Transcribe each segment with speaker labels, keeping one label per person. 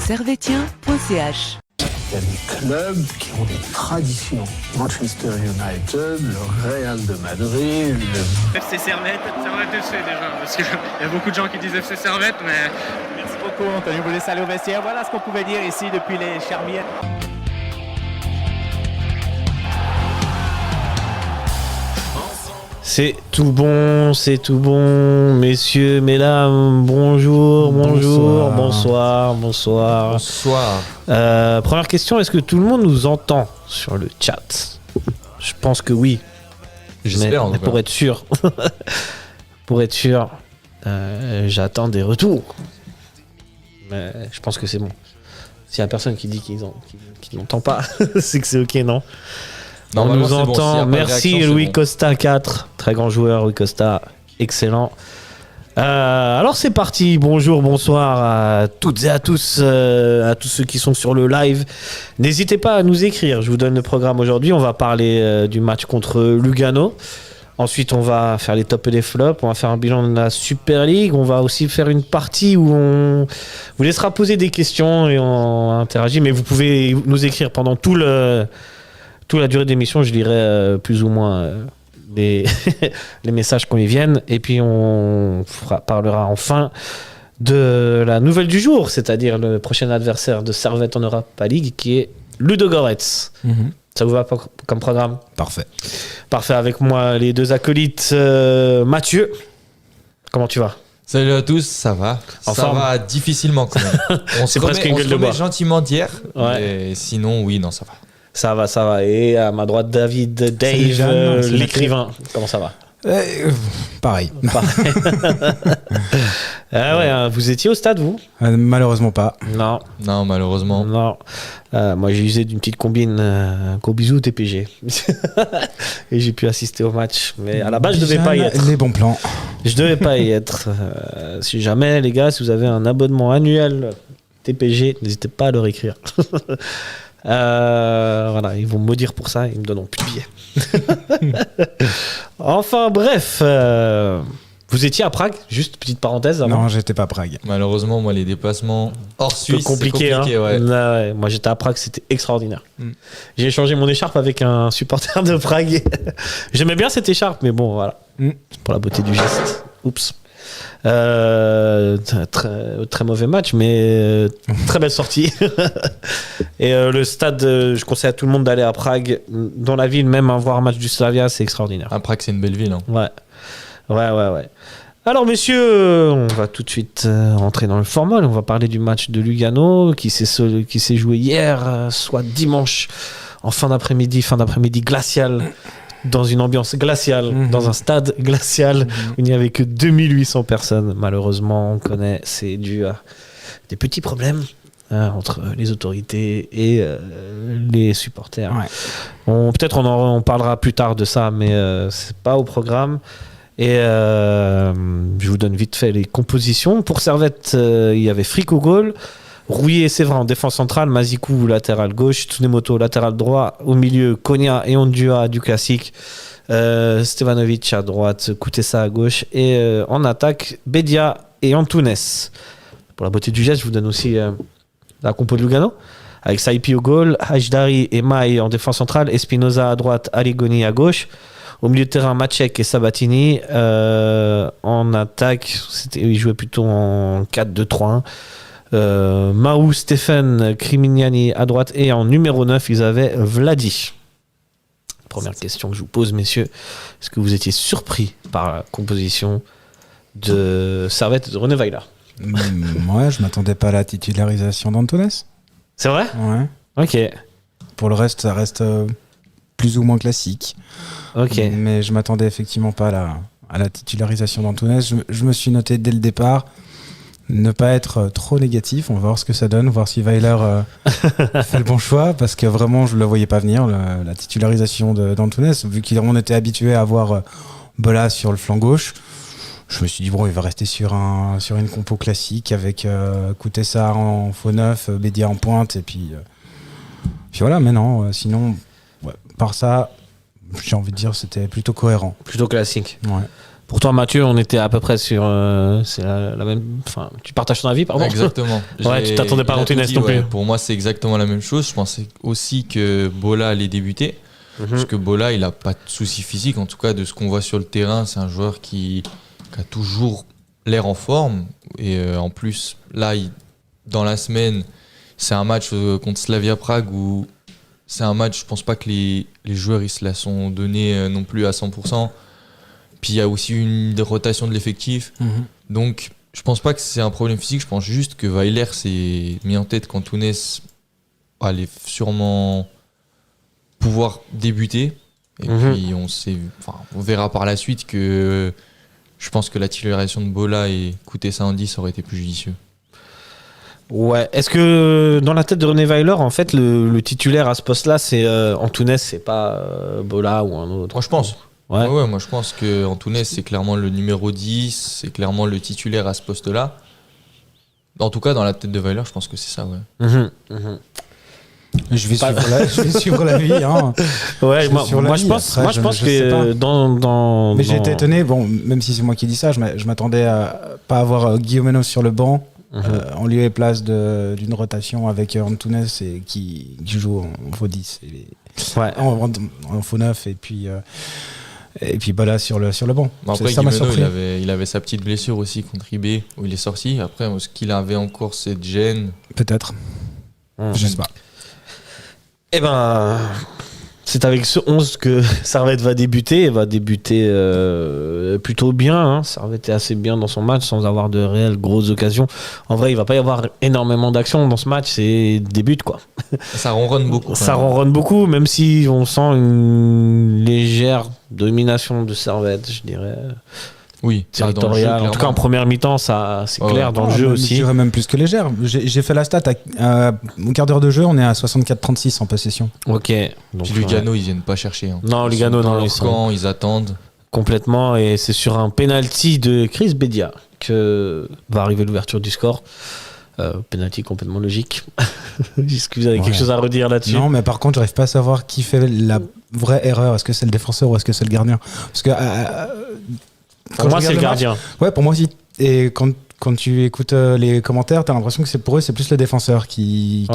Speaker 1: servetien.ch.
Speaker 2: Il y a des clubs qui ont des traditions. Manchester United, le Real de Madrid, le
Speaker 3: FC Servette FC déjà, parce qu'il y a beaucoup de gens qui disent FC Servette, mais...
Speaker 4: Merci beaucoup Anthony, vous laissez aller au vestiaire. Voilà ce qu'on pouvait dire ici depuis les Charmières.
Speaker 5: C'est tout bon, messieurs, mesdames, bonjour. Bonsoir. Première question, est-ce que tout le monde nous entend sur le chat ? Je pense que oui.
Speaker 6: J'espère,
Speaker 5: mais pour être sûr, j'attends des retours. Mais je pense que c'est bon. S'il y a personne qui dit qu'il n'entend pas, c'est que c'est ok, non ? On nous entend.
Speaker 6: Bon.
Speaker 5: Merci Louis Costa 4, très grand joueur Louis Costa, excellent. Alors c'est parti, bonjour, bonsoir à toutes et à tous ceux qui sont sur le live. N'hésitez pas à nous écrire, je vous donne le programme aujourd'hui. On va parler du match contre Lugano. Ensuite on va faire les tops et les flops, on va faire un bilan de la Super League. On va aussi faire une partie où on vous laissera poser des questions et on interagit. Mais vous pouvez nous écrire pendant toute la durée de l'émission, je lirai plus ou moins les messages quand ils viennent. Et puis on parlera enfin de la nouvelle du jour, c'est-à-dire le prochain adversaire de Servette en Europa League, qui est Ludogorets. Ça vous va comme programme ?
Speaker 6: Parfait,
Speaker 5: avec moi les deux acolytes. Mathieu, comment tu vas ?
Speaker 6: Salut à tous, ça va. Ça va difficilement quand même. On se remet gentiment d'hier, mais sinon oui, non, ça va. Ça va. Et à ma droite, David, Dave, l'écrivain. Comment ça va ?
Speaker 7: Pareil.
Speaker 5: Ah ouais, vous étiez au stade, vous ?
Speaker 7: Malheureusement pas.
Speaker 6: Non, malheureusement.
Speaker 5: Non. Moi, j'ai usé d'une petite combine. Gros bisous, TPG. Et j'ai pu assister au match. Mais à la base, je devais pas y être.
Speaker 7: Les bons plans.
Speaker 5: Je devais pas y être. Si jamais, les gars, si vous avez un abonnement annuel TPG, n'hésitez pas à leur écrire. Voilà, ils vont me maudire pour ça, ils me donneront plus de billets. Enfin bref, vous étiez à Prague, juste petite parenthèse avant.
Speaker 7: Non, j'étais pas à Prague.
Speaker 6: Malheureusement, moi les déplacements hors Suisse,
Speaker 5: c'est compliqué, hein.
Speaker 6: Ouais.
Speaker 5: Ouais. Moi j'étais à Prague, c'était extraordinaire. J'ai échangé mon écharpe avec un supporter de Prague. J'aimais bien cette écharpe, mais bon voilà, c'est pour la beauté du geste. Oups. Très mauvais match, mais très belle sortie. Et le stade, je conseille à tout le monde d'aller à Prague. Dans la ville, même voir un match du Slavia, c'est extraordinaire.
Speaker 6: À Prague, c'est une belle ville. Hein.
Speaker 5: Ouais. Alors messieurs, on va tout de suite rentrer dans le format. On va parler du match de Lugano qui s'est joué hier, soit dimanche, en fin d'après-midi glacial. Dans une ambiance glaciale, dans un stade glacial où il n'y avait que 2800 personnes. Malheureusement, on connaît, c'est dû à des petits problèmes entre les autorités et les supporters. Ouais. Peut-être on parlera plus tard de ça, mais c'est pas au programme. Et je vous donne vite fait les compositions. Pour Servette, il y avait Frick au goal, Rouillé et Séverin en défense centrale, Mazikou latéral gauche, Tsunemoto latéral droit, au milieu Konya et Ondua du classique, Stevanovic à droite, Kutesa à gauche et en attaque Bedia et Antunes. Pour la beauté du geste, je vous donne aussi la compo de Lugano avec Saipi au goal, Hajdari et Mai en défense centrale, Espinoza à droite, Aligoni à gauche. Au milieu de terrain, Maciek et Sabatini. En attaque, ils jouaient plutôt en 4-2-3-1. Mahou, Stéphane, Crimignani à droite et en numéro 9 ils avaient Vladi. Première question que je vous pose, messieurs, est-ce que vous étiez surpris par la composition de Servette et de René Weiler?
Speaker 7: Ouais, je m'attendais pas à la titularisation d'Antunes.
Speaker 5: C'est vrai?
Speaker 7: Ouais.
Speaker 5: Ok.
Speaker 7: Pour le reste, ça reste plus ou moins classique.
Speaker 5: Ok.
Speaker 7: Mais je m'attendais effectivement pas à la titularisation d'Antunes. Je me suis noté dès le départ ne pas être trop négatif. On va voir ce que ça donne, voir si Weiler fait le bon choix, parce que vraiment je le voyais pas venir, la titularisation d'Antunes, vu qu'on était habitué à avoir Bola sur le flanc gauche. Je me suis dit bon, il va rester sur une compo classique avec Kutesa en faux neuf, Bedia en pointe, et puis voilà. Mais non, sinon, ouais, par ça, j'ai envie de dire c'était plutôt cohérent.
Speaker 5: Plutôt classique.
Speaker 7: Ouais.
Speaker 5: Pour toi, Mathieu, on était à peu près sur c'est la même. Enfin, tu partages ton avis, pardon.
Speaker 6: Exactement.
Speaker 5: Ouais, tu t'attendais pas à Antunes non plus.
Speaker 6: Pour moi, c'est exactement la même chose. Je pensais aussi que Bola allait débuter. Parce que Bola, il a pas de soucis physiques. En tout cas, de ce qu'on voit sur le terrain, c'est un joueur qui a toujours l'air en forme. Et en plus, là, dans la semaine, c'est un match contre Slavia Prague où c'est un match, je pense pas que les joueurs ils se la sont donnés non plus à 100%. Puis il y a aussi une rotation de l'effectif. Donc je pense pas que c'est un problème physique, je pense juste que Weiler s'est mis en tête qu'Antunes allait sûrement pouvoir débuter. Et puis on verra par la suite que je pense que la titularisation de Bola et Koutessa Andy, ça aurait été plus judicieux.
Speaker 5: Ouais, est-ce que dans la tête de René Weiler, en fait, le titulaire à ce poste-là, c'est Antunes, c'est pas Bola ou un autre?
Speaker 6: Moi, je pense.
Speaker 5: Ouais.
Speaker 6: Ouais, moi je pense que Antunes c'est clairement le numéro 10, c'est clairement le titulaire à ce poste-là. En tout cas, dans la tête de Weiler, je pense que c'est ça, ouais.
Speaker 7: Je vais suivre la vie. Hein.
Speaker 5: Ouais, moi je pense que dans.
Speaker 7: Mais j'ai été étonné, bon, même si c'est moi qui dis ça, je m'attendais à pas avoir Guillaume sur le banc. En lieu et place d'une rotation avec Antunes et qui joue en faux 10 en faux 9 et puis Bola sur le banc.
Speaker 6: Bon, après Guimeno, il avait sa petite blessure aussi contre IB où il est sorti. Après, ce qu'il avait encore cette gêne.
Speaker 7: Peut-être. Je sais pas.
Speaker 5: Eh ben, c'est avec ce 11 que Servette va débuter. Elle va débuter plutôt bien. Hein. Servette est assez bien dans son match sans avoir de réelles grosses occasions. En vrai, il va pas y avoir énormément d'actions dans ce match. C'est des buts, quoi.
Speaker 6: Ça ronronne beaucoup.
Speaker 5: Ça ronronne beaucoup, même si on sent une légère domination de Servette, je dirais.
Speaker 6: Oui,
Speaker 5: territorial. En tout cas, en première mi-temps, ça, c'est clair dans le jeu aussi.
Speaker 7: Je dirais même plus que légère. J'ai fait la stat. Au quart d'heure de jeu, on est à 64-36 en possession.
Speaker 5: Ok.
Speaker 6: Donc, Lugano, ils viennent pas chercher. Hein.
Speaker 5: Non, Lugano, non.
Speaker 6: Ils attendent.
Speaker 5: Complètement. Et c'est sur un penalty de Chris Bedia que va arriver l'ouverture du score. Penalty complètement logique. Est-ce que vous avez quelque chose à redire là-dessus?
Speaker 7: Non, mais par contre, j'arrive pas à savoir qui fait la vraie erreur. Est-ce que c'est le défenseur ou est-ce que c'est le gardien? Parce que.
Speaker 5: Pour moi, c'est le gardien.
Speaker 7: Ouais, pour moi aussi. Et quand tu écoutes les commentaires, t'as l'impression que pour eux, c'est plus le défenseur qui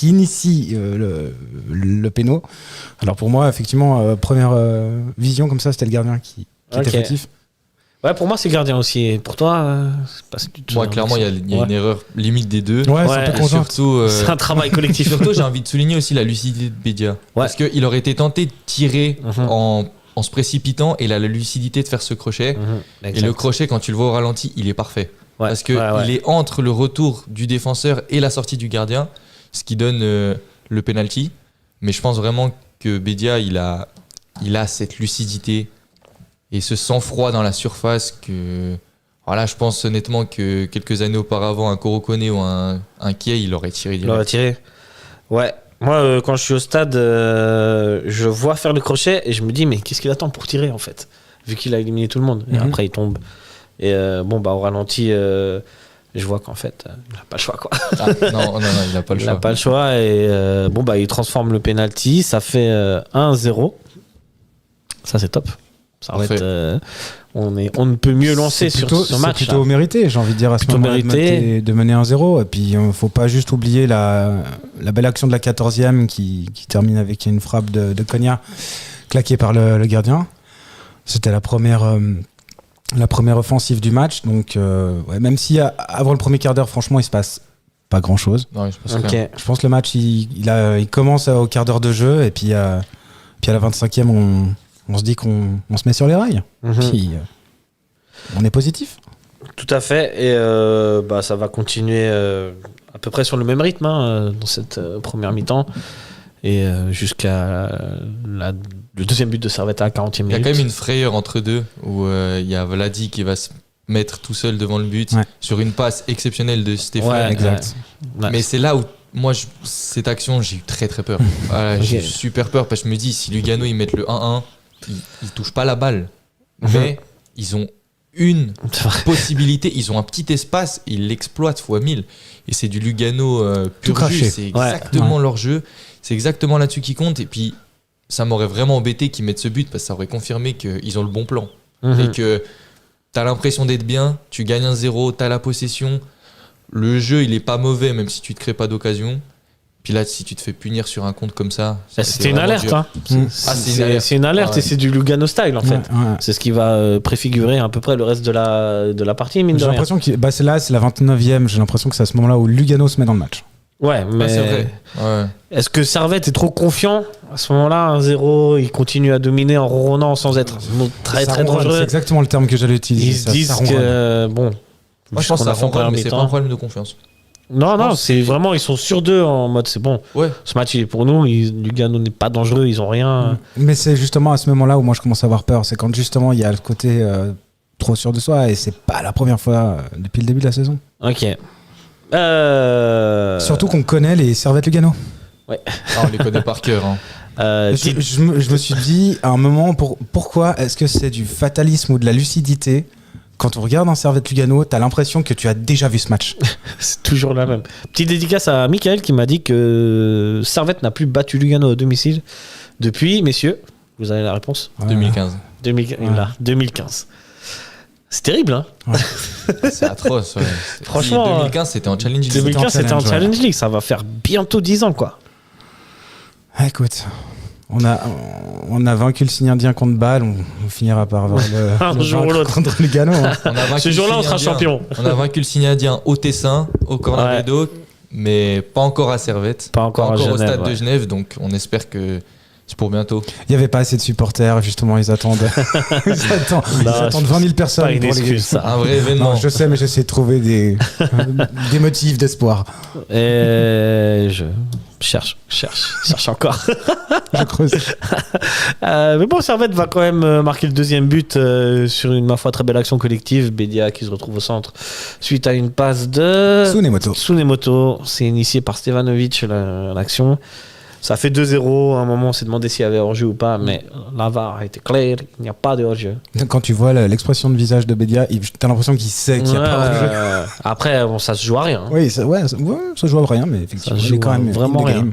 Speaker 7: initie le péno. Alors pour moi, effectivement, première vision comme ça, c'était le gardien qui était fautif.
Speaker 5: Ouais, pour moi, c'est le gardien aussi. Et pour toi, c'est pas ce que tu
Speaker 6: moi, clairement, il y a une erreur limite des deux.
Speaker 7: Ouais, c'est un peu
Speaker 6: surtout,
Speaker 5: c'est un travail collectif.
Speaker 6: Surtout, j'ai envie de souligner aussi la lucidité de Bedia. Parce qu'il aurait été tenté de tirer en se précipitant, et il a la lucidité de faire ce crochet. Et le crochet, quand tu le vois au ralenti, il est parfait. Parce qu'il est entre le retour du défenseur et la sortie du gardien, ce qui donne le penalty. Mais je pense vraiment que Bedia, il a cette lucidité et ce sang-froid dans la surface que... Voilà, je pense honnêtement que quelques années auparavant, un Korokone ou un Kiei, il aurait tiré direct.
Speaker 5: Il aurait tiré. Ouais. Moi, quand je suis au stade, je vois faire le crochet et je me dis, mais qu'est-ce qu'il attend pour tirer, en fait? Vu qu'il a éliminé tout le monde. Et après, il tombe. Et au ralenti, je vois qu'en fait, il n'a pas le choix, quoi.
Speaker 6: Non, il n'a pas le choix.
Speaker 5: Il n'a pas le choix. Et il transforme le penalty. Ça fait 1-0. Ça, c'est top. Ça va être, on ne peut mieux lancer sur ce match.
Speaker 7: C'est plutôt mérité, j'ai envie de dire, à ce moment de mener 1-0. Et puis, il ne faut pas juste oublier la belle action de la 14e qui termine avec une frappe de Konya claquée par le gardien. C'était la première offensive du match. Donc, même si avant le premier quart d'heure, franchement, il se passe pas grand-chose.
Speaker 6: Non,
Speaker 7: je pense que le match, il commence au quart d'heure de jeu. Et puis à la 25e, on se dit qu'on se met sur les rails. Puis on est positif.
Speaker 5: Tout à fait. Et ça va continuer à peu près sur le même rythme dans cette première mi-temps. Et jusqu'à le deuxième but de Servette à la 40e minute.
Speaker 6: Il y a quand même une frayeur entre deux où il y a Vladi qui va se mettre tout seul devant le but sur une passe exceptionnelle de Stéphane.
Speaker 7: Ouais, exact.
Speaker 6: Mais c'est là où moi, cette action, j'ai eu très très peur. J'ai eu super peur parce que je me dis, si Lugano ils mettent le 1-1, ils touchent pas la balle, mais ils ont une possibilité, ils ont un petit espace, ils l'exploitent x 1000, et c'est du Lugano pur jus, c'est exactement leur jeu, c'est exactement là-dessus qui compte. Et puis ça m'aurait vraiment embêté qu'ils mettent ce but parce que ça aurait confirmé qu'ils ont le bon plan. Et que t'as l'impression d'être bien, tu gagnes 1-0, t'as la possession. Le jeu, il est pas mauvais, même si tu te crées pas d'occasion. Puis là, si tu te fais punir sur un compte comme ça...
Speaker 5: C'était une alerte. Hein. C'est une alerte et c'est du Lugano style, en fait. Ouais. C'est ce qui va préfigurer à peu près le reste de la partie, mine de rien.
Speaker 7: J'ai l'impression que c'est la 29e. J'ai l'impression que c'est à ce moment-là où Lugano se met dans le match.
Speaker 5: Ouais, mais
Speaker 6: c'est vrai. Ouais.
Speaker 5: Est-ce que Servette est trop confiant à ce moment-là? 1-0, il continue à dominer en ronronnant sans être très dangereux.
Speaker 7: C'est exactement le terme que j'allais utiliser.
Speaker 5: Ils se disent que bon.
Speaker 6: Moi, je pense que c'est pas un problème de confiance.
Speaker 5: Non, c'est vraiment, ils sont sur deux en mode c'est bon.
Speaker 6: Ouais.
Speaker 5: Ce match il est pour nous, Lugano n'est pas dangereux, ils ont rien.
Speaker 7: Mais c'est justement à ce moment-là où moi je commence à avoir peur. C'est quand justement il y a le côté trop sûr de soi et c'est pas la première fois depuis le début de la saison.
Speaker 5: Ok.
Speaker 7: Surtout qu'on connaît les Servette Lugano.
Speaker 5: Ouais.
Speaker 6: Ah, on les connaît par cœur. Hein.
Speaker 7: Je me suis dit à un moment pourquoi est-ce que c'est du fatalisme ou de la lucidité? Quand on regarde un Servette Lugano, t'as l'impression que tu as déjà vu ce match.
Speaker 5: C'est toujours la même. Petite dédicace à Michael qui m'a dit que Servette n'a plus battu Lugano au domicile depuis, messieurs, vous avez la réponse?
Speaker 6: 2015.
Speaker 5: 2015. C'est terrible, hein?
Speaker 6: Ouais. C'est atroce. Ouais.
Speaker 5: Franchement,
Speaker 6: 2015, c'était en Challenge League.
Speaker 5: 2015, c'était en Challenge League. Ça va faire bientôt 10 ans, quoi.
Speaker 7: Écoute, on a vaincu le Signaldien contre Bâle, on finira par avoir
Speaker 5: un jour ou l'autre
Speaker 7: contre Lugano. Hein.
Speaker 5: Ce jour-là, on sera champion.
Speaker 6: On a vaincu le Signaldien au Tessin, au Cornaredo, mais pas encore à Servette.
Speaker 5: Pas encore à Genève,
Speaker 6: au stade de Genève, donc on espère que c'est pour bientôt.
Speaker 7: Il n'y avait pas assez de supporters, justement, ils attendent 20 000 personnes
Speaker 5: pas une
Speaker 7: pour
Speaker 5: excuse, ça.
Speaker 6: Un vrai événement.
Speaker 7: Non, je sais, mais j'essaie de trouver des motifs d'espoir.
Speaker 5: Et je cherche encore.
Speaker 7: Je creuse.
Speaker 5: Mais bon, Servette va quand même marquer le deuxième but sur une, ma foi, très belle action collective. Bédia qui se retrouve au centre suite à une passe de Tsunemoto. C'est initié par Stevanovic, l'action. Ça fait 2-0. À un moment, on s'est demandé s'il y avait hors-jeu ou pas, mais la VAR a été claire. Il n'y a pas de hors-jeu.
Speaker 7: Quand tu vois l'expression de visage de Bédia, t'as l'impression qu'il sait qu'il n'y a pas hors-jeu.
Speaker 5: Après, bon, ça se joue à rien.
Speaker 7: Oui, ça joue à rien, mais effectivement, il est quand même
Speaker 5: vraiment rien.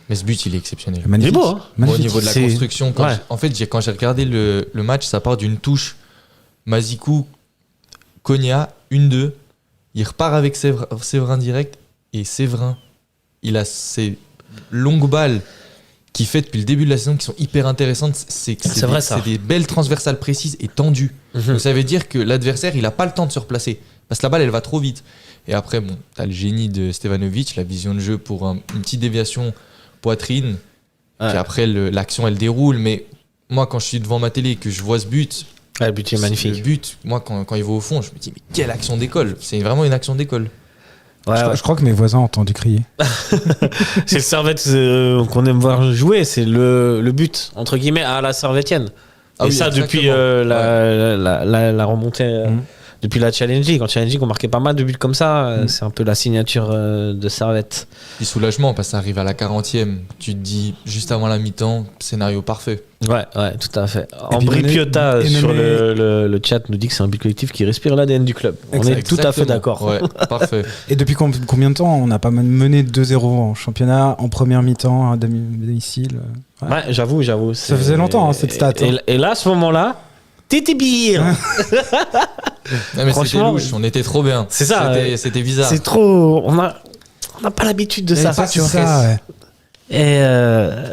Speaker 6: Mais ce but, il est exceptionnel.
Speaker 7: Magnifique.
Speaker 5: Il est beau, hein.
Speaker 6: Au niveau de la construction, en fait, quand j'ai regardé le match, ça part d'une touche. Mazikou, Konya, 1-2. Il repart avec Séverin direct. Et Séverin, il a ses longues balles qu'il fait depuis le début de la saison qui sont hyper intéressantes. C'est des belles transversales précises et tendues. Donc ça veut dire que l'adversaire, il n'a pas le temps de se replacer. Parce que la balle, elle va trop vite. Et après, bon, t'as le génie de Stevanovic, la vision de jeu pour une petite déviation poitrine. Ouais. Puis après, l'action, elle déroule. Mais moi, quand je suis devant ma télé et que je vois ce but...
Speaker 5: le but est magnifique.
Speaker 6: Le but, moi, quand il va au fond, je me dis, mais quelle action d'école! C'est vraiment une action d'école.
Speaker 7: Je crois que mes voisins ont entendu crier.
Speaker 5: C'est le Servette qu'on aime voir jouer, c'est le but, entre guillemets, à la servettienne. Et ça, depuis la remontée, depuis la Challenge League. En Challenge League, on marquait pas mal de buts comme ça. C'est un peu la signature de Servette.
Speaker 6: Et soulagement, parce que ça arrive à la 40e. Tu te dis, juste avant la mi-temps, scénario parfait.
Speaker 5: Ouais, tout à fait. Ambry Piotta sur le chat nous dit que c'est un but collectif qui respire l'ADN du club. On est tout à fait d'accord.
Speaker 6: Ouais, parfait.
Speaker 7: Et depuis combien de temps on n'a pas mené 2-0 en championnat, en première mi-temps, à domicile?
Speaker 5: Ouais, j'avoue.
Speaker 7: Ça faisait longtemps, cette stat.
Speaker 5: Et là, à ce moment-là, t'étais pire.
Speaker 6: Non, mais c'était louche, on était trop bien.
Speaker 5: C'est ça.
Speaker 6: C'était bizarre.
Speaker 5: C'est trop. On n'a pas l'habitude de ça.
Speaker 7: Tu vois. Ça, ouais.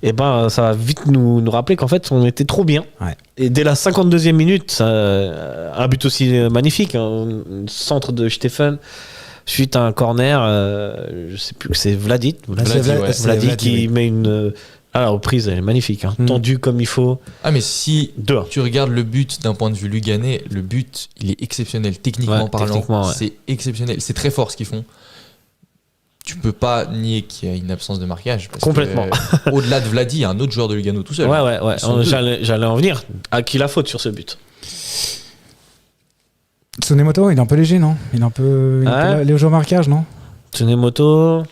Speaker 5: Et ben, ça va vite nous rappeler qu'en fait, on était trop bien.
Speaker 7: Ouais.
Speaker 5: Et dès la 52e minute, un but aussi magnifique, un centre de Stephen suite à un corner. Je sais plus, c'est Vladi qui met une. La reprise, elle est magnifique, tendue comme il faut.
Speaker 6: Ah, mais si tu regardes le but d'un point de vue luganais, le but, il est exceptionnel, techniquement parlant. C'est exceptionnel, c'est très fort ce qu'ils font. Tu peux pas nier qu'il y a une absence de marquage. Parce
Speaker 5: complètement.
Speaker 6: Que, au-delà de Vladi, il y a un autre joueur de Lugano tout seul.
Speaker 5: Ouais. J'allais en venir. À qui la faute sur ce but?
Speaker 7: Tsunemoto, il est un peu léger, non? Il est un peu léger au marquage, non?
Speaker 5: Tsunemoto.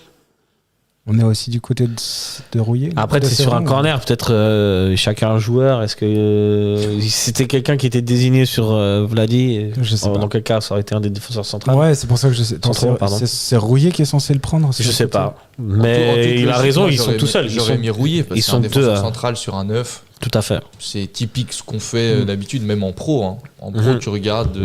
Speaker 7: On est aussi du côté de Rouillé.
Speaker 5: Après, c'est sur un corner, peut-être chacun joueur. Est-ce que c'était quelqu'un qui était désigné sur Vladi?
Speaker 7: Je sais pas.
Speaker 5: Dans quel cas, ça aurait été un des défenseurs centraux?
Speaker 7: Ouais, c'est pour ça que je sais. C'est Rouillé qui est censé le prendre.
Speaker 5: Je sais pas. Mais il a raison, ils sont tout seuls.
Speaker 6: J'aurais mis Rouillé parce qu'ils sont un défenseur central sur un 9.
Speaker 5: Tout à fait.
Speaker 6: C'est typique ce qu'on fait d'habitude, même en pro. Hein. En pro, tu regardes,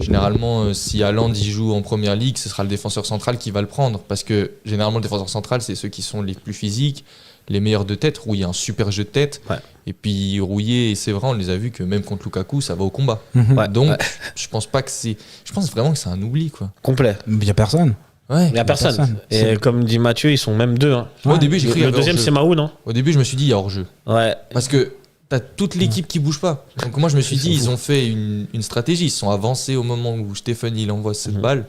Speaker 6: généralement, si Haaland y joue en première ligue, ce sera le défenseur central qui va le prendre. Parce que généralement, le défenseur central, c'est ceux qui sont les plus physiques, les meilleurs de tête. Rouillé, un super jeu de tête. Ouais. Et puis Rouillé et Séverin, on les a vus que même contre Lukaku, ça va au combat.
Speaker 5: Ouais.
Speaker 6: Donc, je pense pas que c'est. Je pense vraiment que c'est un oubli, quoi.
Speaker 5: Complet.
Speaker 7: Il n'y a personne.
Speaker 5: Ouais, il n'y a personne. Et comme dit Mathieu, ils sont même deux. Hein.
Speaker 6: Moi, au début, j'ai cru
Speaker 5: le deuxième, c'est Mahou, non?
Speaker 6: Au début, je me suis dit, il y a hors-jeu.
Speaker 5: Ouais.
Speaker 6: Parce que t'as toute l'équipe qui bouge pas. Donc moi, je me suis dit, ils ont fait une stratégie. Ils sont avancés au moment où Stéphane, il envoie cette balle.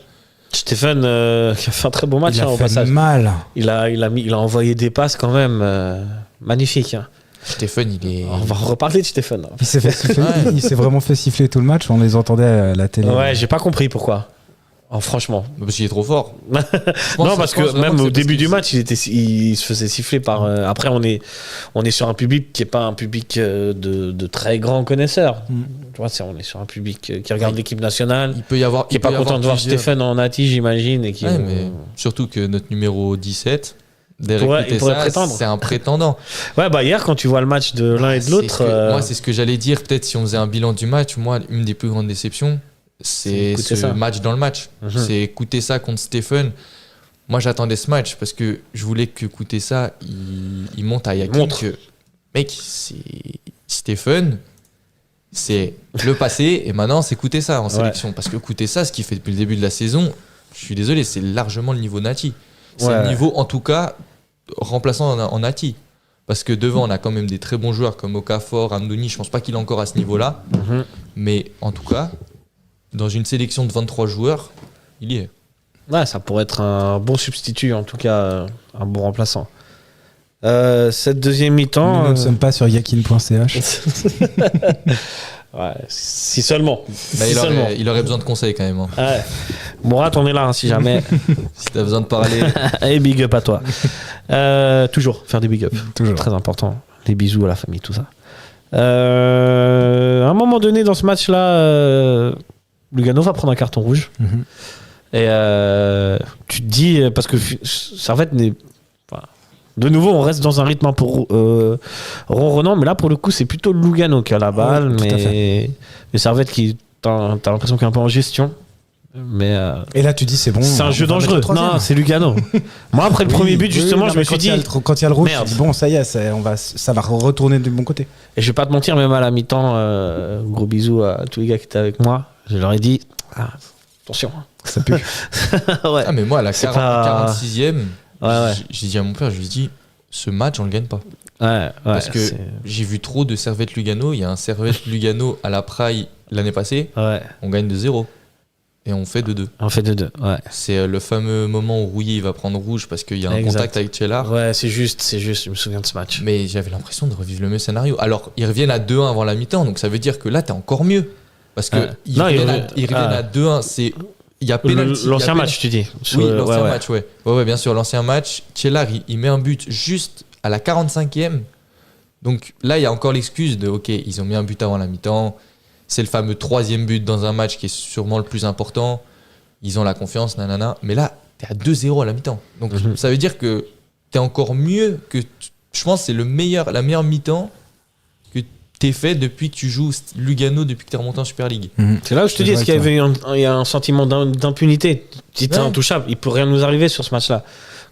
Speaker 5: Stéphane, qui a fait un très beau match,
Speaker 7: il a
Speaker 5: au
Speaker 7: fait
Speaker 5: passage.
Speaker 7: Mal.
Speaker 5: Il a envoyé des passes quand même magnifiques. Hein.
Speaker 6: Stéphane, il est.
Speaker 5: On va reparler de Stéphane.
Speaker 7: Il s'est fait siffler. Il s'est vraiment fait siffler tout le match. On les entendait à la télé.
Speaker 5: Ouais, j'ai pas compris pourquoi. Oh, franchement.
Speaker 6: Parce qu'il est trop fort.
Speaker 5: Non, parce que même au début du match, il se faisait siffler par. Après, on est sur un public qui n'est pas un public de très grands connaisseurs. Tu vois, on est sur un public qui regarde l'équipe nationale.
Speaker 6: Il peut y avoir.
Speaker 5: Qui n'est pas content de voir Stéphane en Nati, j'imagine. Et qui,
Speaker 6: mais surtout que notre numéro 17. Il pourrait prétendre. C'est un prétendant.
Speaker 5: Ouais, bah hier, quand tu vois le match de l'un et de l'autre.
Speaker 6: Moi, c'est ce que j'allais dire. Peut-être si on faisait un bilan du match, moi, une des plus grandes déceptions, c'est ce match dans le match. C'est écouter ça contre Stéphane. Moi, j'attendais ce match parce que je voulais que Koutessa il monte à Yakin que mec, c'est Stéphane, c'est le passé et maintenant c'est Koutessa en sélection. Parce que Koutessa, ce qu'il fait depuis le début de la saison, je suis désolé, c'est largement le niveau Nati. C'est le niveau, en tout cas, remplaçant en Nati. Parce que devant, on a quand même des très bons joueurs comme Okafor, Amdouni. Je pense pas qu'il est encore à ce niveau-là. Mais en tout cas, dans une sélection de 23 joueurs, il y est.
Speaker 5: Ouais, ça pourrait être un bon substitut, en tout cas, un bon remplaçant. Cette deuxième mi-temps.
Speaker 7: Nous ne sommes pas sur yakin.ch.
Speaker 5: Ouais, si seulement.
Speaker 6: Bah, il aurait besoin de conseils quand même. Hein.
Speaker 5: Ouais. Mourad, on est là, hein, si jamais.
Speaker 6: Si t'as besoin de parler.
Speaker 5: Et big up à toi. Toujours, faire des big up.
Speaker 7: Toujours.
Speaker 5: Très important. Les bisous à la famille, tout ça. À un moment donné, dans ce match-là, Lugano va prendre un carton rouge. Et tu te dis, parce que Servette n'est. De nouveau, on reste dans un rythme un peu ronronnant, mais là, pour le coup, c'est plutôt Lugano qui a la balle, mais Servette qui, t'as l'impression qu'il est un peu en gestion. Mais
Speaker 7: et là, tu dis, c'est bon.
Speaker 5: C'est un jeu dangereux. Non, c'est Lugano. Moi, après le premier but, justement, je me suis dit.
Speaker 7: Quand il y a le rouge, je dis, bon, ça y est, ça va retourner du bon côté.
Speaker 5: Et je vais pas te mentir, même à la mi-temps, gros bisous à tous les gars qui étaient avec moi, je leur ai dit, attention.
Speaker 7: Ça pue.
Speaker 5: Ouais.
Speaker 6: Ah, mais moi, à la 46e. J'ai dit à mon père, je lui ai dit, ce match, on le gagne pas. Parce que j'ai vu trop de Servette Lugano. Il y a un Servette Lugano à la Praille l'année passée. On gagne de 0. Et on fait de 2.
Speaker 5: On fait de 2, ouais.
Speaker 6: C'est le fameux moment où Rouillé va prendre rouge parce qu'il y a un contact avec Tchellar.
Speaker 5: Ouais, c'est juste, je me souviens de ce match.
Speaker 6: Mais j'avais l'impression de revivre le même scénario. Alors, ils reviennent à 2-1 avant la mi-temps, donc ça veut dire que là, t'es encore mieux. Parce que ils reviennent à 2-1, c'est... Il y a pénalty.
Speaker 5: L'ancien match, tu dis.
Speaker 6: Oui, l'ancien match, ouais. Ouais, bien sûr, l'ancien match. Tchellar, il met un but juste à la 45e. Donc là, il y a encore l'excuse de, ok, ils ont mis un but avant la mi-temps. C'est le fameux 3e but dans un match qui est sûrement le plus important. Ils ont la confiance, nanana. Mais là, t'es à 2-0 à la mi-temps. Donc ça veut dire que t'es encore mieux que... Je pense que c'est la meilleure mi-temps que t'es fait depuis que tu joues Lugano, depuis que t'es remonté en Super League.
Speaker 5: C'est là où je te dis, est-ce qu'il y a un sentiment d'impunité? Tu t'es intouchable, il peut rien nous arriver sur ce match-là,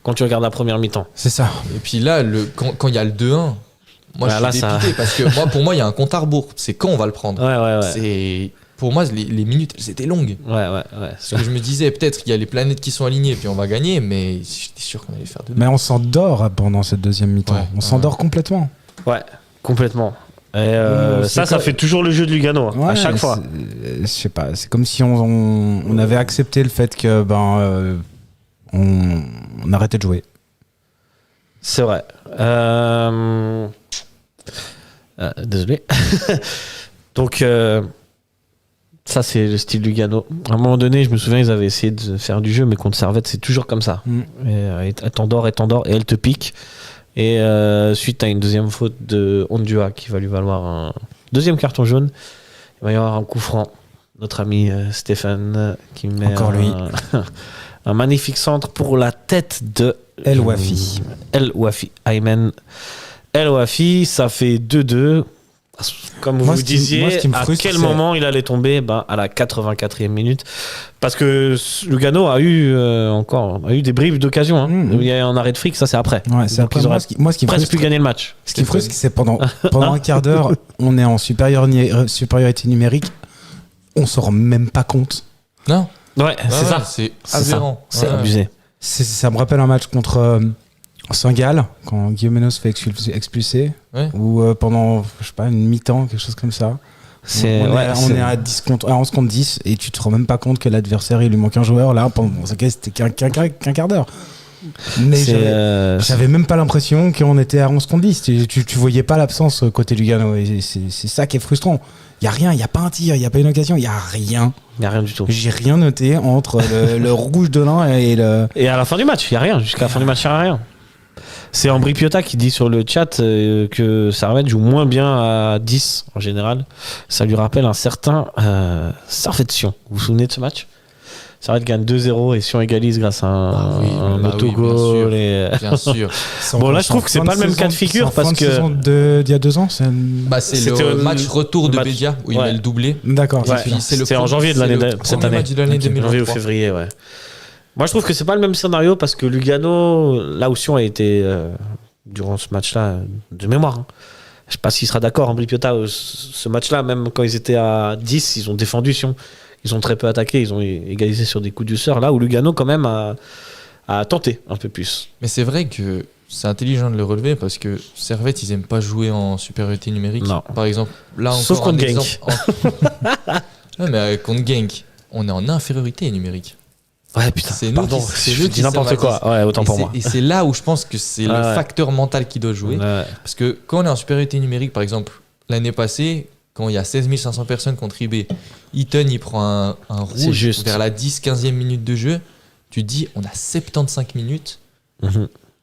Speaker 5: quand tu regardes la première mi-temps.
Speaker 7: C'est ça.
Speaker 6: Et puis là, quand il y a le 2-1, moi je suis dépité, parce que pour moi, il y a un compte à rebours. C'est quand on va le prendre.
Speaker 5: Ouais.
Speaker 6: Pour moi, les minutes, elles étaient longues.
Speaker 5: Ouais.
Speaker 6: Parce que je me disais, peut-être qu'il y a les planètes qui sont alignées, puis on va gagner, mais j'étais sûr qu'on allait faire 2-2.
Speaker 7: Mais on s'endort pendant cette deuxième mi-temps. On s'endort complètement.
Speaker 5: Ouais, complètement. Et ça fait toujours le jeu de Lugano, à chaque fois.
Speaker 7: Je sais pas, c'est comme si on avait accepté le fait que on arrêtait de jouer.
Speaker 5: C'est vrai. Désolé. Donc, ça, c'est le style Lugano. À un moment donné, je me souviens, ils avaient essayé de faire du jeu, mais contre Servette, c'est toujours comme ça. Et elle t'endort, et elle te pique. Et suite à une deuxième faute de Ondua qui va lui valoir un deuxième carton jaune, il va y avoir un coup franc. Notre ami Stéphane qui met
Speaker 7: encore lui
Speaker 5: un magnifique centre pour la tête de
Speaker 7: El Wafi.
Speaker 5: El Wafi, Ayman El Wafi, ça fait 2-2. Comme vous disiez, à quel moment il allait tomber? À la 84e minute. Parce que Lugano a eu des bribes d'occasion. Hein. Il y a un arrêt de fric, ça c'est après.
Speaker 7: Ouais, c'est après. Moi, ce qui
Speaker 5: presque pu gagner le match.
Speaker 7: Ce qui frustre, c'est pendant un quart d'heure, on est en supériorité numérique. On s'en rend même pas compte.
Speaker 6: Non.
Speaker 5: Ouais, c'est ça.
Speaker 6: C'est aberrant.
Speaker 5: C'est abusé.
Speaker 7: Ça me rappelle un match contre Saint-Gall, quand Guillaume se fait expulser, ou pendant, je sais pas, une mi-temps, quelque chose comme ça. On est à 11 contre 10 et tu te rends même pas compte que l'adversaire, il lui manque un joueur. Là, c'était qu'un quart d'heure. Mais j'avais même pas l'impression qu'on était à 11 contre 10. Tu voyais pas l'absence côté Lugano. Et c'est ça qui est frustrant. Il y a rien, il y a pas un tir, il y a pas une occasion, il y a rien.
Speaker 5: Il y a rien du tout.
Speaker 7: J'ai rien noté entre le rouge de l'un et le...
Speaker 5: Et à la fin du match, il y a rien. Jusqu'à la fin du match, il y a rien. C'est Ambry Piotta qui dit sur le chat que Servette joue moins bien à 10 en général. Ça lui rappelle un certain Servette Sion. Vous vous souvenez de ce match? Servette gagne 2-0 et Sion égalise grâce à un autogol.
Speaker 6: Bien sûr.
Speaker 5: Bon, là, je trouve que c'est pas le même cas de figure parce que.
Speaker 7: D'il y a 2 ans,
Speaker 6: c'est le match retour de Bédia où il met le doublé.
Speaker 7: D'accord.
Speaker 5: C'était en janvier de l'année cette année. Janvier ou février, ouais. Moi, je trouve que c'est pas le même scénario parce que Lugano, là où Sion a été durant ce match-là, de mémoire. Hein. Je sais pas s'il sera d'accord, Ambry Piotta, ce match-là, même quand ils étaient à 10, ils ont défendu Sion. Ils ont très peu attaqué, ils ont égalisé sur des coups du sort. Là où Lugano, quand même, a tenté un peu plus.
Speaker 6: Mais c'est vrai que c'est intelligent de le relever parce que Servette, ils aiment pas jouer en supériorité numérique.
Speaker 5: Non.
Speaker 6: Par exemple, là encore.
Speaker 5: Sauf contre Genk.
Speaker 6: Ouais, mais contre Genk, on est en infériorité numérique.
Speaker 5: Ouais, putain, pardon,
Speaker 6: je
Speaker 5: dis n'importe quoi. Ouais, autant pour moi.
Speaker 6: Et c'est là où je pense que c'est le facteur mental qui doit jouer. Ouais. Parce que quand on est en supériorité numérique, par exemple, l'année passée, quand il y a 16 500 personnes contre IB, Eaton, il prend un rouge vers la 10-15e minute de jeu. Tu te dis, on a 75 minutes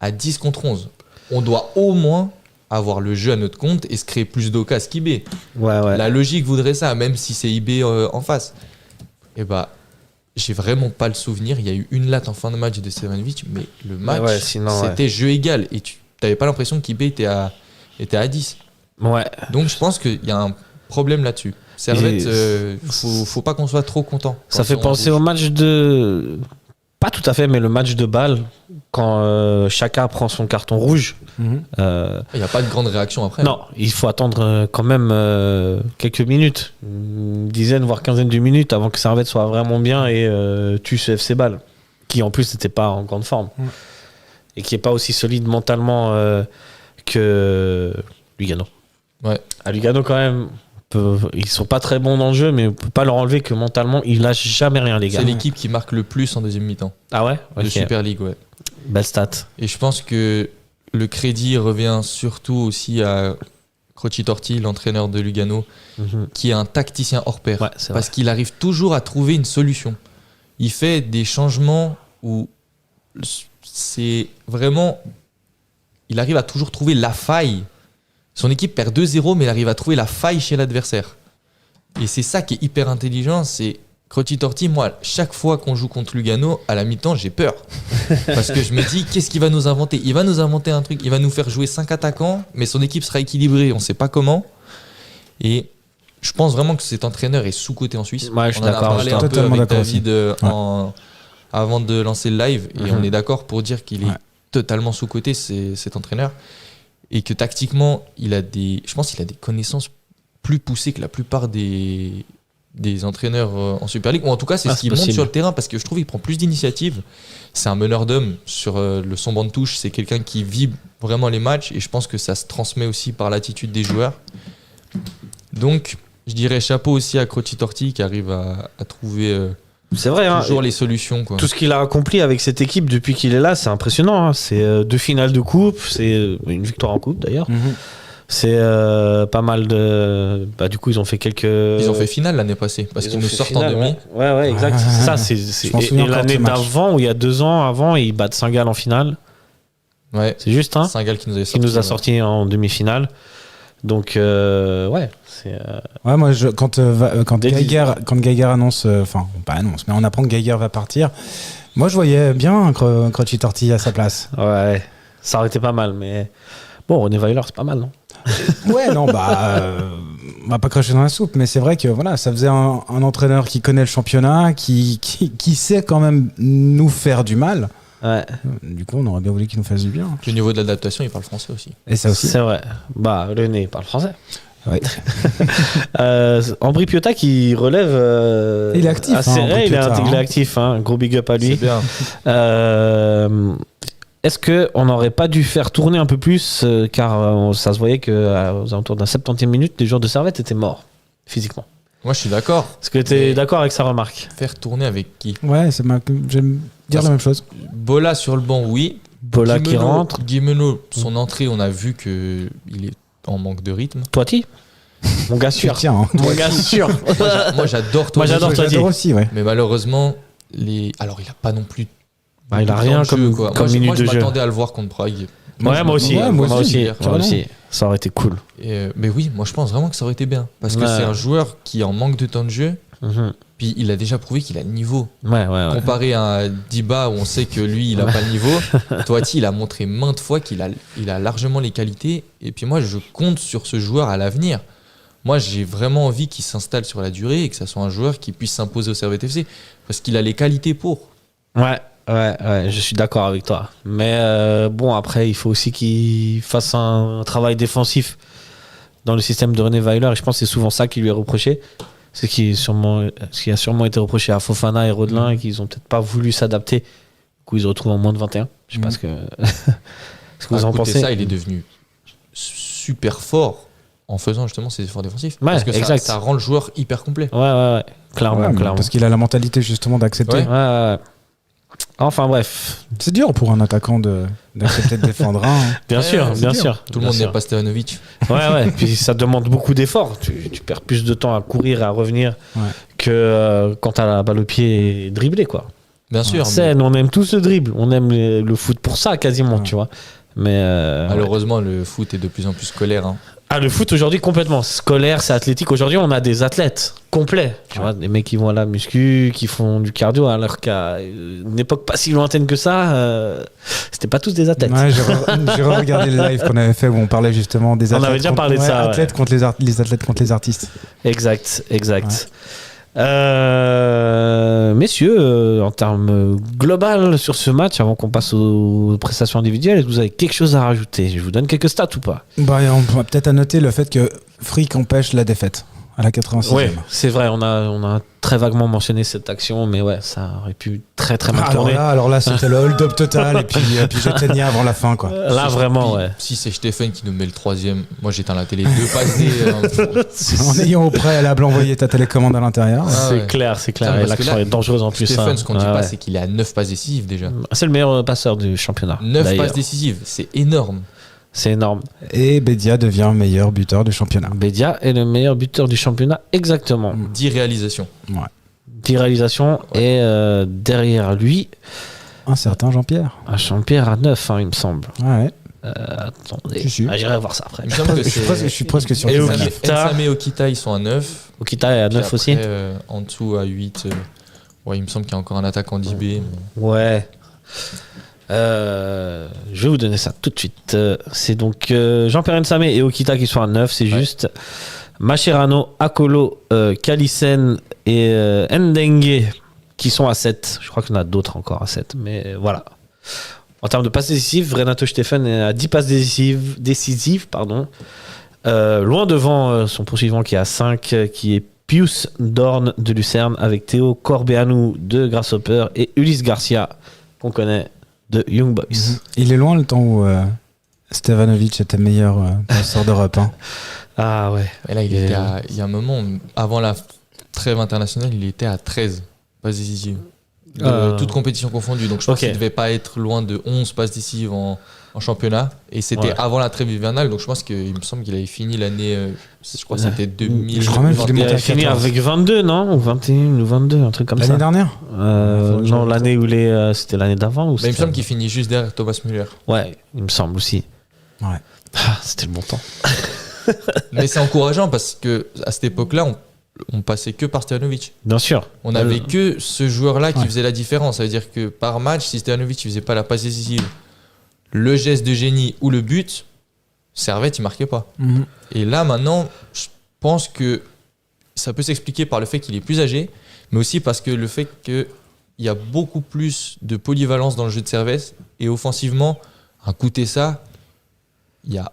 Speaker 6: à 10 contre 11. On doit au moins avoir le jeu à notre compte et se créer plus d'occasions qu'IB.
Speaker 5: Ouais.
Speaker 6: La logique voudrait ça, même si c'est IB en face. Et j'ai vraiment pas le souvenir. Il y a eu une latte en fin de match de Stevanovic, mais le match, c'était jeu égal. Et tu n'avais pas l'impression qu'IB était à 10.
Speaker 5: Ouais.
Speaker 6: Donc je pense qu'il y a un problème là-dessus. Servette, faut pas qu'on soit trop content.
Speaker 5: Ça fait penser au match de... Pas tout à fait, mais le match de Bâle, quand Chaka prend son carton rouge.
Speaker 6: Il n'y a pas de grande réaction après.
Speaker 5: Non, il faut attendre quand même quelques minutes, une dizaine voire quinzaine de minutes avant que Servette soit vraiment bien et tue ce FC Bâle, qui en plus n'était pas en grande forme et qui n'est pas aussi solide mentalement que Lugano.
Speaker 6: Ouais.
Speaker 5: À Lugano quand même, ils sont pas très bons dans le jeu, mais on peut pas leur enlever que mentalement ils lâchent jamais rien, les gars.
Speaker 6: C'est l'équipe qui marque le plus en deuxième mi-temps.
Speaker 5: Ah ouais,
Speaker 6: de Super League, ouais.
Speaker 5: Belle stat.
Speaker 6: Et je pense que le crédit revient surtout aussi à Croci Torti, l'entraîneur de Lugano, qui est un tacticien hors pair, parce qu'il arrive toujours à trouver une solution. Il fait des changements où c'est vraiment, il arrive à toujours trouver la faille. Son équipe perd 2-0, mais il arrive à trouver la faille chez l'adversaire. Et c'est ça qui est hyper intelligent. C'est Croci Torti, moi, chaque fois qu'on joue contre Lugano, à la mi-temps, j'ai peur. Parce que je me dis, qu'est-ce qu'il va nous inventer? Il va nous inventer un truc, il va nous faire jouer 5 attaquants, mais son équipe sera équilibrée, on ne sait pas comment. Et je pense vraiment que cet entraîneur est sous-coté en Suisse.
Speaker 5: Ouais, je suis d'accord.
Speaker 6: On en a parlé un peu avec David avant de lancer le live, et on est d'accord pour dire qu'il est totalement sous-coté, cet entraîneur. Et que tactiquement, je pense qu'il a des connaissances plus poussées que la plupart des entraîneurs en Super League, ou en tout cas c'est ce qui monte sur le terrain, parce que je trouve qu'il prend plus d'initiative. C'est un meneur d'hommes sur son banc de touche, c'est quelqu'un qui vibre vraiment les matchs, et je pense que ça se transmet aussi par l'attitude des joueurs. Donc je dirais chapeau aussi à Croci Torti qui arrive à trouver
Speaker 5: c'est vrai,
Speaker 6: toujours les solutions, quoi.
Speaker 5: Tout ce qu'il a accompli avec cette équipe depuis qu'il est là, c'est impressionnant. C'est 2 finales de coupe, c'est une victoire en coupe d'ailleurs. C'est pas mal de. Du coup, ils ont fait quelques.
Speaker 6: Ils ont fait finale l'année passée parce qu'ils nous sortent en demi.
Speaker 5: Ouais, exact. Ça, et l'année d'avant, ou il y a 2 ans avant, ils battent Saint-Gall en finale.
Speaker 6: Ouais.
Speaker 5: C'est juste, hein.
Speaker 6: Saint-Gall qui
Speaker 5: nous a sorti en demi-finale. Donc, ouais.
Speaker 7: Ouais, moi, quand Geiger annonce. Enfin, pas annonce, mais on apprend que Geiger va partir. Moi, je voyais bien Croci Torti à sa place.
Speaker 5: Ouais. Ça aurait été pas mal, mais. Bon, René Weiler, c'est pas mal, non?
Speaker 7: Ouais, non, on va pas cracher dans la soupe, mais c'est vrai que voilà, ça faisait un entraîneur qui connaît le championnat, qui sait quand même nous faire du mal.
Speaker 5: Ouais.
Speaker 7: Du coup, on aurait bien voulu qu'il nous fasse du bien.
Speaker 6: Au niveau de l'adaptation, il parle français aussi.
Speaker 7: Et ça aussi.
Speaker 5: C'est vrai. René parle français.
Speaker 7: Ouais.
Speaker 5: Ambry Piotta qui relève.
Speaker 7: Il est actif.
Speaker 5: Il est actif. Gros big up à lui.
Speaker 6: C'est bien.
Speaker 5: Est-ce qu'on n'aurait pas dû faire tourner un peu plus car ça se voyait qu'aux alentours de la 70e minute, les joueurs de Servette étaient morts physiquement.
Speaker 6: Moi, je suis d'accord.
Speaker 5: Est-ce que tu es d'accord avec sa remarque?
Speaker 6: Faire tourner avec qui?
Speaker 7: Ouais, j'aime dire la même chose.
Speaker 6: Bola sur le banc, oui.
Speaker 5: Bola qui rentre.
Speaker 6: Guimeno, son entrée, on a vu qu'il est en manque de rythme.
Speaker 5: Toiti, mon gars sûr. Mon gars sûr.
Speaker 6: Moi, j'adore Toiti.
Speaker 5: Moi, j'adore Toiti.
Speaker 7: J'adore aussi, ouais.
Speaker 6: Mais malheureusement, alors il a pas non plus.
Speaker 5: Il a rien comme minute de jeu.
Speaker 6: Je m'attendais à le voir contre Prague.
Speaker 5: Moi aussi. Ça aurait été cool.
Speaker 6: Mais oui, moi je pense vraiment que ça aurait été bien. Parce que c'est un joueur qui est en manque de temps de jeu. Puis il a déjà prouvé qu'il a le niveau. Comparé à Diba où on sait que lui il a pas le niveau, Toiti il a montré maintes fois qu'il a largement les qualités. Et puis moi je compte sur ce joueur à l'avenir. Moi j'ai vraiment envie qu'il s'installe sur la durée et que ça soit un joueur qui puisse s'imposer au Servette FC. Parce qu'il a les qualités pour.
Speaker 5: Ouais, je suis d'accord avec toi. Mais bon, après, il faut aussi qu'il fasse un travail défensif dans le système de René Weiler. Et je pense que c'est souvent ça qui lui est reproché. Ce qui a sûrement été reproché à Fofana et Rodelin et qu'ils n'ont peut-être pas voulu s'adapter. Du coup, ils se retrouvent en moins de 21. Je sais pas ce que vous en pensez.
Speaker 6: Ça, il est devenu super fort en faisant justement ses efforts défensifs.
Speaker 5: Ouais,
Speaker 6: parce que
Speaker 5: exact.
Speaker 6: Ça rend le joueur hyper complet.
Speaker 5: Ouais. Clairement.
Speaker 7: Parce qu'il a la mentalité justement d'accepter.
Speaker 5: Ouais. Enfin bref.
Speaker 7: C'est dur pour un attaquant d'accepter de défendre.
Speaker 5: Bien sûr.
Speaker 6: Tout le monde n'est pas Stevanovic.
Speaker 5: Ouais. Puis ça demande beaucoup d'efforts. Tu perds plus de temps à courir et à revenir que quand t'as la balle au pied et dribbler, quoi.
Speaker 6: Bien sûr.
Speaker 5: On aime tous le dribble. On aime le foot pour ça, quasiment, tu vois. Mais
Speaker 6: malheureusement, le foot est de plus en plus scolaire.
Speaker 5: Le foot aujourd'hui complètement scolaire, c'est athlétique. Aujourd'hui, on a des athlètes complets. Tu vois, des mecs qui vont à la muscu, qui font du cardio, alors qu'à une époque pas si lointaine que ça, c'était pas tous des athlètes.
Speaker 7: Ouais, j'ai regardé le live qu'on avait fait où on parlait justement des athlètes.
Speaker 5: On avait déjà parlé de ça.
Speaker 7: Athlètes contre les athlètes contre les artistes.
Speaker 5: Exact. Messieurs, en termes global sur ce match, avant qu'on passe aux prestations individuelles, est-ce que vous avez quelque chose à rajouter? Je vous donne quelques stats ou pas?
Speaker 7: On pourrait peut-être à noter le fait que Frick empêche la défaite à la 86e.
Speaker 5: Oui, c'est vrai, on a très vaguement mentionné cette action, mais ouais, ça aurait pu très très mal tourner.
Speaker 7: Alors là, c'était le hold-up total et puis j'éteignais avant la fin, quoi.
Speaker 5: Là, vraiment, ouais.
Speaker 6: Si c'est Stéphane qui nous met le 3e, moi j'éteins la télé 2 passes
Speaker 7: en ayant au préalable envoyé ta télécommande à l'intérieur.
Speaker 5: C'est clair. Et l'action est dangereuse en plus.
Speaker 6: Stéphane, ce qu'on dit pas, c'est qu'il est à 9 passes décisives déjà.
Speaker 5: C'est le meilleur passeur du championnat.
Speaker 6: 9 passes décisives, c'est énorme.
Speaker 5: C'est énorme.
Speaker 7: Et Bédia devient meilleur buteur du championnat.
Speaker 5: Bédia est le meilleur buteur du championnat, exactement.
Speaker 6: 10 réalisations.
Speaker 7: Ouais.
Speaker 5: 10 réalisations. Et derrière lui...
Speaker 7: un certain Jean-Pierre.
Speaker 5: Un Jean-Pierre à 9, il me semble.
Speaker 7: Ouais.
Speaker 5: Attendez.
Speaker 7: Je suis sûr.
Speaker 5: J'irai voir ça après.
Speaker 6: Il me semble que
Speaker 7: je suis presque sûr.
Speaker 5: Et
Speaker 6: Ensame et Okita, ils sont à 9.
Speaker 5: Okita est à 9 aussi.
Speaker 6: En dessous à 8. Il me semble qu'il y a encore un attaquant d'IB.
Speaker 5: Ouais. Je vais vous donner ça tout de suite. C'est donc Jean-Pierre Nsame et Okita qui sont à 9, c'est juste. Mascherano, Akolo, Kalisen et Ndengue qui sont à 7. Je crois qu'il y en a d'autres encore à 7, mais voilà. En termes de passes décisives, Renato Steffen est à 10 passes décisives. Loin devant son poursuivant qui est à 5, qui est Pius Dorn de Lucerne, avec Théo Corbeanu de Grasshopper et Ulysse Garcia, qu'on connaît de Young Boys.
Speaker 7: Il est loin le temps où Stevanovic était meilleur passeur d'Europe.
Speaker 6: Ah ouais. Et là, il y a un moment, avant la trêve internationale, il était à 13 passes décisives. Toutes compétitions confondues. Donc je pense qu'il ne devait pas être loin de 11 passes décisives en championnat. Et c'était avant la trêve hivernale. Donc je pense qu'il me semble qu'il avait fini l'année. Je crois que c'était 2000.
Speaker 7: Je crois même qu'il
Speaker 5: avait fini avec 22, non? Ou 21 ou 22, un truc comme ça.
Speaker 7: L'année dernière
Speaker 5: non, l'année où c'était l'année d'avant.
Speaker 6: Il me semble qu'il finit juste derrière Thomas Müller.
Speaker 5: Ouais, il me semble aussi.
Speaker 7: Ouais.
Speaker 5: C'était le bon temps.
Speaker 6: Mais c'est encourageant parce que à cette époque-là, on passait que par Stevanovic.
Speaker 5: Bien sûr.
Speaker 6: On n'avait que ce joueur-là qui faisait la différence. Ça veut dire que par match, si Stevanovic ne faisait pas la passe décisive, le geste de génie ou le but, Servette, il marquait pas. Et là, maintenant, je pense que ça peut s'expliquer par le fait qu'il est plus âgé, mais aussi parce que le fait qu'il y a beaucoup plus de polyvalence dans le jeu de Servette, et offensivement, un Koutessa, il n'y a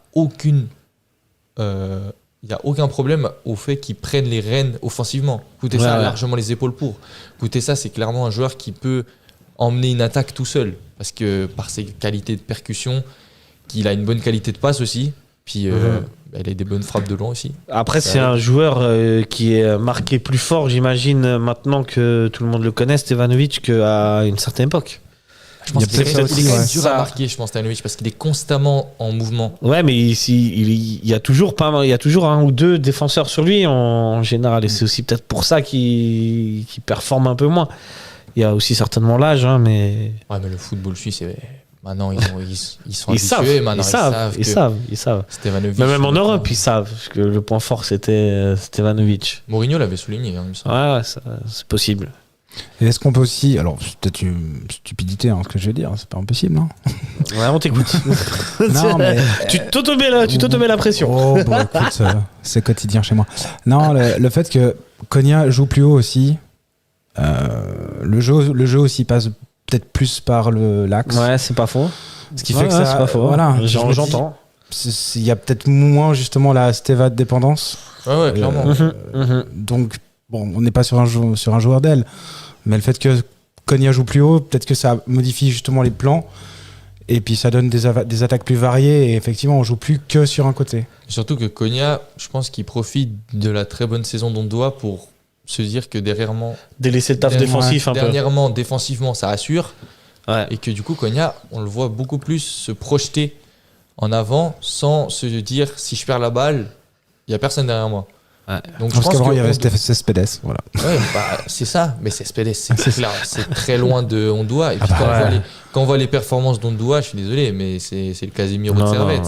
Speaker 6: aucun problème au fait qu'il prenne les rênes offensivement. Koutessa a largement les épaules pour. Koutessa, c'est clairement un joueur qui peut emmener une attaque tout seul, parce que par ses qualités de percussion, qu'il a une bonne qualité de passe aussi, puis il a des bonnes frappes de loin aussi.
Speaker 5: Après, c'est un joueur qui est marqué plus fort, j'imagine, maintenant que tout le monde le connaît, Stevanovic, qu'à une certaine époque.
Speaker 6: Je pense qu'il est dur à marquer, je pense, Stevanovic, parce qu'il est constamment en mouvement.
Speaker 5: Ouais, mais il y a toujours un ou deux défenseurs sur lui en général, et c'est aussi peut-être pour ça qu'il performe un peu moins. Il y a aussi certainement l'âge, hein, mais...
Speaker 6: Ouais, mais le football suisse, maintenant, ils sont habitués.
Speaker 5: Ils savent.
Speaker 6: Stevanovic,
Speaker 5: mais même en Europe, ils savent. Parce que le point fort, c'était Stevanovic.
Speaker 6: Mourinho l'avait souligné. Hein,
Speaker 5: ouais, c'est possible.
Speaker 7: Et est-ce qu'on peut aussi... Alors, c'est peut-être une stupidité, ce que je vais dire. C'est pas impossible, non?
Speaker 5: Ouais, on t'écoute.
Speaker 7: Non, mais...
Speaker 5: Tu t'automets la pression.
Speaker 7: Oh, bon, écoute, c'est quotidien chez moi. Non, le fait que Konya joue plus haut aussi... le jeu aussi passe peut-être plus par l'axe.
Speaker 5: Ouais, c'est pas faux.
Speaker 7: Ce qui fait que ça,
Speaker 5: c'est pas faux.
Speaker 7: Voilà,
Speaker 5: j'entends.
Speaker 7: Il y a peut-être moins justement la Steva dépendance.
Speaker 6: Ouais, clairement.
Speaker 7: Donc, bon, on n'est pas sur un joueur d'aile, mais le fait que Konya joue plus haut, peut-être que ça modifie justement les plans. Et puis ça donne des attaques plus variées. Et effectivement, on joue plus que sur un côté.
Speaker 6: Surtout que Konya, je pense qu'il profite de la très bonne saison d'Ondoa pour se dire que
Speaker 5: délaisser le taf défensif un peu.
Speaker 6: Dernièrement, défensivement, ça assure.
Speaker 5: Ouais.
Speaker 6: Et que du coup, Konya, on le voit beaucoup plus se projeter en avant sans se dire si je perds la balle, il n'y a personne derrière moi.
Speaker 5: Ouais.
Speaker 7: Donc je pense qu'avant, il y avait Cespedes. Voilà.
Speaker 6: Ouais, c'est ça. Mais Cespedes, c'est très loin de Ondoa. Et puis quand on voit les performances d'Ondoa, je suis désolé, mais c'est le Casemiro de Servette.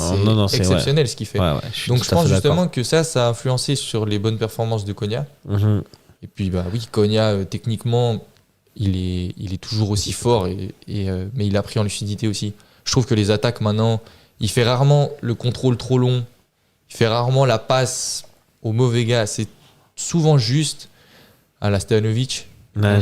Speaker 6: C'est exceptionnel ce qu'il fait. Donc je pense justement que ça a influencé sur les bonnes performances de Konya. Et puis oui, Konya, techniquement, il est toujours aussi fort, mais il a pris en lucidité aussi. Je trouve que les attaques maintenant, il fait rarement le contrôle trop long, il fait rarement la passe au mauvais gars, c'est souvent juste à la Stevanovic.
Speaker 5: Ouais,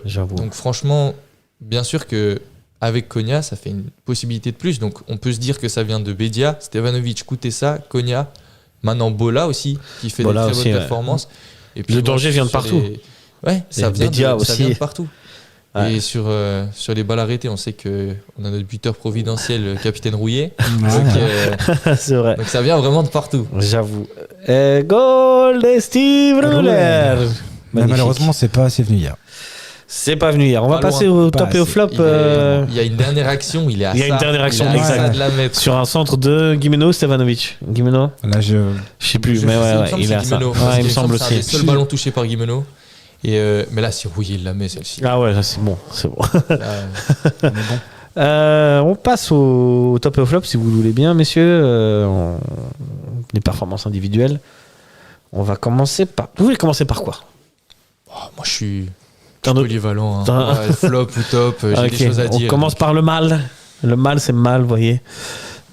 Speaker 5: j'avoue.
Speaker 6: Donc franchement, bien sûr que avec Konya, ça fait une possibilité de plus. Donc on peut se dire que ça vient de Bedia, Stevanovic, Koutessa, Konya, maintenant Bola aussi, qui fait
Speaker 5: Bola
Speaker 6: des très
Speaker 5: aussi,
Speaker 6: bonnes performances. Et puis,
Speaker 5: le danger vient de partout.
Speaker 6: Ça vient de partout.
Speaker 5: Ouais.
Speaker 6: Et sur les balles arrêtées, on sait qu'on a notre buteur providentiel, le capitaine Rouillet.
Speaker 5: C'est vrai.
Speaker 6: Donc ça vient vraiment de partout.
Speaker 5: J'avoue. Goal de Steve Ruller.
Speaker 7: Mais malheureusement, c'est pas assez venu hier.
Speaker 5: C'est pas venu hier. On va passer au top et au flop.
Speaker 6: Il y a une dernière action. Il y a une dernière action,
Speaker 5: exact. Sur un centre de Guimeno, Stevanovic. Guimeno.
Speaker 7: Là, je
Speaker 5: sais plus, mais il a ça. Il me semble aussi.
Speaker 6: C'est le seul ballon touché par Guimeno. Mais là, c'est Rouillet, il la met celle-ci.
Speaker 5: Ah ouais, là, c'est bon. On passe au top et au flop, si vous voulez bien, messieurs. Les performances individuelles. On va commencer par. Vous voulez commencer par quoi?
Speaker 6: Moi, je suis polyvalent. Flop ou top, j'ai des choses à dire.
Speaker 5: On commence par le mal. Le mal, c'est mal, vous voyez.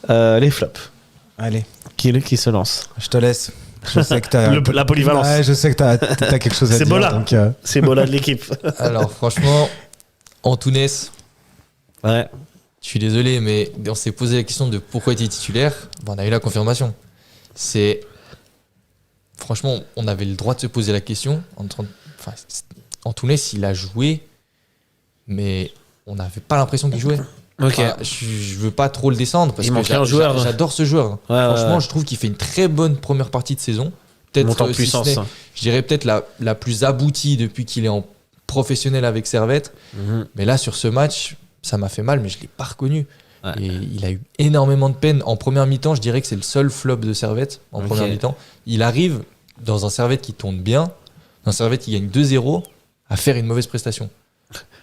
Speaker 5: Les flops.
Speaker 7: Allez.
Speaker 5: Qui se lance?
Speaker 7: Je te laisse. Je sais que t'as
Speaker 5: la polyvalence.
Speaker 7: Ouais, je sais que t'as quelque chose à dire.
Speaker 5: Bola.
Speaker 7: Donc,
Speaker 5: c'est Bola de l'équipe.
Speaker 6: Alors, franchement, Antunes.
Speaker 5: Ouais.
Speaker 6: Je suis désolé, mais on s'est posé la question de pourquoi il était titulaire. On a eu la confirmation. Franchement, on avait le droit de se poser la question. Antunes, il a joué, mais on n'avait pas l'impression qu'il jouait.
Speaker 5: Okay.
Speaker 6: Je veux pas trop le descendre parce que j'adore ce joueur. Franchement, je trouve qu'il fait une très bonne première partie de saison.
Speaker 5: Montant en puissance.
Speaker 6: Je dirais peut-être la plus aboutie depuis qu'il est en professionnel avec Servette. Mais là, sur ce match, ça m'a fait mal, mais je l'ai pas reconnu. Ouais. Et il a eu énormément de peine. En première mi-temps, je dirais que c'est le seul flop de Servette en première mi-temps. Il arrive dans un Servette qui tourne bien, dans un Servette qui gagne 2-0, à faire une mauvaise prestation.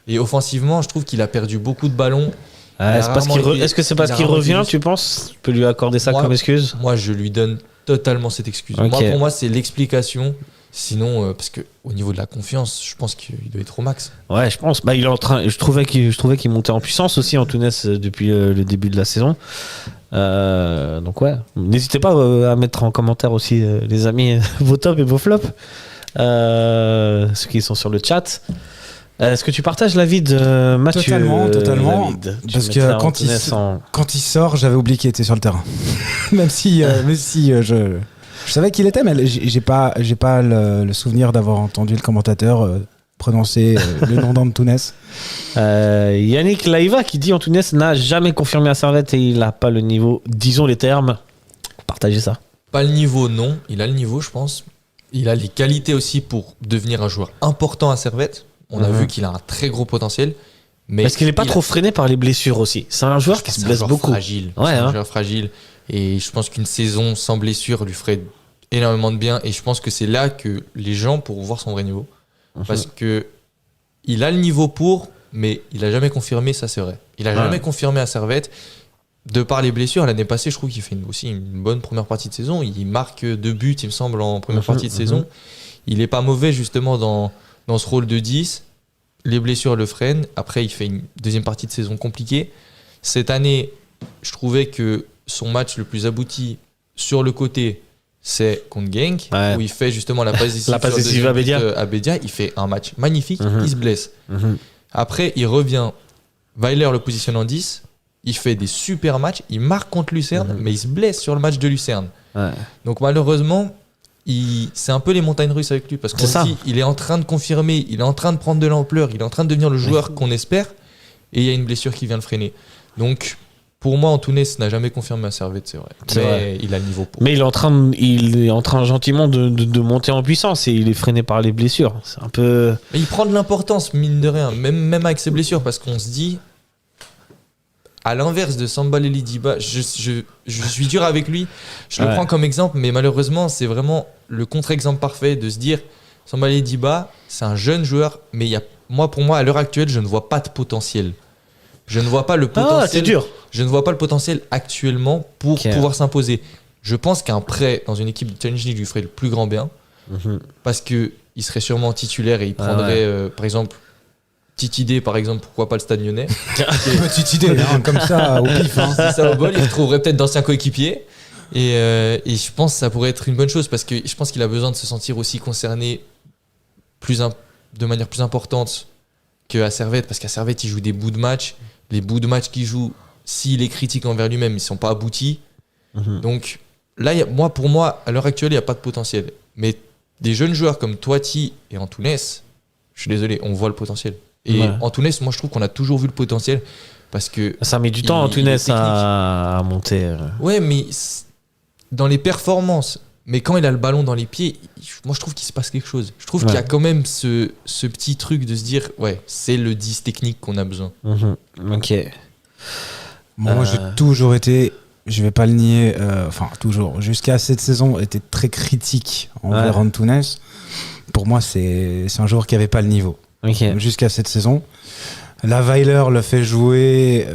Speaker 6: Et offensivement, je trouve qu'il a perdu beaucoup de ballons.
Speaker 5: Est-ce que c'est parce qu'il revient, tu penses? Tu peux lui accorder ça comme excuse?
Speaker 6: Moi, je lui donne totalement cette excuse. Pour moi, c'est l'explication. Sinon, parce qu'au niveau de la confiance, je pense qu'il doit être au max.
Speaker 5: Ouais, je pense. Il est en train. Je trouvais qu'il montait en puissance aussi, Antunes, depuis le début de la saison. Donc ouais, n'hésitez pas à mettre en commentaire aussi, les amis, vos tops et vos flops, ceux qui sont sur le chat. Est-ce que tu partages l'avis de Mathieu?
Speaker 7: Totalement. Parce que quand il sort, j'avais oublié qu'il était sur le terrain. même si je savais qu'il était, mais j'ai pas le souvenir d'avoir entendu le commentateur prononcer le nom d'Antunes.
Speaker 5: Yannick Laiva qui dit Antunes n'a jamais confirmé à Servette et il n'a pas le niveau. Disons les termes. Partagez ça.
Speaker 6: Pas le niveau, non. Il a le niveau, je pense. Il a les qualités aussi pour devenir un joueur important à Servette. On a vu qu'il a un très gros potentiel. Mais
Speaker 5: parce qu'il n'est pas trop freiné par les blessures aussi. C'est un joueur qui se blesse beaucoup.
Speaker 6: Fragile. Ouais, c'est un joueur fragile. Et je pense qu'une saison sans blessure lui ferait énormément de bien. Et je pense que c'est là que les gens pourront voir son vrai niveau. Parce que il a le niveau pour, mais il n'a jamais confirmé, ça c'est vrai. Il n'a jamais confirmé à Servette. De par les blessures, l'année passée, je trouve qu'il fait aussi une bonne première partie de saison. Il marque 2 buts, il me semble, en première partie de saison. Il n'est pas mauvais justement dans ce rôle de 10. Les blessures le freinent. Après, il fait une deuxième partie de saison compliquée. Cette année, je trouvais que son match le plus abouti sur le côté, c'est contre Genk, où il fait justement la passe décisive à Bédia. Il fait un match magnifique, il se blesse. Après, il revient. Weiler le positionne en 10. Il fait des super matchs. Il marque contre Lucerne, mais il se blesse sur le match de Lucerne. Donc malheureusement, c'est un peu les montagnes russes avec lui. Parce qu'on dit, il est en train de confirmer, il est en train de prendre de l'ampleur, il est en train de devenir le joueur qu'on espère. Et il y a une blessure qui vient le freiner. Donc, pour moi, Antunes n'a jamais confirmé à Servette, c'est vrai. Mais il a le niveau pour.
Speaker 5: Mais il est en train gentiment de monter en puissance et il est freiné par les blessures. C'est un peu.
Speaker 6: Mais il prend de l'importance, mine de rien, même avec ses blessures, parce qu'on se dit, à l'inverse de Sambaleli Diba, je suis dur avec lui. Je le prends comme exemple, mais malheureusement, c'est vraiment le contre-exemple parfait de se dire, Sambaleli Diba, c'est un jeune joueur, mais pour moi, à l'heure actuelle, je ne vois pas de potentiel. Je ne vois pas le potentiel.
Speaker 5: C'est dur.
Speaker 6: Je ne vois pas le potentiel actuellement pour pouvoir s'imposer. Je pense qu'un prêt dans une équipe de Challenge League lui ferait le plus grand bien. Parce qu'il serait sûrement titulaire et il prendrait, par exemple, petite idée, par exemple, pourquoi pas le Stade Lyonnais.
Speaker 7: Petite idée, comme ça, au pif.
Speaker 6: C'est ça au bol, il retrouverait peut-être d'anciens coéquipiers. Et je pense que ça pourrait être une bonne chose parce que je pense qu'il a besoin de se sentir aussi concerné de manière plus importante qu'à Servette. Parce qu'à Servette, il joue des bouts de match. Les bouts de match qu'il joue, s'il est critique envers lui-même, ils ne sont pas aboutis. Donc là, pour moi, à l'heure actuelle, il n'y a pas de potentiel. Mais des jeunes joueurs comme Toiti et Antunes, je suis désolé, on voit le potentiel. Et Antunes, moi, je trouve qu'on a toujours vu le potentiel parce que
Speaker 5: ça met du temps, Antunes, à monter.
Speaker 6: Ouais, mais dans les performances, mais quand il a le ballon dans les pieds, moi, je trouve qu'il se passe quelque chose. Je trouve qu'il y a quand même ce petit truc de se dire, c'est le 10 technique qu'on a besoin.
Speaker 5: Ok.
Speaker 7: Moi, j'ai toujours été, je vais pas le nier, toujours, jusqu'à cette saison, été très critique envers Antunes. Pour moi, c'est un joueur qui avait pas le niveau. Jusqu'à cette saison. La Weiler le fait jouer,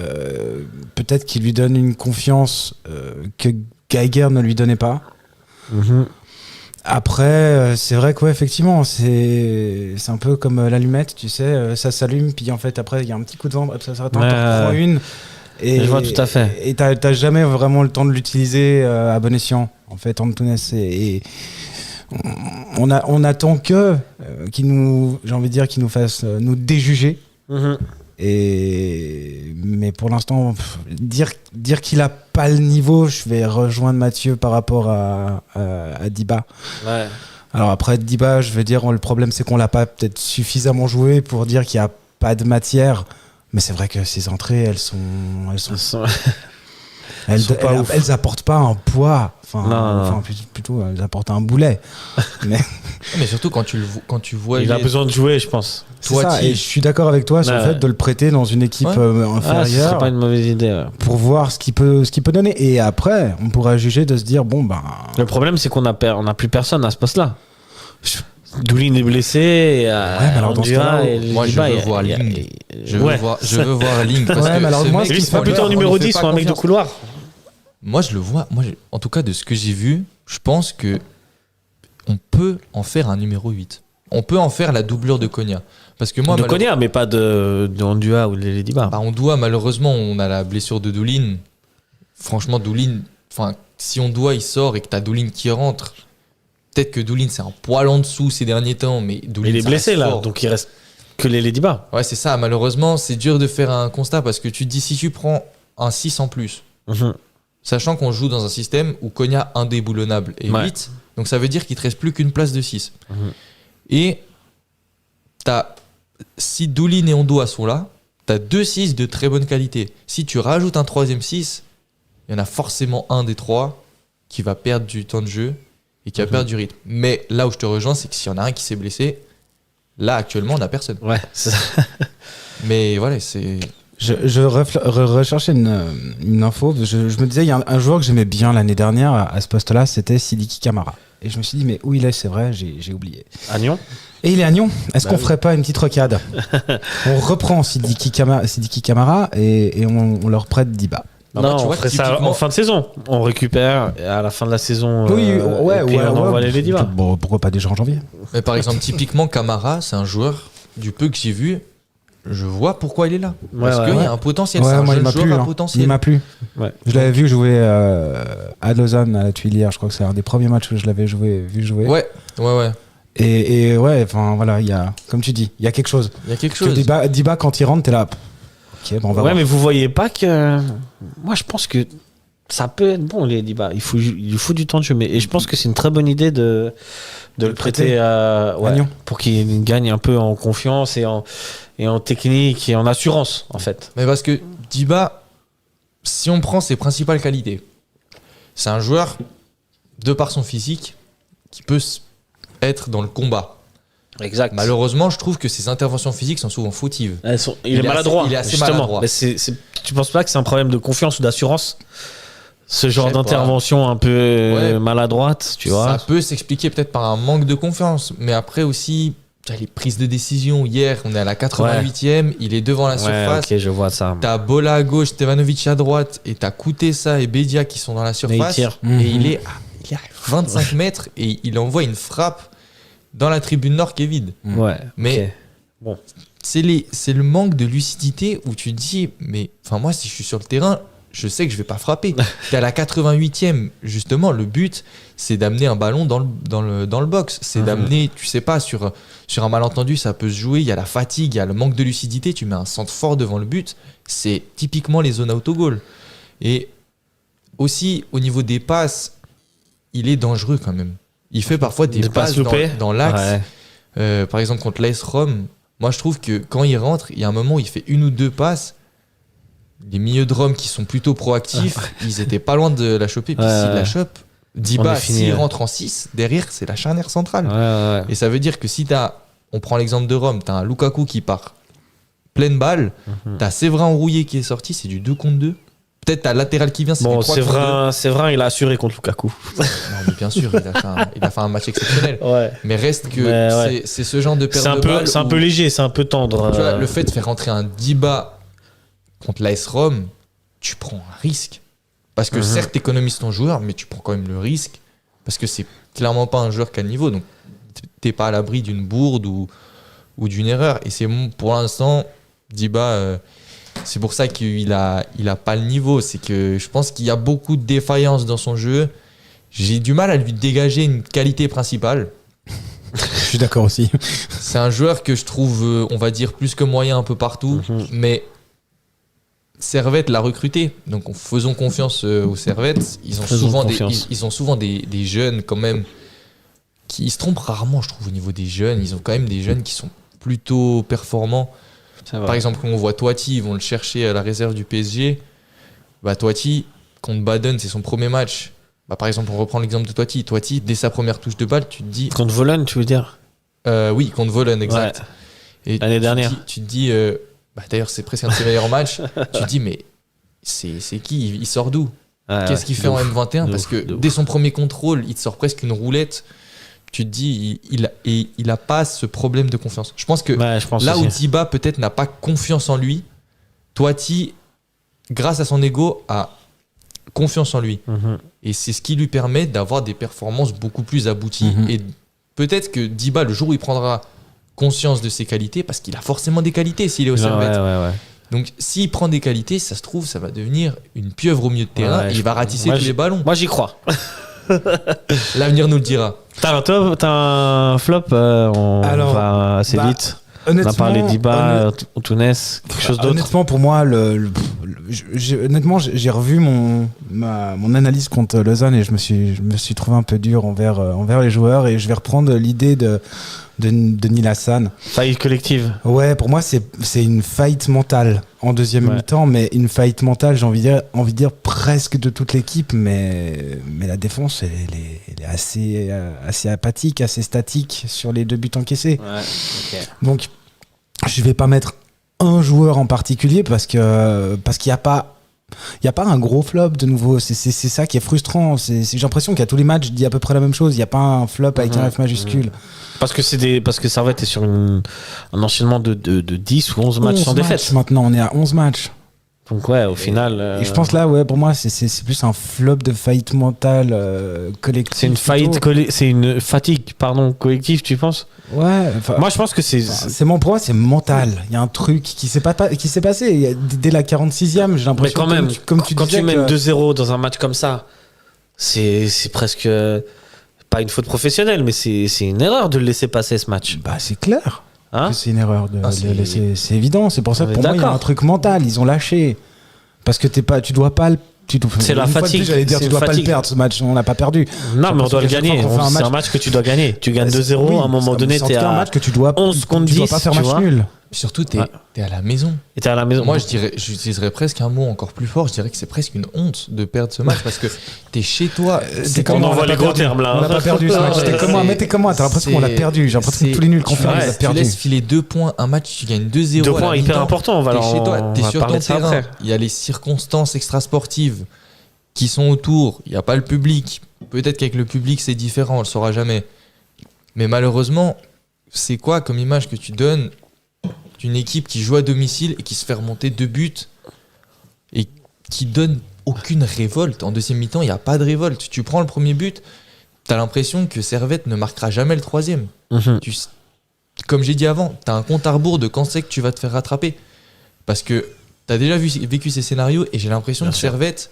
Speaker 7: peut-être qu'il lui donne une confiance que Geiger ne lui donnait pas. Après, c'est vrai que effectivement, c'est un peu comme l'allumette, tu sais, ça s'allume, puis en fait, après, il y a un petit coup de vent, ça s'arrête, t'en reprends une. Et,
Speaker 5: je vois tout à fait.
Speaker 7: Et t'as jamais vraiment le temps de l'utiliser à bon escient. En fait, Antunes, on attend qu'il nous fasse nous déjuger. Mais pour l'instant, dire qu'il a pas le niveau, je vais rejoindre Mathieu par rapport à Diba. Alors après Diba, je veux dire, le problème c'est qu'on l'a pas peut-être suffisamment joué pour dire qu'il y a pas de matière. Mais c'est vrai que ses entrées, elles apportent pas un poids. Plutôt, elles apportent un boulet.
Speaker 6: Mais surtout quand tu vois.
Speaker 5: Il a besoin de jouer, je pense.
Speaker 7: Et je suis d'accord avec toi sur le fait de le prêter dans une équipe inférieure.
Speaker 5: Ce serait pas une mauvaise idée.
Speaker 7: Pour voir ce qu'il peut donner. Et après, on pourra juger de se dire
Speaker 5: Le problème, c'est qu'on a plus personne à ce poste-là. Doulin est blessé.
Speaker 7: Mais alors dans ce cas-là,
Speaker 6: moi je veux voir Ling. Je veux voir Ling.
Speaker 5: Lui, c'est pas plutôt un numéro 10 ou un mec de couloir.
Speaker 6: Moi je le vois. En tout cas, de ce que j'ai vu, je pense que on peut en faire un numéro 8. On peut en faire la doublure de Konya. Parce que moi,
Speaker 5: Konya, mais pas de Ondua ou les Diba.
Speaker 6: Ondua, malheureusement, on a la blessure de Doulin. Franchement, Doulin, si Ondua il sort et que t'as Doulin qui rentre, peut-être que Doulin c'est un poil en dessous ces derniers temps, mais Doulin,
Speaker 5: il est blessé là, donc il reste que les Diba.
Speaker 6: Ouais, c'est ça. Malheureusement, c'est dur de faire un constat parce que tu te dis, si tu prends un 6 en plus, sachant qu'on joue dans un système où Konya indéboulonnable est 8, donc ça veut dire qu'il te reste plus qu'une place de 6. Et si Doulin et Ondua sont là, t'as 2 6 de très bonne qualité. Si tu rajoutes un 3e 6, il y en a forcément un des 3 qui va perdre du temps de jeu et qui va perdre du rythme. Mais là où je te rejoins, c'est que s'il y en a un qui s'est blessé, là actuellement on n'a personne.
Speaker 5: Ouais, c'est ça.
Speaker 6: Mais voilà, c'est...
Speaker 7: Je recherchais une info. Je me disais, il y a un joueur que j'aimais bien l'année dernière à ce poste-là, c'était Sidiki Camara. Et je me suis dit, mais où il est? C'est vrai, j'ai oublié.
Speaker 5: À Nyon.
Speaker 7: Et il est à Nyon. Est-ce qu'on ferait pas une petite rocade? On reprend Sidiki Camara et on leur prête Diba.
Speaker 5: Non, on ferait ça en fin de saison. On récupère et à la fin de la saison. On envoie les Diba.
Speaker 7: Bon, pourquoi pas déjà en janvier?
Speaker 6: Mais par exemple, typiquement, Camara, c'est un joueur, du peu que j'ai vu, je vois pourquoi il est là. Parce qu'il y a un potentiel. C'est un jeune joueur à potentiel.
Speaker 7: Il m'a plu. Ouais. Je l'avais vu jouer à Lausanne, à la Tuilière. Je crois que c'est un des premiers matchs où je l'avais vu jouer.
Speaker 6: Ouais.
Speaker 7: Et ouais, enfin voilà, il y a, comme tu dis, il y a quelque chose.
Speaker 6: Il y a quelque chose.
Speaker 7: Diba, quand il rentre, t'es là. Ok, bon, on va voir.
Speaker 5: Mais vous voyez pas que. Moi, je pense que ça peut être bon, les Diba. Il faut du temps de jeu. Et je pense que c'est une très bonne idée de le prêter à Nyon pour qu'il gagne un peu en confiance et en technique et en assurance, en fait.
Speaker 6: Mais parce que Diba, si on prend ses principales qualités, c'est un joueur, de par son physique, qui peut être dans le combat.
Speaker 5: Exact.
Speaker 6: Malheureusement, je trouve que ses interventions physiques sont souvent fautives.
Speaker 5: Il est maladroit.
Speaker 6: Il est assez
Speaker 5: justement.
Speaker 6: maladroit.
Speaker 5: Mais tu penses pas que c'est un problème de confiance ou d'assurance? Ce genre d'intervention un peu maladroite, tu vois?
Speaker 6: Ça peut s'expliquer peut-être par un manque de confiance. Mais après aussi, les prises de décision. Hier, on est à la 88e, il est devant la surface.
Speaker 5: Ok, je vois ça.
Speaker 6: T'as Bola à gauche, Stevanovic à droite, et t'as Koutessa et Bedia qui sont dans la surface. Et il est à 25 mètres et il envoie une frappe dans la tribune nord qui est vide. Mais bon, c'est le manque de lucidité où tu te dis, mais moi, si je suis sur le terrain, je sais que je vais pas frapper. T'es à la 88e, justement, le but, c'est d'amener un ballon dans le box. C'est d'amener, tu sais pas, sur un malentendu, ça peut se jouer. Il y a la fatigue, il y a le manque de lucidité. Tu mets un centre fort devant le but. C'est typiquement les zones autogoal. Et aussi, au niveau des passes, il est dangereux quand même. Il fait parfois des passes dans l'axe. Par exemple, contre l'AS Rome, moi, je trouve que quand il rentre, il y a un moment où il fait une ou deux passes. Les milieux de Rome qui sont plutôt proactifs, ils étaient pas loin de la choper. Puis s'il la chope, Diba, s'il rentre en 6, derrière, c'est la charnière centrale. Et ça veut dire que si on prend l'exemple de Rome, t'as un Lukaku qui part pleine balle, t'as Séverin Rouillé qui est sorti, c'est du 2 contre 2. Peut-être t'as latéral qui vient, c'est du 3 contre 2.
Speaker 5: Séverin, il a assuré contre Lukaku.
Speaker 6: Non, mais bien sûr, il a fait un match exceptionnel. Mais reste que c'est ce genre de perte de balle.
Speaker 5: C'est un peu léger, c'est un peu tendre.
Speaker 6: Tu vois, le fait de faire rentrer un Diba contre l'AS Rome, tu prends un risque. Parce que certes, t'économises ton joueur, mais tu prends quand même le risque. Parce que c'est clairement pas un joueur qui a le niveau. Donc, t'es pas à l'abri d'une bourde ou d'une erreur. Et c'est pour l'instant, Diba, c'est pour ça qu'il a pas le niveau. C'est que je pense qu'il y a beaucoup de défaillances dans son jeu. J'ai du mal à lui dégager une qualité principale.
Speaker 7: Je suis d'accord aussi.
Speaker 6: C'est un joueur que je trouve, on va dire, plus que moyen un peu partout. Mais Servette l'a recruté, donc faisons confiance aux Servettes. Ils ont souvent des jeunes quand même qui se trompent rarement, je trouve, au niveau des jeunes. Ils ont quand même des jeunes qui sont plutôt performants. Par exemple, quand on voit Toiti, ils vont le chercher à la réserve du PSG. Toiti, contre Baden, c'est son premier match. Par exemple, on reprend l'exemple de Toiti. Toiti, dès sa première touche de balle, tu te dis...
Speaker 5: Contre Volen, tu veux dire?
Speaker 6: Oui, contre Volen, exact.
Speaker 5: Et l'année dernière.
Speaker 6: Tu te dis... d'ailleurs, c'est presque un de ses meilleurs matchs. Tu te dis, mais c'est qui? Il sort d'où? Qu'est-ce qu'il fait en M21? Parce que dès son premier contrôle, il te sort presque une roulette. Tu te dis, il a pas ce problème de confiance. Je pense que là où Diba peut-être n'a pas confiance en lui, Toiti, grâce à son ego, a confiance en lui. Et c'est ce qui lui permet d'avoir des performances beaucoup plus abouties. Et peut-être que Diba, le jour où il prendra conscience de ses qualités, parce qu'il a forcément des qualités s'il est au Servette. Donc s'il prend des qualités, ça se trouve, ça va devenir une pieuvre au milieu de terrain et il va ratisser tous les ballons.
Speaker 5: Moi, j'y crois.
Speaker 6: L'avenir nous le dira.
Speaker 5: T'as un flop, on va assez vite. On a parlé d'Iba, Tounes, quelque chose d'autre.
Speaker 7: Honnêtement, pour moi, honnêtement, j'ai revu mon analyse contre Lausanne et je me suis trouvé un peu dur envers les joueurs, et je vais reprendre l'idée de Neil Hassan.
Speaker 5: Faillite collective.
Speaker 7: Ouais, pour moi, c'est une faillite mentale en deuxième mi-temps, mais une faillite mentale, j'ai envie de dire presque de toute l'équipe, mais la défense, elle est assez apathique, assez statique sur les 2 buts encaissés. Donc, je vais pas mettre un joueur en particulier parce qu'il y a pas un gros flop de nouveau. C'est ça qui est frustrant. J'ai l'impression qu'à tous les matchs, je dis à peu près la même chose. Il n'y a pas un flop avec un F majuscule.
Speaker 5: Parce que Servette est sur un enchaînement de 10 ou 11 matchs sans défaite.
Speaker 7: Maintenant, on est à 11 matchs.
Speaker 5: Donc au final...
Speaker 7: Et je pense là, pour moi, c'est plus un flop de faillite mentale collective.
Speaker 5: C'est une fatigue collective, tu penses ?
Speaker 7: Ouais.
Speaker 5: Moi, je pense que
Speaker 7: pour moi, c'est mental. Il y a un truc qui s'est passé. Dès la 46e, j'ai l'impression.
Speaker 5: Mais quand tu mènes 2-0 dans un match comme ça, c'est presque pas une faute professionnelle, mais c'est une erreur de le laisser passer ce match.
Speaker 7: Bah, c'est clair. C'est une erreur de le laisser. C'est évident. C'est pour ça que pour moi, il y a un truc mental. Ils ont lâché. Parce que tu dois pas le.
Speaker 5: C'est la fatigue.
Speaker 7: J'allais dire, tu dois pas le perdre ce match. On l'a pas perdu.
Speaker 5: Non, mais on doit le gagner. C'est un match que tu dois gagner. Tu gagnes 2-0. À un moment donné, t'es à
Speaker 7: un match que tu dois
Speaker 5: 11 contre 10.
Speaker 7: Tu dois pas faire match nul.
Speaker 6: Surtout, t'es à la maison.
Speaker 5: Et t'es à la maison.
Speaker 6: Moi, j'utiliserais presque un mot encore plus fort. Je dirais que c'est presque une honte de perdre ce match parce que t'es chez toi.
Speaker 5: On envoie les gros termes là.
Speaker 7: On n'a pas perdu ce match. T'es comme moi. T'as l'impression qu'on l'a perdu. J'ai l'impression que tous les nuls qu'on fait, on les a perdus.
Speaker 6: Tu laisses filer 2 points, un match, tu gagnes 2-0.
Speaker 5: 2 points hyper importants.
Speaker 6: T'es chez toi, t'es sur ton terrain. Il y a les circonstances extrasportives qui sont autour. Il n'y a pas le public. Peut-être qu'avec le public, c'est différent. On le saura jamais. Mais malheureusement, c'est quoi comme image que tu donnes d'une équipe qui joue à domicile et qui se fait remonter 2 buts et qui donne aucune révolte. En deuxième mi-temps, il n'y a pas de révolte. Tu prends le premier but, tu as l'impression que Servette ne marquera jamais le troisième. Comme j'ai dit avant, tu as un compte à rebours de quand c'est que tu vas te faire rattraper. Parce que tu as déjà vécu ces scénarios et j'ai l'impression que Servette,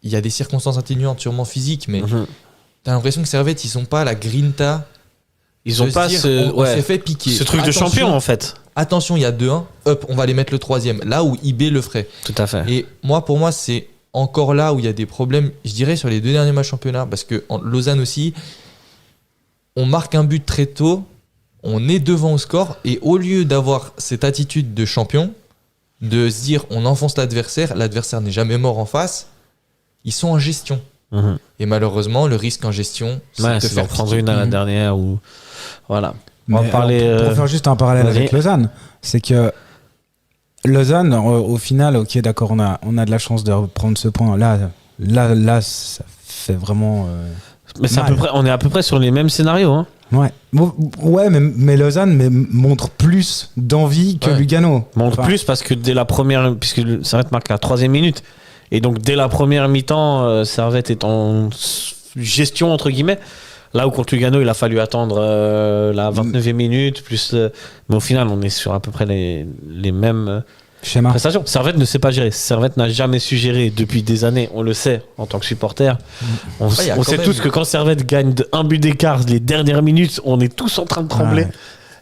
Speaker 6: il y a des circonstances atténuantes sûrement physiques, mais tu as l'impression que Servette, ils sont pas à la grinta.
Speaker 5: Ils ont pas
Speaker 6: on s'est fait piquer.
Speaker 5: Ce truc de champion en fait.
Speaker 6: Attention, il y a 2-1, hop, on va aller mettre le troisième. Là où IB le ferait.
Speaker 5: Tout à fait.
Speaker 6: Et pour moi, c'est encore là où il y a des problèmes, je dirais, sur les 2 derniers matchs championnat. Parce que en Lausanne aussi, on marque un but très tôt, on est devant au score, et au lieu d'avoir cette attitude de champion, de se dire on enfonce l'adversaire n'est jamais mort en face, ils sont en gestion. Et malheureusement, le risque en gestion,
Speaker 5: c'est de faire prendre une à la dernière ou voilà.
Speaker 7: On va parler. Pour faire juste un parallèle avec Lausanne, c'est que Lausanne, au final, ok, d'accord, on a de la chance de reprendre ce point. Là, ça fait vraiment.
Speaker 5: Mais c'est on est à peu près sur les mêmes scénarios, hein.
Speaker 7: Ouais, mais Lausanne montre plus d'envie que Lugano.
Speaker 5: Plus parce que dès la première, puisque Servette marque la 3e minute, et donc dès la première mi-temps, Servette est en gestion entre guillemets. Là où contre Lugano, il a fallu attendre la 29e minute, mais au final, on est sur à peu près les mêmes prestations. Servette ne sait pas gérer. Servette n'a jamais su gérer depuis des années. On le sait en tant que supporter. On sait tous que quand Servette gagne un but d'écart les dernières minutes, on est tous en train de trembler.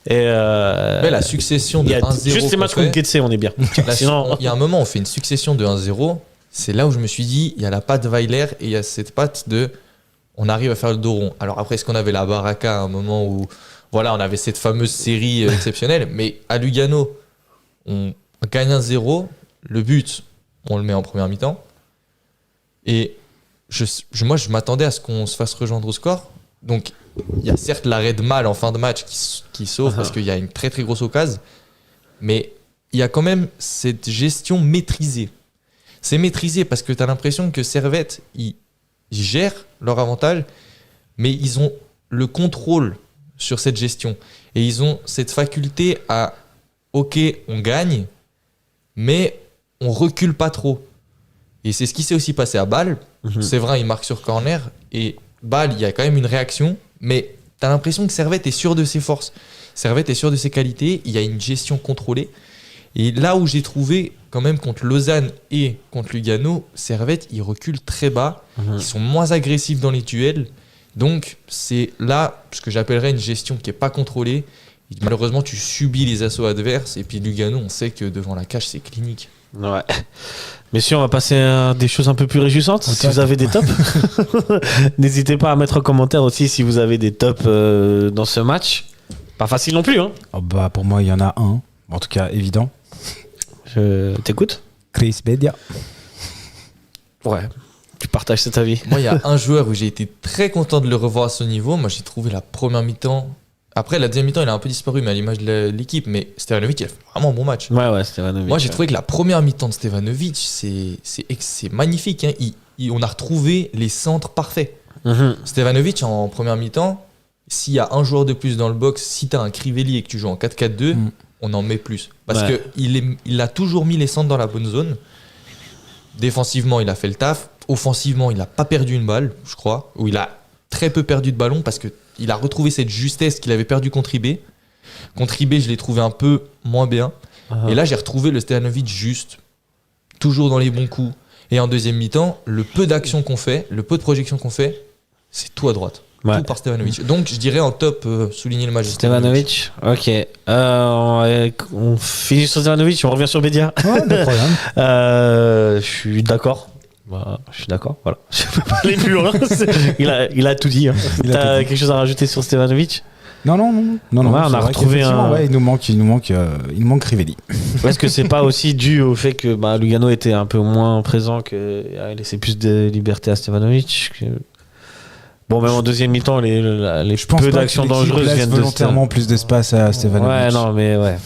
Speaker 5: Et
Speaker 6: la succession de 1-0.
Speaker 5: Juste les matchs contre Getse, on est bien.
Speaker 6: Sinon, il y a un moment, on fait une succession de 1-0. C'est là où je me suis dit, il y a la patte Weiler et il y a cette patte de. On arrive à faire le dos rond. Alors après, est-ce qu'on avait la baraka à un moment où on avait cette fameuse série exceptionnelle, mais à Lugano, on gagne 1-0, le but, on le met en première mi-temps. Et moi, je m'attendais à ce qu'on se fasse rejoindre au score. Donc, il y a certes l'arrêt de Mal en fin de match qui sauve parce qu'il y a une très très grosse occasion, mais il y a quand même cette gestion maîtrisée. C'est maîtrisé parce que tu as l'impression que Servette, ils gèrent leur avantage, mais ils ont le contrôle sur cette gestion. Et ils ont cette faculté à, ok, on gagne, mais on recule pas trop. Et c'est ce qui s'est aussi passé à Bâle, C'est vrai, il marque sur corner. Et Bâle, il y a quand même une réaction. Mais t'as l'impression que Servette est sûr de ses forces. Servette est sûr de ses qualités. Il y a une gestion contrôlée. Et là où j'ai trouvé, quand même, contre Lausanne et contre Lugano, Servette, ils reculent très bas. Ils sont moins agressifs dans les duels. Donc, c'est là ce que j'appellerais une gestion qui n'est pas contrôlée. Et malheureusement, tu subis les assauts adverses. Et puis Lugano, on sait que devant la cage, c'est clinique.
Speaker 5: Ouais. Messieurs, on va passer à des choses un peu plus réjouissantes. Si vous avez des tops, n'hésitez pas à mettre en commentaire aussi si vous avez des tops dans ce match. Pas facile non plus. Hein.
Speaker 7: Oh bah, pour moi, il y en a un. En tout cas, évident.
Speaker 5: Je t'écoute.
Speaker 7: Chris Bedia.
Speaker 5: Ouais. Tu partages cet avis.
Speaker 6: Moi, il y a un joueur où j'ai été très content de le revoir à ce niveau. Moi, j'ai trouvé la première mi-temps. Après, la deuxième mi-temps, il a un peu disparu, mais à l'image de l'équipe. Mais Stevanovic, il a fait vraiment un bon match.
Speaker 5: Ouais, Stevanovic.
Speaker 6: Moi, j'ai trouvé que la première mi-temps de Stevanovic, c'est magnifique. Hein. On a retrouvé les centres parfaits. Stevanovic, en première mi-temps, s'il y a un joueur de plus dans le box, si tu as un Crivelli et que tu joues en 4-4-2, on en met plus. Parce qu'il a toujours mis les centres dans la bonne zone. Défensivement, il a fait le taf. Offensivement, il n'a pas perdu une balle, je crois. Ou il a très peu perdu de ballon parce qu'il a retrouvé cette justesse qu'il avait perdue contre IB. Contre IB, je l'ai trouvé un peu moins bien. Et là, j'ai retrouvé le Stevanovic juste, toujours dans les bons coups. Et en deuxième mi-temps, le peu d'action qu'on fait, le peu de projection qu'on fait, c'est tout à droite.
Speaker 5: Ouais.
Speaker 6: Tout par Stevanovic. Donc, je dirais en top, souligner le match de
Speaker 5: Stevanovic. Ok. On finit sur Stevanovic, on revient sur Bedia.
Speaker 7: Ouais, pas de problème.
Speaker 5: Je suis d'accord. Je suis d'accord, voilà. Je peux pas aller plus loin. Il a tout dit. Hein. T'as quelque chose à rajouter sur Stevanovic ?
Speaker 7: Non.
Speaker 5: Ouais, on a retrouvé
Speaker 7: il nous manque Crivelli.
Speaker 5: Est-ce que c'est pas aussi dû au fait que Lugano était un peu moins présent, qu'il a laissé plus de liberté à Stevanovic Bon, même en deuxième mi-temps, les peu d'actions dangereuses viennent de
Speaker 7: volontairement plus d'espace à Stevanovic.
Speaker 5: Ouais, non, mais ouais.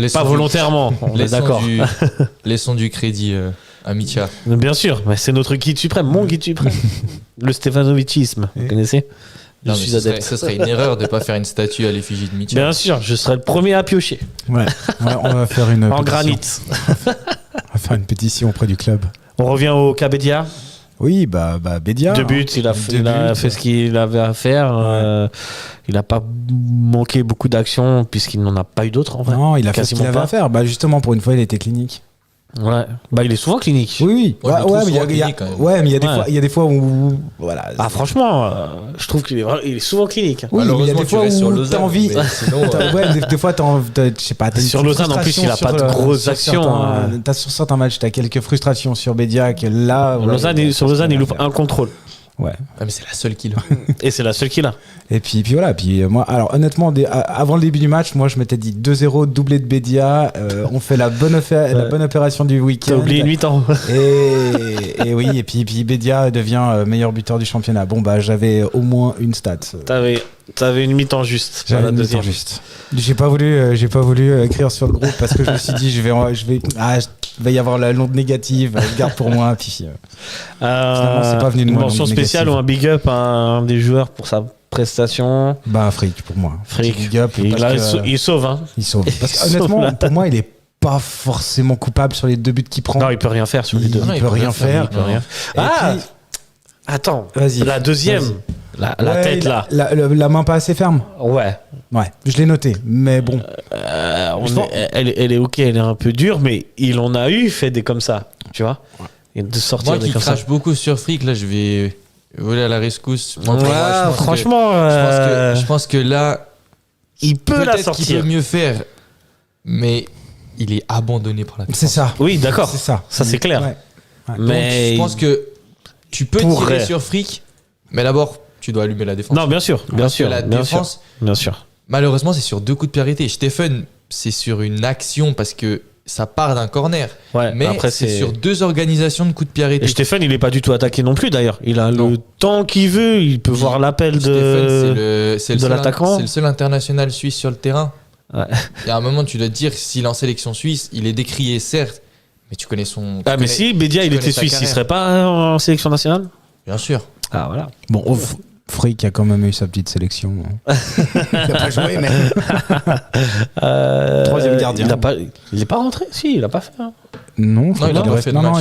Speaker 5: Pas volontairement, on est d'accord.
Speaker 6: Laissons du crédit à Mitya.
Speaker 5: Bien sûr, mais c'est notre guide suprême, mon guide suprême. Le Stevanovicisme, vous connaissez ?
Speaker 6: Non, ce serait une erreur de ne pas faire une statue à l'effigie de Mitya.
Speaker 5: Bien sûr, je serai le premier à piocher.
Speaker 7: Ouais, on va faire une
Speaker 5: en
Speaker 7: pétition.
Speaker 5: granit.
Speaker 7: On va faire une pétition auprès du club.
Speaker 5: On revient au cas Bedia.
Speaker 7: Oui, Bedia.
Speaker 5: 2 buts, il a fait ce qu'il avait à faire. Ouais. Il n'a pas manqué beaucoup d'actions puisqu'il n'en a pas eu d'autres en vrai.
Speaker 7: Non, il a fait ce qu'il avait à faire. Justement, pour une fois, il était clinique.
Speaker 5: Ouais, il est souvent clinique.
Speaker 7: Oui. Mais il y a des fois où voilà.
Speaker 5: Franchement, je trouve qu'il est souvent clinique.
Speaker 7: Oui, mais il y a des fois où t'as envie. Des fois je sais pas.
Speaker 5: Sur Lausanne, en plus, il a pas de grosses actions.
Speaker 7: T'as sur certains matchs, t'as quelques frustrations sur Bedia que là.
Speaker 5: Sur Lausanne, il loupe un contrôle.
Speaker 6: Ouais. Mais c'est la seule qu'il a.
Speaker 5: Et c'est la seule qu'il a.
Speaker 7: Et puis voilà. Puis moi, alors honnêtement, avant le début du match, moi je m'étais dit 2-0, doublé de Bedia. On fait la bonne opération du week-end.
Speaker 5: T'as oublié 8 ans.
Speaker 7: Et oui. Et puis Bedia devient meilleur buteur du championnat. Bon j'avais au moins une stat.
Speaker 5: T'avais une mi-temps juste.
Speaker 7: J'avais une mi-temps juste. J'ai pas voulu écrire sur le groupe parce que je me suis dit il va y avoir la l'onde négative. Je garde pour moi. Puis finalement, c'est pas venu de
Speaker 5: une
Speaker 7: moi.
Speaker 5: mention spéciale ou un big up à un des joueurs pour sa prestation.
Speaker 7: Frick pour moi.
Speaker 5: Big up. Il sauve. Hein.
Speaker 7: Il sauve. Parce que honnêtement, pour moi, il est pas forcément coupable sur les 2 buts qu'il prend.
Speaker 5: Non, il peut rien faire sur les 2.
Speaker 7: Il peut rien faire.
Speaker 5: Attends.
Speaker 7: Vas-y.
Speaker 5: La deuxième. La tête là.
Speaker 7: La main pas assez ferme.
Speaker 5: Ouais.
Speaker 7: Je l'ai noté, mais bon.
Speaker 5: Elle est ok, elle est un peu dure, mais il en a eu fait des comme ça, tu vois. Et de sortir
Speaker 6: moi qui crache beaucoup sur Frick, là je vais voler à la rescousse.
Speaker 5: Franchement,
Speaker 6: je pense que là,
Speaker 5: il peut la sortir.
Speaker 6: Qu'il peut mieux faire, mais il est abandonné par la défense.
Speaker 7: C'est ça.
Speaker 5: Oui, d'accord.
Speaker 7: C'est ça.
Speaker 5: Ça c'est clair.
Speaker 7: Ouais.
Speaker 5: Mais
Speaker 6: donc, je pense que tu peux tirer sur Frick, mais d'abord tu dois allumer la défense.
Speaker 5: Non, bien sûr.
Speaker 6: La défense,
Speaker 5: bien sûr.
Speaker 6: Malheureusement, c'est sur 2 coups de pied arrêtés. Stephen, c'est sur une action parce que ça part d'un corner. Ouais, mais après, c'est sur 2 organisations de coups de pied arrêtés.
Speaker 5: Et Stephen, il n'est pas du tout attaqué non plus d'ailleurs. Il a le temps qu'il veut. Il peut voir l'appel de l'attaquant.
Speaker 6: C'est le seul international suisse sur le terrain.
Speaker 5: Ouais.
Speaker 6: Il y a un moment, tu dois te dire, s'il est en sélection suisse, il est décrié, certes, mais tu connais son.
Speaker 5: Mais si Bedia, il était suisse, il serait pas en sélection nationale ?
Speaker 6: Bien sûr.
Speaker 5: Ah, voilà.
Speaker 7: Bon, Frick a quand même eu sa petite sélection. Il n'a pas joué, mais. 3e gardien.
Speaker 5: Il n'est pas rentré ? Si, il n'a pas fait. Hein.
Speaker 7: Non,
Speaker 6: il a pas fait de match.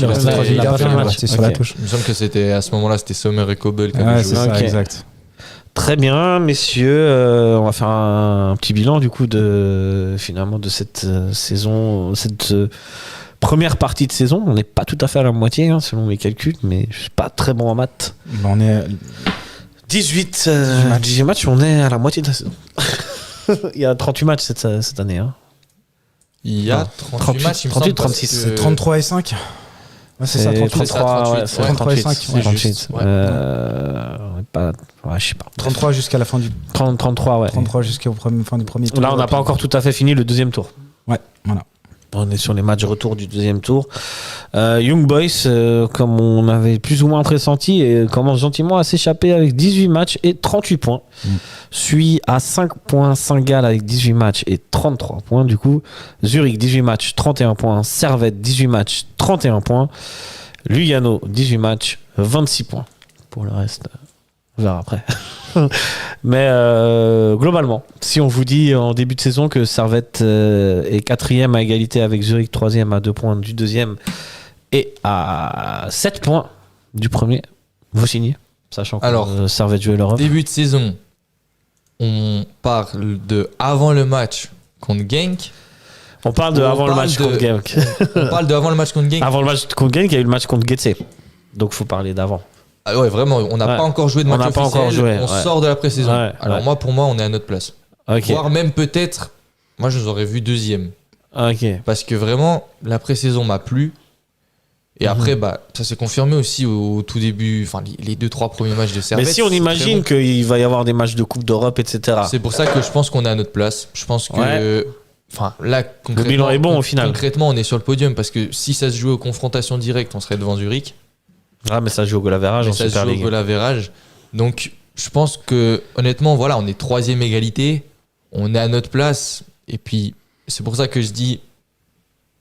Speaker 7: Il est resté sur la touche.
Speaker 6: Il me semble que c'était à ce moment-là, c'était Sommer et Kobel qui avaient joué.
Speaker 7: C'est ça, exact.
Speaker 5: Très bien, messieurs. On va faire un petit bilan du coup de cette saison, cette première partie de saison. On n'est pas tout à fait à la moitié, selon mes calculs, mais je suis pas très bon en maths.
Speaker 7: On est
Speaker 5: 18 matchs, on est à la moitié de la saison. Il y a 38 matchs cette année.
Speaker 6: Il y a 38 matchs, il me semble.
Speaker 5: 36.
Speaker 7: C'est 33 et 5. Ouais, c'est ça, 38.
Speaker 5: 33 et 5.
Speaker 7: 38.
Speaker 5: Je sais pas.
Speaker 7: 33 jusqu'à la fin du...
Speaker 5: 33, ouais.
Speaker 7: 33 jusqu'à la fin du premier tour.
Speaker 5: Là, on n'a pas encore tout à fait fini le deuxième tour.
Speaker 7: Ouais, voilà.
Speaker 5: On est sur les matchs retour du deuxième tour. Young Boys, comme on avait plus ou moins pressenti, commence gentiment à s'échapper avec 18 matchs et 38 points. Suit à 5 points Saint-Gall avec 18 matchs et 33 points. Du coup, Zurich 18 matchs, 31 points. Servette 18 matchs, 31 points. Lugano 18 matchs, 26 points. Pour le reste, on verra après. Mais globalement, si on vous dit en début de saison que Servette est 4e à égalité avec Zurich, 3e à 2 points du deuxième et à 7 points du premier, vous signez, sachant que Servette jouait l'Europe.
Speaker 6: Début de saison, on parle de avant le match contre Genk.
Speaker 5: On parle de avant le match contre Genk.
Speaker 6: On parle de avant le match contre Genk.
Speaker 5: Avant le match contre Genk, il y a eu le match contre Getse. Donc il faut parler d'avant.
Speaker 6: Ah ouais, vraiment, on n'a pas encore joué de match officiel. On sort de la pré-saison. Ouais, alors pour moi, on est à notre place.
Speaker 5: Okay.
Speaker 6: Voire même peut-être, moi je nous aurais vu deuxième. Parce que vraiment, la pré-saison m'a plu. Et après, ça s'est confirmé aussi au tout début, enfin les 2-3 premiers matchs de Servette.
Speaker 5: Mais si on imagine qu'il va y avoir des matchs de Coupe d'Europe, etc.
Speaker 6: C'est pour ça que je pense qu'on est à notre place. Je pense que... Enfin, là,
Speaker 5: le bilan est bon au final.
Speaker 6: Concrètement, on est sur le podium parce que si ça se jouait aux confrontations directes, on serait devant Zurich.
Speaker 5: Ah, mais ça joue au goal average en Super League.
Speaker 6: Ça joue au goal average. Donc, je pense que, honnêtement, voilà, on est 3e égalité. On est à notre place. Et puis, c'est pour ça que je dis,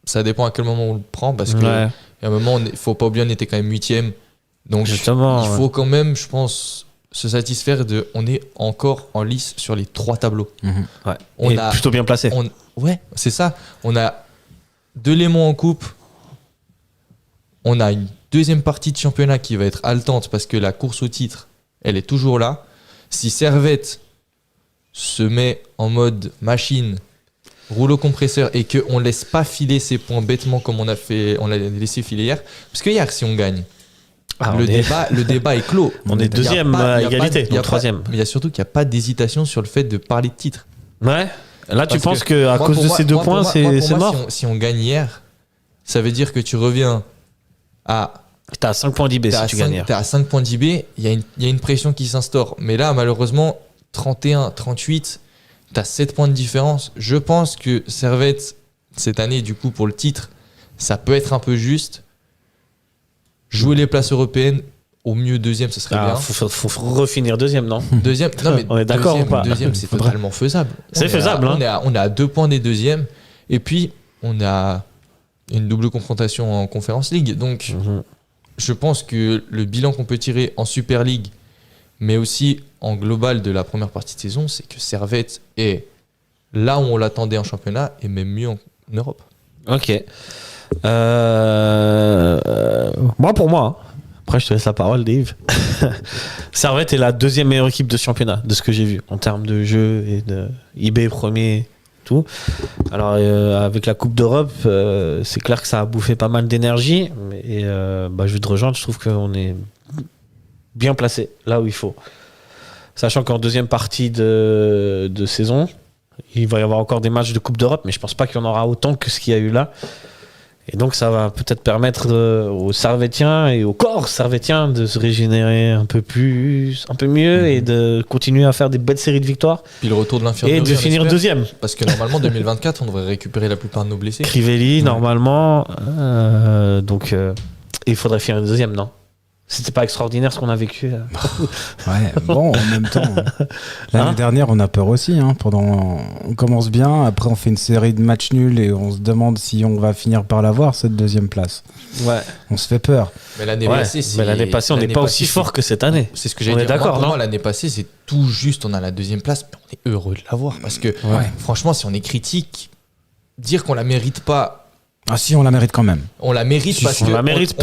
Speaker 6: ça dépend à quel moment on le prend. Parce qu'à un moment, il ne faut pas oublier, on était quand même 8e. Donc,
Speaker 5: justement,
Speaker 6: il faut quand même, je pense, se satisfaire de. On est encore en lice sur les 3 tableaux.
Speaker 5: On est plutôt bien placé.
Speaker 6: Ouais, c'est ça. On a Delémont en coupe. On a une deuxième partie de championnat qui va être haletante parce que la course au titre, elle est toujours là. Si Servette se met en mode machine, rouleau compresseur et qu'on ne laisse pas filer ses points bêtement comme on l'a laissé filer hier, parce que hier, si on gagne, le débat est clos.
Speaker 5: On est deuxième à égalité, donc 3e.
Speaker 6: Mais il y a surtout qu'il n'y a pas d'hésitation sur le fait de parler de titre.
Speaker 5: Ouais. Là, tu penses qu'à cause de ces 2 points, c'est mort
Speaker 6: si on gagne hier, ça veut dire que tu reviens à...
Speaker 5: T'as 5 points d'IB si tu gagnes.
Speaker 6: T'as 5 points d'IB, il y a une pression qui s'instaure. Mais là, malheureusement, 31, 38, t'as 7 points de différence. Je pense que Servette, cette année, du coup, pour le titre, ça peut être un peu juste. Jouer les places européennes, au mieux deuxième, ce serait bien.
Speaker 5: Faut refinir deuxième, non?
Speaker 6: Deuxième, non mais
Speaker 5: on est d'accord ou pas?
Speaker 6: Deuxième, c'est totalement faisable.
Speaker 5: C'est faisable.
Speaker 6: On est à 2 points des deuxièmes. Et puis, on a une double confrontation en Conference League. Donc, je pense que le bilan qu'on peut tirer en Super League, mais aussi en global de la première partie de saison, c'est que Servette est là où on l'attendait en championnat et même mieux en Europe.
Speaker 5: Ok. Moi, pour moi, après je te laisse la parole, Dave. Servette est la 2e meilleure équipe de championnat, de ce que j'ai vu, en termes de jeu et de IB premier. Tout. Alors avec la Coupe d'Europe, c'est clair que ça a bouffé pas mal d'énergie, mais je vais te rejoindre, je trouve qu'on est bien placé là où il faut. Sachant qu'en deuxième partie de saison, il va y avoir encore des matchs de Coupe d'Europe, mais je pense pas qu'il y en aura autant que ce qu'il y a eu là. Et donc ça va peut-être permettre aux Servettiens et au corps servettien de se régénérer un peu mieux et de continuer à faire des belles séries de victoires.
Speaker 6: Puis le retour de l'infirmerie.
Speaker 5: Et de finir deuxième.
Speaker 6: Parce que normalement 2024, on devrait récupérer la plupart de nos blessés.
Speaker 5: Crivelli, normalement. Donc il faudrait finir deuxième, non? C'était pas extraordinaire ce qu'on a vécu.
Speaker 7: Ouais, bon, en même temps, l'année dernière, on a peur aussi. On commence bien, après on fait une série de matchs nuls et on se demande si on va finir par l'avoir, cette 2e place.
Speaker 5: Ouais.
Speaker 7: On se fait peur.
Speaker 6: Mais l'année passée,
Speaker 5: on n'est pas aussi fort que cette année.
Speaker 6: C'est ce que j'ai dit.
Speaker 5: D'accord,
Speaker 6: pour moi, l'année passée, c'est tout juste. On a la 2e place, mais on est heureux de l'avoir. Parce que franchement, si on est critique, dire qu'on la mérite pas
Speaker 7: Ah si, on la mérite quand même.
Speaker 6: On la mérite parce que...
Speaker 5: On la mérite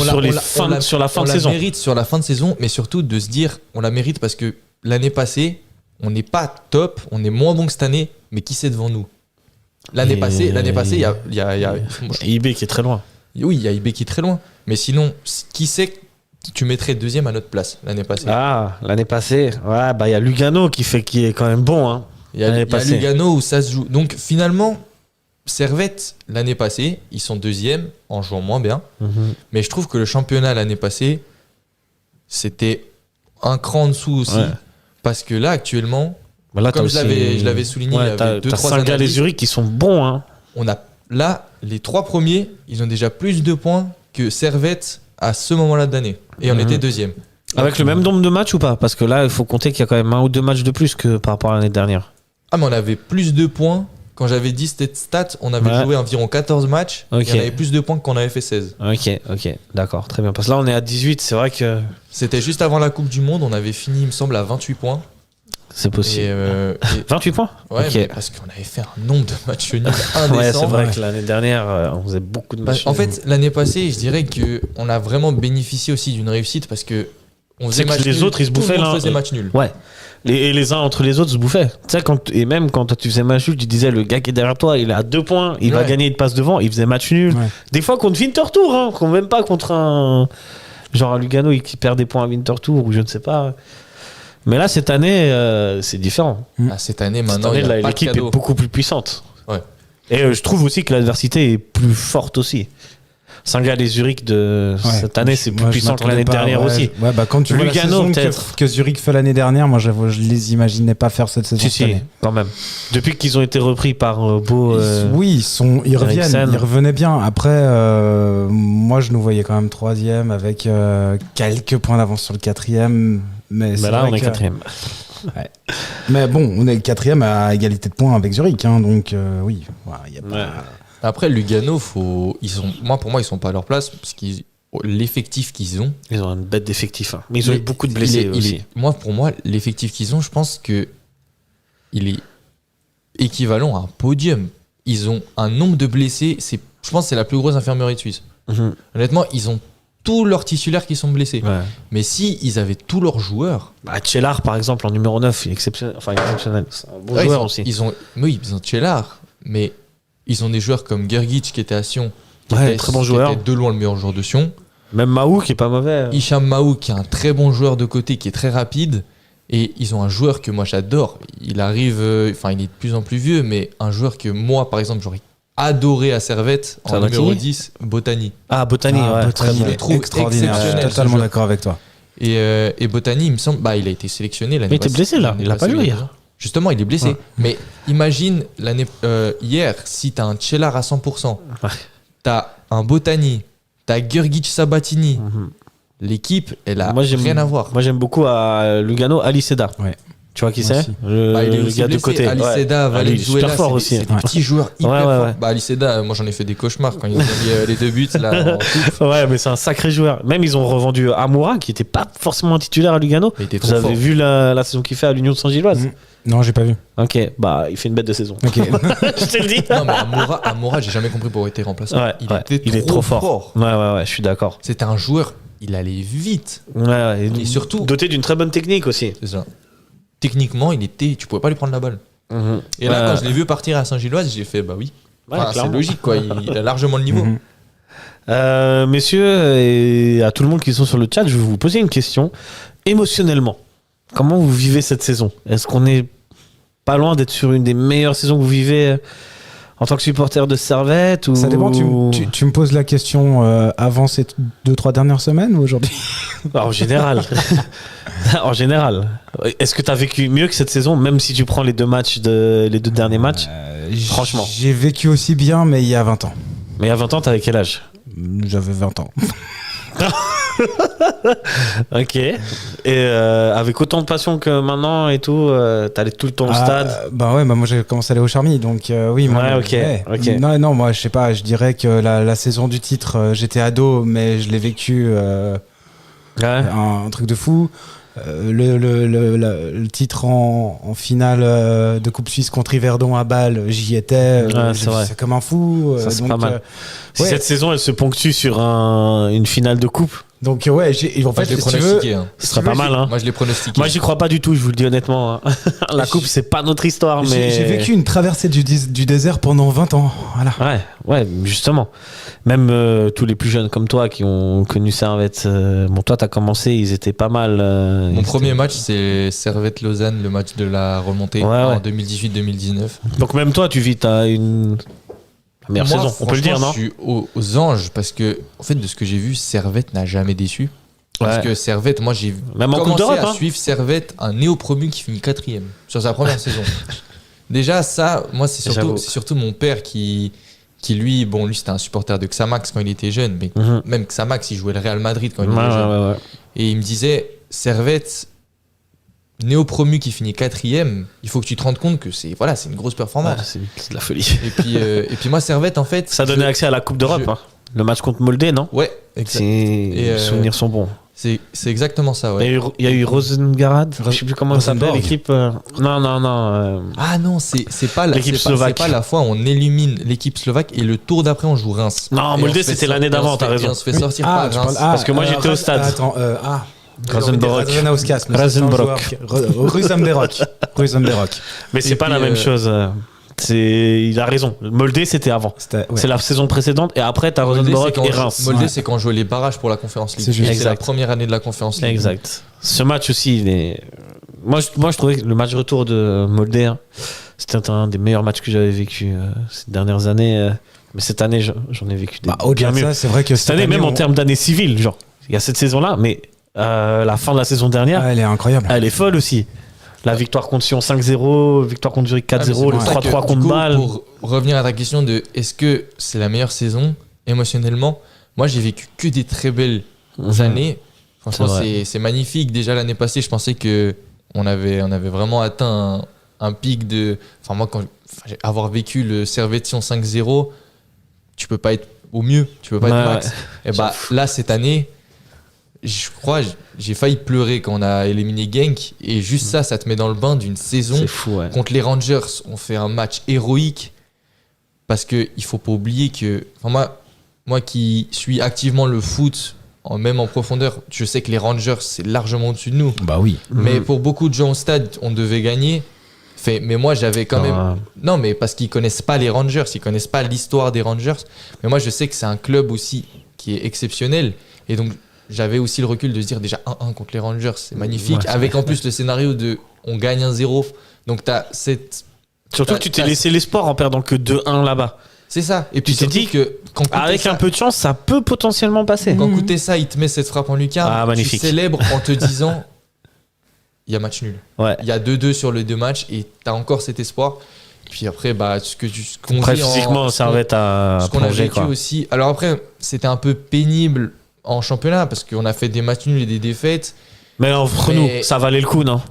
Speaker 5: sur la fin de saison.
Speaker 6: On la mérite sur la fin de saison, mais surtout de se dire, on la mérite parce que l'année passée, on n'est pas top, on est moins bon que cette année, mais qui c'est devant nous ? L'année passée, il y a
Speaker 5: IB qui est très loin.
Speaker 6: Oui, il y a IB qui est très loin. Mais sinon, qui c'est que tu mettrais deuxième à notre place l'année passée ?
Speaker 5: Ah, l'année passée, ouais, bah il y a Lugano qui est quand même bon. Hein,
Speaker 6: il y a Lugano où ça se joue. Donc finalement, Servette, l'année passée, ils sont deuxième en jouant moins bien. Mais je trouve que le championnat l'année passée, c'était un cran en dessous aussi. Ouais. Parce que là, actuellement,
Speaker 5: là,
Speaker 6: comme je l'avais souligné, il y avait 2-3
Speaker 5: Saint-Gall et Zurich qui sont bons. Hein.
Speaker 6: On a, là, les 3 premiers, ils ont déjà plus de points que Servette à ce moment-là de l'année. Et on était deuxième.
Speaker 5: Avec le même nombre de matchs ou pas ? Parce que là, il faut compter qu'il y a quand même 1 ou 2 matchs de plus que par rapport à l'année dernière.
Speaker 6: Ah, mais on avait plus de points. Quand j'avais dit cette stat, on avait joué environ 14 matchs. Et on avait plus de points qu'on avait fait 16.
Speaker 5: Ok, d'accord, très bien. Parce que là, on est à 18, c'est vrai que...
Speaker 6: C'était juste avant la Coupe du Monde, on avait fini, il me semble, à 28 points.
Speaker 5: C'est possible. 28 points ?
Speaker 6: Ouais, mais parce qu'on avait fait un nombre de matchs nuls indécents.
Speaker 5: Ouais, c'est vrai que l'année dernière, on faisait beaucoup de matchs.
Speaker 6: En fait, l'année passée, je dirais qu'on a vraiment bénéficié aussi d'une réussite parce que on faisait match nul.
Speaker 5: Les autres, ils se bouffaient là.
Speaker 6: On faisait match nul.
Speaker 5: Ouais. Et les uns entre les autres se bouffaient. Tu sais, et même quand tu faisais match nul, tu disais le gars qui est derrière toi, il a 2 points, il va gagner, il te passe devant, il faisait match nul. Ouais. Des fois contre Winterthur, hein, même pas contre un. Genre un Lugano qui perd des points à Winterthur ou je ne sais pas. Mais là, cette année, c'est différent.
Speaker 6: Cette année, maintenant,
Speaker 5: l'équipe est beaucoup plus puissante.
Speaker 6: Ouais.
Speaker 5: Et je trouve aussi que l'adversité est plus forte aussi. Saint-Gall et Zurich cette année, c'est plus puissant que l'année dernière aussi.
Speaker 7: Ouais, bah quand tu vois
Speaker 5: Lugano,
Speaker 7: la saison que Zurich fait l'année dernière, moi je les imaginais pas faire cette saison.
Speaker 5: Si, quand même. Depuis qu'ils ont été repris par Beau.
Speaker 7: Oui, ils reviennent, ils revenaient bien. Après, moi je nous voyais quand même 3e avec quelques points d'avance sur le 4e. Mais
Speaker 5: là, on est 4e.
Speaker 7: Ouais. Mais bon, on est 4e à égalité de points avec Zurich, hein, donc oui, il y a pas.
Speaker 6: Après, Lugano, pour moi, ils sont pas à leur place parce qu'ils l'effectif qu'ils ont.
Speaker 5: Ils ont une bête d'effectif. Hein. Mais ils ont eu beaucoup de blessés aussi.
Speaker 6: Pour moi, l'effectif qu'ils ont, je pense que il est équivalent à un podium. Ils ont un nombre de blessés. Je pense que c'est la plus grosse infirmerie de Suisse. Honnêtement, ils ont tous leurs titulaires qui sont blessés. Ouais. Mais si ils avaient tous leurs joueurs...
Speaker 5: Tchellar, par exemple, en numéro 9, il est exceptionnel. Enfin, exceptionnel. C'est un bon joueur aussi.
Speaker 6: Ils ont Tchellar, mais... Ils ont des joueurs comme Gergic qui était à Sion,
Speaker 5: très bon joueur.
Speaker 6: Qui était de loin le meilleur joueur de Sion.
Speaker 5: Même Mahou qui est pas mauvais.
Speaker 6: Hicham Mahou qui est un très bon joueur de côté, qui est très rapide. Et ils ont un joueur que moi j'adore. Il arrive, il est de plus en plus vieux, mais un joueur que moi, par exemple, j'aurais adoré à Servette en numéro 10, Botany.
Speaker 5: Ah, Botany,
Speaker 6: je le trouve extraordinaire.
Speaker 7: Je suis totalement d'accord avec toi.
Speaker 6: Et Botany, il me semble, il a été sélectionné l'année passée.
Speaker 5: Mais il était blessé là, il a pas joué hier.
Speaker 6: Justement, il est blessé. Mais imagine hier, si t'as un Tchellar à 100%, t'as un Botany, t'as Gergic Sabatini, l'équipe, elle a rien à voir.
Speaker 5: Moi, j'aime beaucoup à Lugano, Ali Seda. Ouais. Tu vois qui c'est
Speaker 6: le gars de côté. Ali Seda, Valenzuela,
Speaker 5: fort aussi.
Speaker 6: C'est des petits joueurs hyper forts. Ali Seda, moi j'en ai fait des cauchemars quand ils ont mis les 2 buts là.
Speaker 5: Ouais, mais c'est un sacré joueur. Même ils ont revendu Amoura, qui était pas forcément un titulaire à Lugano. Vous avez vu la saison qu'il fait à l'Union de Saint-Gilloise?
Speaker 7: Non, j'ai pas vu.
Speaker 5: Ok, il fait une bête de saison.
Speaker 7: Ok.
Speaker 5: Je te le dis.
Speaker 6: Non, mais Amoura, j'ai jamais compris pourquoi il était remplaçant. Il est trop fort.
Speaker 5: Ouais, je suis d'accord.
Speaker 6: C'était un joueur, il allait vite.
Speaker 5: Ouais, et surtout doté d'une très bonne technique aussi.
Speaker 6: C'est ça. Techniquement, tu pouvais pas lui prendre la balle. Et là, quand je l'ai vu partir à Saint-Gilloise, j'ai fait oui. C'est logique, quoi. Il a largement le niveau.
Speaker 5: Messieurs, et à tout le monde qui sont sur le chat, je vais vous poser une question. Émotionnellement, comment vous vivez cette saison? Est-ce qu'on est pas loin d'être sur une des meilleures saisons que vous vivez en tant que supporter de Servette ou...
Speaker 7: Ça dépend, tu me poses la question avant ces 2-3 dernières semaines ou aujourd'hui?
Speaker 5: En général. En général. Est-ce que tu as vécu mieux que cette saison, même si tu prends les 2 derniers matchs? Franchement.
Speaker 7: J'ai vécu aussi bien, mais il y a 20 ans.
Speaker 5: Mais il y a 20 ans, t'avais quel âge?
Speaker 7: J'avais 20 ans.
Speaker 5: Ok. Et avec autant de passion que maintenant et tout, t'allais tout le temps au stade?
Speaker 7: Moi j'ai commencé à aller au Charmy, donc oui.
Speaker 5: Ok.
Speaker 7: Non, moi je sais pas, je dirais que la saison du titre, j'étais ado, mais je l'ai vécu un truc de fou. le titre en finale de Coupe Suisse contre Yverdon à Bâle, j'y étais. C'est comme un fou.
Speaker 5: Ça, c'est pas mal. Cette saison, elle se ponctue sur une finale de coupe.
Speaker 7: Donc ouais, en fait,
Speaker 6: je l'ai pronostiqué.
Speaker 5: Ce serait pas mal. Hein.
Speaker 6: Moi, je l'ai pronostiqué.
Speaker 5: Moi, j'y crois pas du tout, je vous le dis honnêtement. La coupe, c'est pas notre histoire. Mais
Speaker 7: j'ai vécu une traversée du désert pendant 20 ans. Voilà.
Speaker 5: Ouais, justement. Même tous les plus jeunes comme toi qui ont connu Servette. Bon, toi, t'as commencé, ils étaient pas mal.
Speaker 6: Mon premier match, c'est Servette-Lausanne, le match de la remontée en 2018-2019. Donc
Speaker 5: même toi, tu vis, t'as une meilleure saison, on peut le dire, non?
Speaker 6: Je suis aux anges parce que, en fait, de ce que j'ai vu, Servette n'a jamais déçu. Parce que Servette, moi, j'ai commencé à suivre Servette, un néo-promu qui finit 4e sur sa première saison. Déjà, ça, moi, c'est surtout mon père qui lui, lui, c'était un supporter de Xamax quand il était jeune, mais même Xamax, il jouait le Real Madrid quand il était jeune. Et il me disait, Servette, néo-promu qui finit 4e, il faut que tu te rendes compte que c'est une grosse performance.
Speaker 5: C'est de la folie.
Speaker 6: Et puis moi, Servette, en fait...
Speaker 5: Ça donnait accès à la Coupe d'Europe, hein. Le match contre Moldé, non? Ouais,
Speaker 6: exact.
Speaker 5: Les souvenirs sont bons.
Speaker 6: C'est exactement ça, ouais.
Speaker 5: Il y a eu Rosengarad, je sais plus comment ça s'appelle, l'équipe... Non.
Speaker 6: Ah non, c'est pas
Speaker 5: l'équipe slovaque.
Speaker 6: C'est pas la fois où on élimine l'équipe slovaque et le tour d'après on joue Reims.
Speaker 5: Non, Moldé, c'était l'année d'avant, t'as raison.
Speaker 6: Et on se fait sortir par Reims.
Speaker 5: Parce que moi, j'étais au stade.
Speaker 7: Rosenberg.
Speaker 5: Mais c'est pas la même chose. Il a raison. Moldé, c'était avant. C'est la saison précédente. Et après, t'as Rosenborg et Reims.
Speaker 6: Moldé, c'est quand on jouait les barrages pour la Conference League. C'est la première année de la Conference League.
Speaker 5: Exact. Ce match aussi, moi, je trouvais que le match retour de Moldé, c'était un des meilleurs matchs que j'avais vécu ces dernières années. Mais cette année, j'en ai vécu bien mieux.
Speaker 7: C'est vrai que
Speaker 5: cette année, même en termes d'année civile, genre, il y a cette saison-là, mais la fin de la saison dernière,
Speaker 7: elle est incroyable.
Speaker 5: Elle est folle aussi. La victoire contre Sion 5-0, victoire contre Zurich 4-0, le 3-3 contre Bâle.
Speaker 6: Pour revenir à ta question de est-ce que c'est la meilleure saison émotionnellement, moi j'ai vécu que des très belles années. Franchement, c'est magnifique. Déjà l'année passée, je pensais que on avait vraiment atteint un pic de. Enfin, moi, avoir vécu le Servette Sion 5-0, tu peux pas être au mieux, tu peux pas être max. Et là, cette année, je crois, j'ai failli pleurer quand on a éliminé Genk. Et juste ça te met dans le bain d'une saison.
Speaker 5: C'est fou, ouais.
Speaker 6: Contre les Rangers, on fait un match héroïque. Parce qu'il faut pas oublier que. Enfin, moi qui suis activement le foot, même en profondeur, je sais que les Rangers, c'est largement au-dessus de nous.
Speaker 7: Bah oui.
Speaker 6: Mais pour beaucoup de gens au stade, on devait gagner. Mais moi, j'avais quand même. Non, mais parce qu'ils connaissent pas les Rangers, ils connaissent pas l'histoire des Rangers. Mais moi, je sais que c'est un club aussi qui est exceptionnel. Et donc, j'avais aussi le recul de se dire déjà 1-1 contre les Rangers, c'est magnifique. Avec en plus le scénario de on gagne 1-0. Donc, t'as cette.
Speaker 5: Surtout que tu t'es laissé l'espoir en perdant que 2-1 là-bas.
Speaker 6: C'est ça. Et puis
Speaker 5: tu t'es dit que avec un peu de chance, ça peut potentiellement passer.
Speaker 6: Quand Koutessa, il te met cette frappe en lucarne, tu célèbres en te disant il y a match nul. Il y a 2-2 sur les deux matchs et tu as encore cet espoir. Puis après, ce qu'on
Speaker 5: vit physiquement, ça va être à
Speaker 6: ce qu'on a vécu aussi. Alors après, c'était un peu pénible en championnat parce qu'on a fait des matchs nuls et des défaites.
Speaker 5: Mais entre nous, ça valait le coup, non?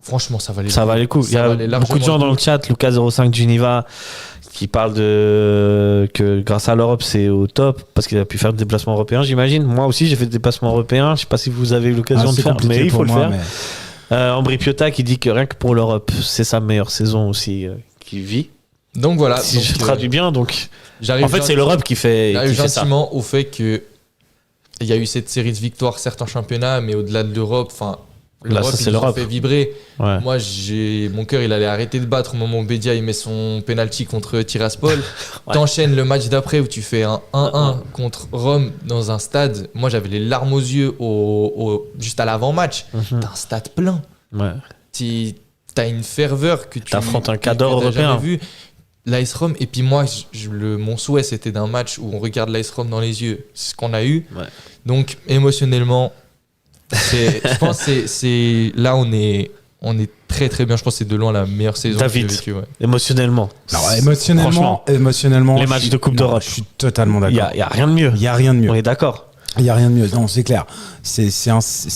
Speaker 6: Franchement, ça valait
Speaker 5: le coup. Il y a beaucoup de gens dans le chat, Lucas05 Geneva, qui parle que grâce à l'Europe, c'est au top parce qu'il a pu faire des déplacements européens, j'imagine. Moi aussi, j'ai fait des déplacements européens. Je sais pas si vous avez eu l'occasion de faire, mais il faut le faire. Ambry Piotta qui dit que rien que pour l'Europe, c'est sa meilleure saison aussi qu'il vit.
Speaker 6: Donc voilà.
Speaker 5: Si je traduis bien, donc. En fait, c'est l'Europe qui fait.
Speaker 6: J'arrive gentiment au fait que il y a eu cette série de victoires, certes en championnat, mais au-delà de l'Europe, enfin. L'Europe, il nous fait vibrer. Ouais. Moi, mon cœur, il allait arrêter de battre au moment où Bédia il met son penalty contre Tiraspol. T'enchaînes le match d'après où tu fais un 1-1 contre Rome dans un stade. Moi, j'avais les larmes aux yeux juste à l'avant-match. T'as un stade plein.
Speaker 5: Ouais.
Speaker 6: T'as une ferveur que tu
Speaker 5: t'affrontes un cadre européen.
Speaker 6: Vu. L'AS Rome, et puis moi, mon souhait, c'était d'un match où on regarde l'AS Rome dans les yeux. C'est ce qu'on a eu. Ouais. Donc, émotionnellement, je pense que c'est là on est très très bien. Je pense que c'est de loin la meilleure saison que j'ai vécue. Ouais.
Speaker 5: Émotionnellement.
Speaker 7: Alors, émotionnellement,
Speaker 5: les matchs de Coupe d'Europe.
Speaker 7: Je suis totalement d'accord.
Speaker 5: Il y a rien de mieux.
Speaker 7: Il y a rien de mieux.
Speaker 5: On est d'accord.
Speaker 7: Il y a rien de mieux. Non, c'est clair. C'est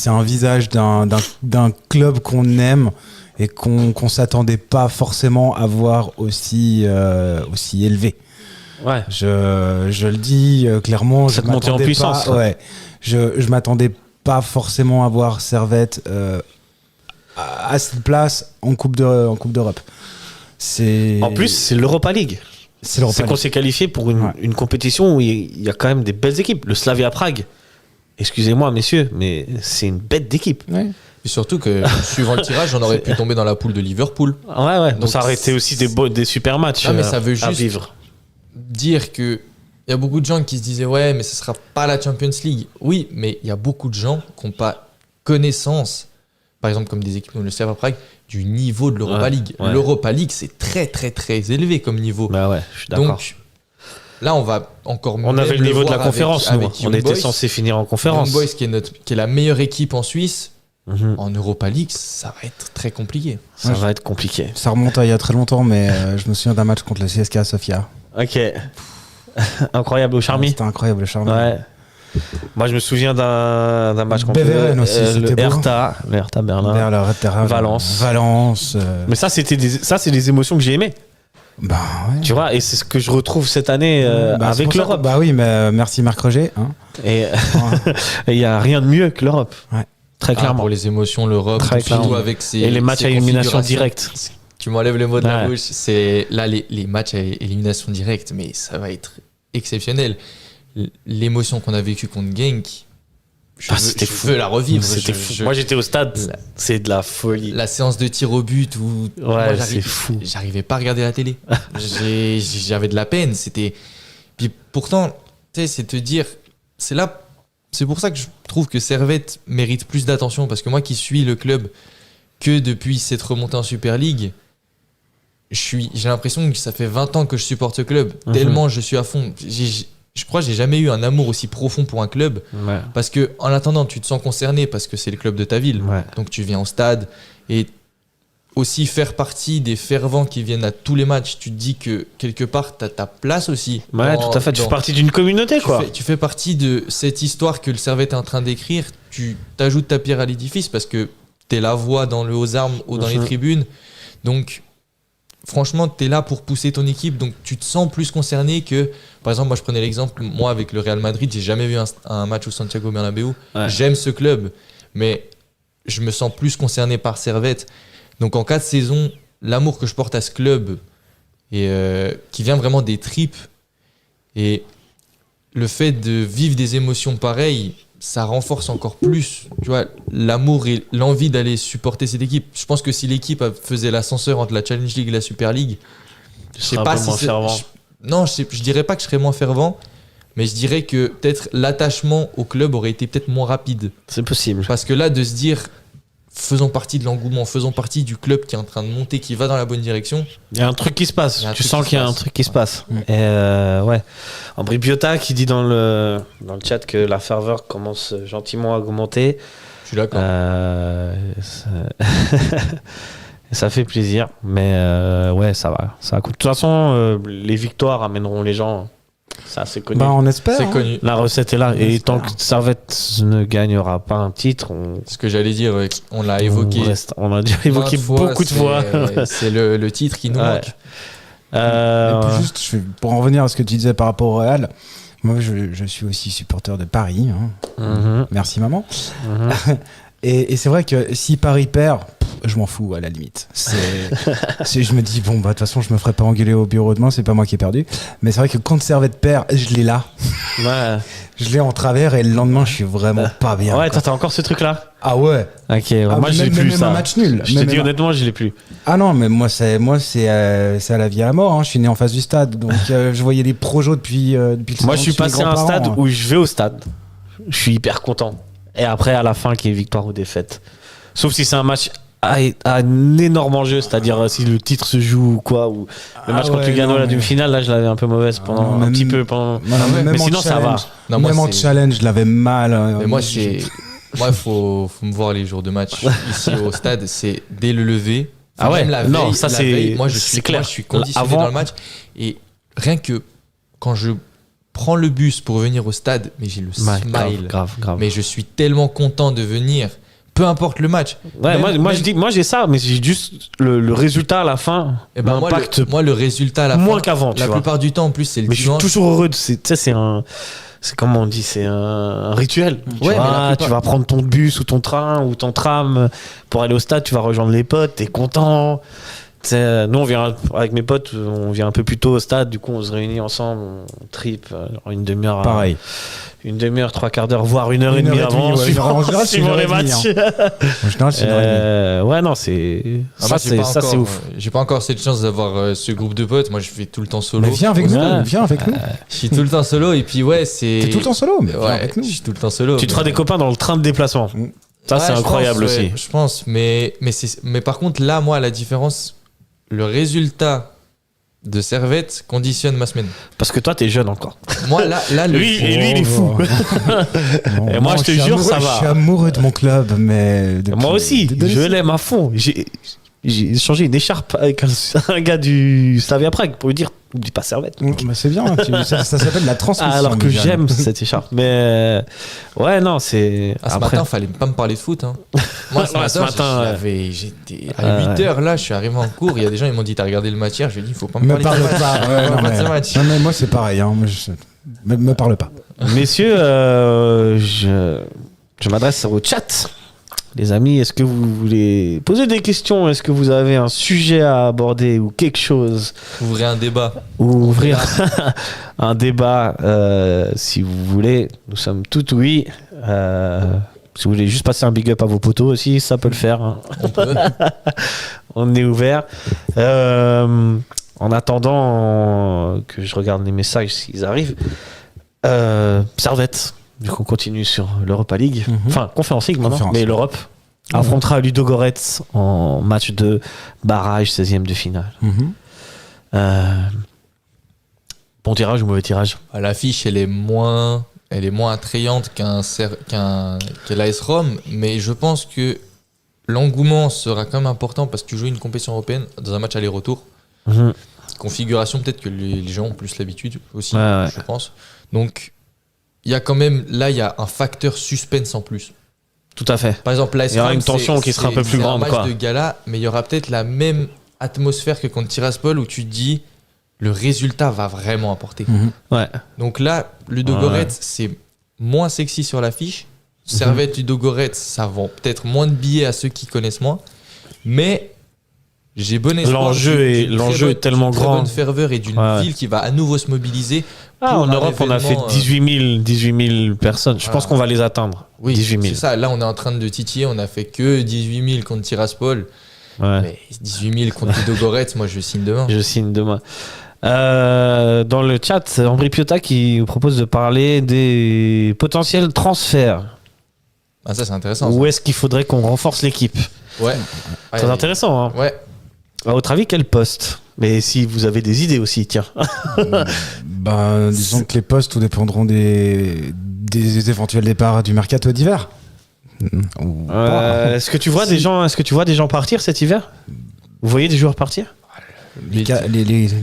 Speaker 7: un visage d'un club qu'on aime et qu'on s'attendait pas forcément à voir aussi élevé.
Speaker 5: Ouais.
Speaker 7: Je le dis clairement.
Speaker 5: Ça te montait en puissance.
Speaker 7: Ouais. Je m'attendais pas forcément avoir Servette à cette place en Coupe d'Europe.
Speaker 5: En plus, c'est l'Europa League. C'est qu'on s'est qualifié pour une compétition où il y a quand même des belles équipes. Le Slavia Prague, excusez-moi messieurs, mais c'est une bête d'équipe.
Speaker 6: Ouais. Et surtout que, suivant le tirage, on aurait pu tomber dans la poule de Liverpool.
Speaker 5: Ouais. Donc ça aurait été aussi des super matchs
Speaker 6: mais ça veut juste
Speaker 5: à vivre.
Speaker 6: Dire que il y a beaucoup de gens qui se disaient ouais, mais ce sera pas la Champions League. Oui, mais il y a beaucoup de gens qui n'ont pas connaissance, par exemple comme des équipes comme le Slavia Prague, du niveau de l'Europa League. Ouais. L'Europa League, c'est très très très élevé comme niveau.
Speaker 5: Bah ouais, je suis d'accord.
Speaker 6: Donc là, on va encore mieux.
Speaker 5: On avait le niveau de la conférence, nous. On était censé finir en conférence.
Speaker 6: Young Boys, qui est la meilleure équipe en Suisse. En Europa League, ça va être très compliqué.
Speaker 5: Ça va être compliqué.
Speaker 7: Ça remonte à il y a très longtemps, mais je me souviens d'un match contre le CSKA Sofia.
Speaker 5: Ok. Incroyable au Charmy.
Speaker 7: C'était incroyable au Charmy.
Speaker 5: Ouais. Moi, je me souviens d'un match contre
Speaker 7: le
Speaker 5: Hertha Berlin. Valence. Mais ça, c'est des émotions que j'ai aimées.
Speaker 7: Bah ouais.
Speaker 5: Tu vois, et c'est ce que je retrouve cette année avec l'Europe.
Speaker 7: Bah oui, mais merci Marc Roger. Hein.
Speaker 5: Et il n'y a rien de mieux que l'Europe.
Speaker 7: Ouais.
Speaker 5: Très clairement.
Speaker 6: Pour les émotions, l'Europe, surtout avec
Speaker 5: et les matchs à élimination directe.
Speaker 6: Tu m'enlèves le mot de la bouche. C'est là les matchs à élimination directe, mais ça va être exceptionnel. L'émotion qu'on a vécue contre Genk, je veux la revivre.
Speaker 5: C'était fou. Moi, j'étais au stade. C'est de la folie.
Speaker 6: La séance de tir au but où
Speaker 5: c'est fou.
Speaker 6: J'arrivais pas à regarder la télé. J'avais de la peine. Puis pourtant, tu sais, c'est te dire, c'est pour ça que je trouve que Servette mérite plus d'attention, parce que moi qui suis le club que depuis cette remontée en Super League, j'ai l'impression que ça fait 20 ans que je supporte ce club, tellement je suis à fond. Je crois que j'ai jamais eu un amour aussi profond pour un club, parce que en attendant, tu te sens concerné parce que c'est le club de ta ville, donc tu viens au stade, et aussi faire partie des fervents qui viennent à tous les matchs. Tu te dis que quelque part t'as ta place aussi.
Speaker 5: Ouais, tout à fait. Tu fais partie d'une communauté, quoi.
Speaker 6: Tu fais partie de cette histoire que le Servette est en train d'écrire. Tu t'ajoutes ta pierre à l'édifice parce que t'es la voix dans le Haut-Armes ou dans les tribunes. Donc franchement, t'es là pour pousser ton équipe, donc tu te sens plus concerné que... Par exemple, moi je prenais l'exemple, moi avec le Real Madrid, j'ai jamais vu un match au Santiago Bernabéu. J'aime ce club, mais je me sens plus concerné par Servette. Donc en 4 saisons, l'amour que je porte à ce club, et qui vient vraiment des tripes, et le fait de vivre des émotions pareilles, ça renforce encore plus, tu vois, l'amour et l'envie d'aller supporter cette équipe. Je pense que si l'équipe faisait l'ascenseur entre la Challenge League et la Super League, je sais pas si je dirais pas que je serais moins fervent, mais je dirais que peut-être l'attachement au club aurait été peut-être moins rapide.
Speaker 5: C'est possible.
Speaker 6: Parce que là, de se dire, faisons partie de l'engouement, faisons partie du club qui est en train de monter, qui va dans la bonne direction.
Speaker 5: Il y a un truc qui se passe. Tu sens qu'il y a un truc qui se passe. Et ouais. Ambry Biota qui dit dans le chat que la ferveur commence gentiment à augmenter.
Speaker 6: Je suis d'accord.
Speaker 5: Ça fait plaisir. Mais ouais, ça va. De toute façon, les victoires amèneront les gens. Ça, c'est connu.
Speaker 7: Bah, on espère.
Speaker 6: C'est connu.
Speaker 5: La recette est là. Et tant que Servette ne gagnera pas un titre,
Speaker 6: ce que j'allais dire, on l'a évoqué.
Speaker 5: On a déjà évoqué beaucoup de fois.
Speaker 6: C'est le titre qui nous manque.
Speaker 7: Et puis juste, pour en revenir à ce que tu disais par rapport au Real, moi je suis aussi supporter de Paris. Hein. Merci maman. Et c'est vrai que si Paris perd, je m'en fous à la limite. Je me dis, bon, bah de toute façon, je me ferai pas engueuler au bureau demain, c'est pas moi qui ai perdu. Mais c'est vrai que quand Servette perd, je l'ai là.
Speaker 5: Ouais.
Speaker 7: Je l'ai en travers et le lendemain, je suis vraiment pas bien.
Speaker 5: Ouais, t'as encore ce truc-là?
Speaker 7: Ah ouais.
Speaker 5: Ok, moi je l'ai plus ça.
Speaker 7: Un match nul.
Speaker 5: Je te dis honnêtement, je l'ai plus.
Speaker 7: Ah non, mais moi c'est à la vie à la mort. Hein. Je suis né en face du stade, donc je voyais les projos depuis le
Speaker 5: Moi, je suis passé à un stade où je vais au stade. Je suis hyper content. Et après, à la fin, qu'il y ait victoire ou défaite. Sauf si c'est un match à un énorme enjeu, c'est-à-dire si le titre se joue ou quoi, ou le match contre Lugano, la demi-finale, là je l'avais un peu mauvaise pendant un petit peu. Mais sinon ça va.
Speaker 7: Non, même en challenge, je l'avais mal.
Speaker 6: Mais moi, faut me voir les jours de match ici au stade, c'est dès le lever.
Speaker 5: Ah ouais, non, ça c'est.
Speaker 6: Moi je suis clair, je suis conditionné dans le match, et rien que quand je prends le bus pour venir au stade, mais j'ai le smile.
Speaker 5: Grave.
Speaker 6: Mais je suis tellement content de venir. peu importe le match.
Speaker 5: Ouais, moi j'ai ça, mais j'ai juste le résultat à la fin.
Speaker 6: Et ben moi, le résultat à la fin.
Speaker 5: Moins qu'avant,
Speaker 6: la plupart du temps, en plus, c'est le dimanche.
Speaker 5: Mais je suis toujours heureux. C'est comment on dit, c'est un rituel. Tu vas prendre ton bus ou ton train ou ton tram pour aller au stade, tu vas rejoindre les potes, t'es content. Nous, on vient avec mes potes, on vient un peu plus tôt au stade, du coup, on se réunit ensemble, on trip une demi-heure.
Speaker 7: Pareil.
Speaker 5: Une demi-heure, 3/4 d'heure, voire 1h30 avant. Suivant les matchs.
Speaker 7: En général, c'est 1h30.
Speaker 5: Ouais, non, c'est. Ça, c'est ouf.
Speaker 6: J'ai pas encore cette chance d'avoir ce groupe de potes. Moi, je fais tout le temps solo.
Speaker 7: Mais viens avec nous.
Speaker 6: Je suis tout le temps solo, et puis,
Speaker 7: T'es tout le temps solo, mais viens avec nous.
Speaker 6: Je suis tout le temps solo.
Speaker 5: Tu te feras des copains dans le train de déplacement. Ça, c'est incroyable aussi.
Speaker 6: Je pense, mais par contre, là, moi, la différence. Le résultat de Servette conditionne ma semaine.
Speaker 5: Parce que toi, t'es jeune encore.
Speaker 6: Moi, là
Speaker 5: lui, il est fou. Et moi, je te jure, ça va.
Speaker 7: Je suis amoureux de mon club, mais...
Speaker 5: Moi aussi, je l'aime à fond. J'ai changé une écharpe avec un gars du Slavia Prague pour lui dire n'oublie pas Servette.
Speaker 7: Bah c'est bien, ça s'appelle la transmission.
Speaker 5: Alors que j'aime cette écharpe. Mais ouais, non, c'est.
Speaker 6: Ce matin, fallait pas me parler de foot. Hein. Moi, ce matin, j'étais à 8h là, je suis arrivé en cours. Il y a des gens, ils m'ont dit t'as regardé le match hier. Je lui ai dit il faut pas me parler de ce match.
Speaker 7: Non, mais moi, c'est pareil. Hein. Me parle pas.
Speaker 5: Messieurs, je m'adresse au chat. Les amis, est-ce que vous voulez poser des questions? Est-ce que vous avez un sujet à aborder ou quelque chose?
Speaker 6: Ouvrir un débat.
Speaker 5: Ou ouvrir un débat, si vous voulez. Nous sommes tout oui. Si vous voulez juste passer un big up à vos potos aussi, ça peut le faire. Hein.
Speaker 6: On peut.
Speaker 5: On est ouvert. En attendant que je regarde les messages s'ils arrivent. Servette. Du coup, on continue sur l'Europa League. Enfin, Conference League maintenant, mais l'Europe affrontera Ludogorets en match de barrage, 16e de finale. Bon tirage ou mauvais tirage?
Speaker 6: L'affiche, elle est moins attrayante qu'un l'AS Rome, mais je pense que l'engouement sera quand même important parce que tu joues une compétition européenne dans un match aller-retour. Configuration, peut-être que les gens ont plus l'habitude aussi, je pense. Donc, il y a quand même, là, il y a un facteur suspense en plus.
Speaker 5: Tout à fait.
Speaker 6: Par exemple,
Speaker 5: il y aura une tension qui sera un peu plus grande.
Speaker 6: C'est un match de gala, mais il y aura peut-être la même atmosphère que contre Tiraspol où tu te dis le résultat va vraiment apporter.
Speaker 5: Ouais.
Speaker 6: Donc là, Ludogorets, c'est moins sexy sur l'affiche. Servette, Ludogorets, ça vend peut-être moins de billets à ceux qui connaissent moins. Mais j'ai bon espoir.
Speaker 5: L'enjeu est tellement grand.
Speaker 6: D'une bonne ferveur et d'une ville qui va à nouveau se mobiliser.
Speaker 5: En Europe, on a fait 18 000 personnes. Je pense qu'on va les atteindre.
Speaker 6: Oui,
Speaker 5: 18 000.
Speaker 6: C'est ça. Là, on est en train de titiller. On a fait que 18 000 contre Tiraspol. Mais 18 000 contre Ludogorets, moi, je signe demain.
Speaker 5: Je signe demain. Dans le chat, Ambry Piotta qui vous propose de parler des potentiels transferts.
Speaker 6: Ah, ça, c'est intéressant.
Speaker 5: Où est-ce qu'il faudrait qu'on renforce l'équipe?
Speaker 6: Ouais.
Speaker 5: C'est intéressant. Hein.
Speaker 6: Ouais.
Speaker 5: À votre avis, quel poste? Mais si vous avez des idées aussi, tiens.
Speaker 7: Disons que les postes tout dépendront des éventuels départs du mercato d'hiver.
Speaker 5: Est-ce que tu vois des gens partir cet hiver? Vous voyez des joueurs partir?
Speaker 7: Les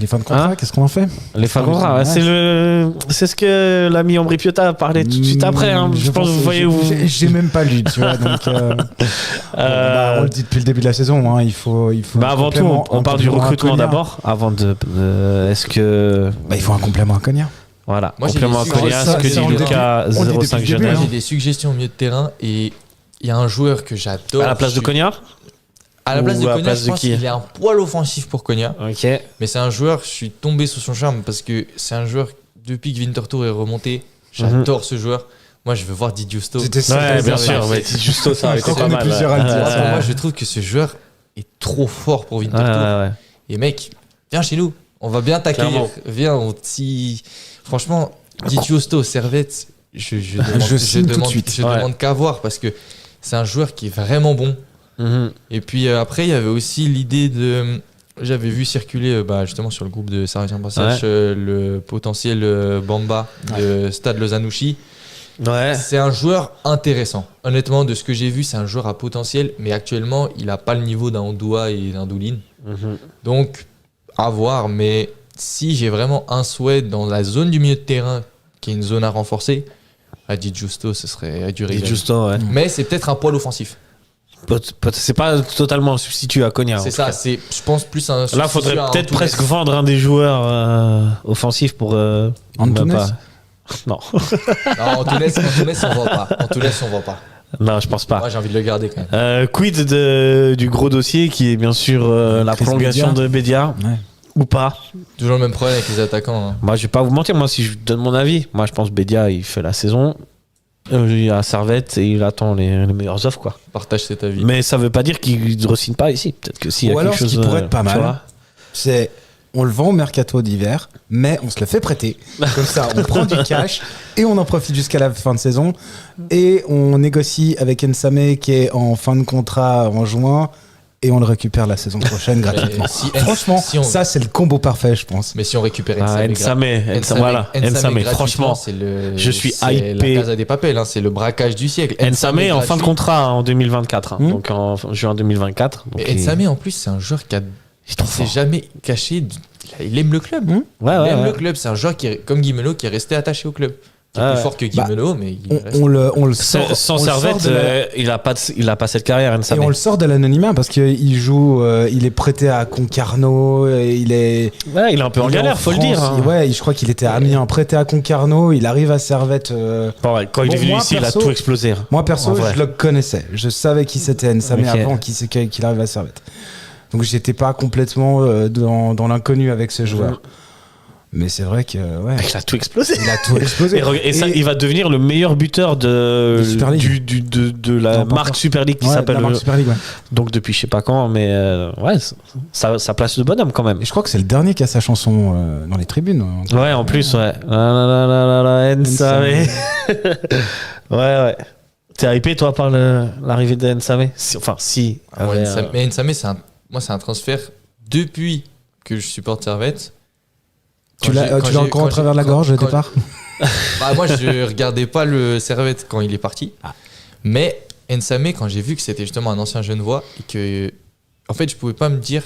Speaker 7: fins de contrat, qu'est-ce qu'on en fait?
Speaker 5: Les fins de contrat, c'est ce que l'ami Ambry Piotta a parlé tout de suite après. Hein. Je pense que vous voyez où.
Speaker 7: J'ai même pas lu, tu vois. Donc, on le dit depuis le début de la saison. Hein, il faut
Speaker 5: avant tout, on parle du recrutement d'abord. Avant de. Est-ce que.
Speaker 7: Il faut un complément à Cognac.
Speaker 5: Voilà.
Speaker 6: Moi,
Speaker 5: complément à Cognac, ce que dit Lucas 05 Genève.
Speaker 6: J'ai des suggestions au milieu de terrain et il y a un joueur que j'adore.
Speaker 5: À la place de Cognac?
Speaker 6: À la place de Cognac, je pense qu'il est un poil offensif pour Cognac. Mais c'est un joueur, je suis tombé sous son charme parce que c'est un joueur, depuis que Winterthur est remonté, j'adore ce joueur. Moi, je veux voir Di Giusto.
Speaker 5: Bien sûr, Di Giusto, ça aurait été pas mal.
Speaker 6: Moi, je trouve que ce joueur est trop fort pour Winterthur. Et mec, viens chez nous, on va bien t'accueillir. Viens, franchement, Di Giusto, Servette, je demande qu'à voir parce que c'est un joueur qui est vraiment bon. Et puis après, il y avait aussi l'idée de. J'avais vu circuler justement sur le groupe de Servette Brassage le potentiel Bamba de Stade Lozanouchi. C'est un joueur intéressant. Honnêtement, de ce que j'ai vu, c'est un joueur à potentiel, mais actuellement, il n'a pas le niveau d'un Ondoa et d'un Doulin. Donc, à voir. Mais si j'ai vraiment un souhait dans la zone du milieu de terrain, qui est une zone à renforcer, à Di Giusto, ce serait du régal.
Speaker 5: Di Giusto,
Speaker 6: Mais c'est peut-être un poil offensif.
Speaker 5: C'est pas totalement un substitut à Konya.
Speaker 6: C'est ça, c'est, je pense, plus un substitut.
Speaker 5: Là, faudrait peut-être presque vendre un des joueurs offensifs pour.
Speaker 7: Antunes
Speaker 5: Non.
Speaker 6: Non, Antunes, on vend pas. Antunes, on vend pas.
Speaker 5: Non, je pense pas.
Speaker 6: Moi, j'ai envie de le garder quand même.
Speaker 5: Quid du gros dossier qui est bien sûr la prolongation de Bédia.
Speaker 7: Ouais.
Speaker 5: Ou pas.
Speaker 6: Toujours le même problème avec les attaquants. Hein.
Speaker 5: Moi, je vais pas vous mentir. Moi, si je donne mon avis, moi, je pense que Bédia, il fait la saison. Il a Servette et il attend les meilleures offres, quoi.
Speaker 6: Partage cet avis.
Speaker 5: Mais ça veut pas dire qu'il ne re-signe pas ici. Peut-être que s'il y a quelque chose.
Speaker 7: Ce qui pourrait être pas mal, c'est on le vend au mercato d'hiver, mais on se le fait prêter. Comme ça, on prend du cash et on en profite jusqu'à la fin de saison. Et on négocie avec Nsame qui est en fin de contrat en juin. Et on le récupère la saison prochaine gratuitement. Franchement, ça c'est le combo parfait, je pense.
Speaker 6: Mais si on récupère
Speaker 5: Nsame, voilà, Nsame, franchement, je suis hypé.
Speaker 6: C'est la Casa des Papel, hein, c'est le braquage du siècle.
Speaker 5: Nsame en fin de contrat en 2024, donc en juin 2024.
Speaker 6: Mais Nsame en plus, c'est un joueur qui s'est jamais caché. Il aime le club. Il aime le club. C'est un joueur qui est comme Guimeno qui est resté attaché au club. Qui est plus fort que Guimeno, mais
Speaker 7: on le sort.
Speaker 5: Sans Servette, il a pas cette carrière.
Speaker 7: Et on le sort de l'anonymat parce qu'il joue, il est prêté à Concarneau, il est.
Speaker 5: Ouais, il est un peu en galère, faut le dire. Hein.
Speaker 7: Ouais, je crois qu'il était Amiens, prêté à Concarneau, il arrive à Servette.
Speaker 5: Quand il est venu ici, il a tout explosé.
Speaker 7: Moi perso, je le connaissais, je savais qui c'était Nsame avant qu'il arrive à Servette. Donc j'étais pas complètement dans l'inconnu avec ce joueur. Mais c'est vrai que
Speaker 5: il a tout explosé.
Speaker 7: Il a tout explosé.
Speaker 5: et ça, il va devenir le meilleur buteur de la marque Super League qui s'appelle.
Speaker 7: Super League, ouais.
Speaker 5: Donc depuis je sais pas quand, mais ça place de bonhomme quand même.
Speaker 7: Et je crois que c'est le dernier qui a sa chanson dans les tribunes.
Speaker 5: Ouais, en plus, ouais. Nsame. Ouais. T'es hypé toi par l'arrivée de Nsame? Enfin, si.
Speaker 6: Mais Nsame, c'est un transfert depuis que je supporte Servette.
Speaker 7: Tu l'as encore en travers de la gorge au départ?
Speaker 6: Moi, je regardais pas le Servette quand il est parti. Mais Nsame, quand j'ai vu que c'était justement un ancien Genevois et que, en fait, je pouvais pas me dire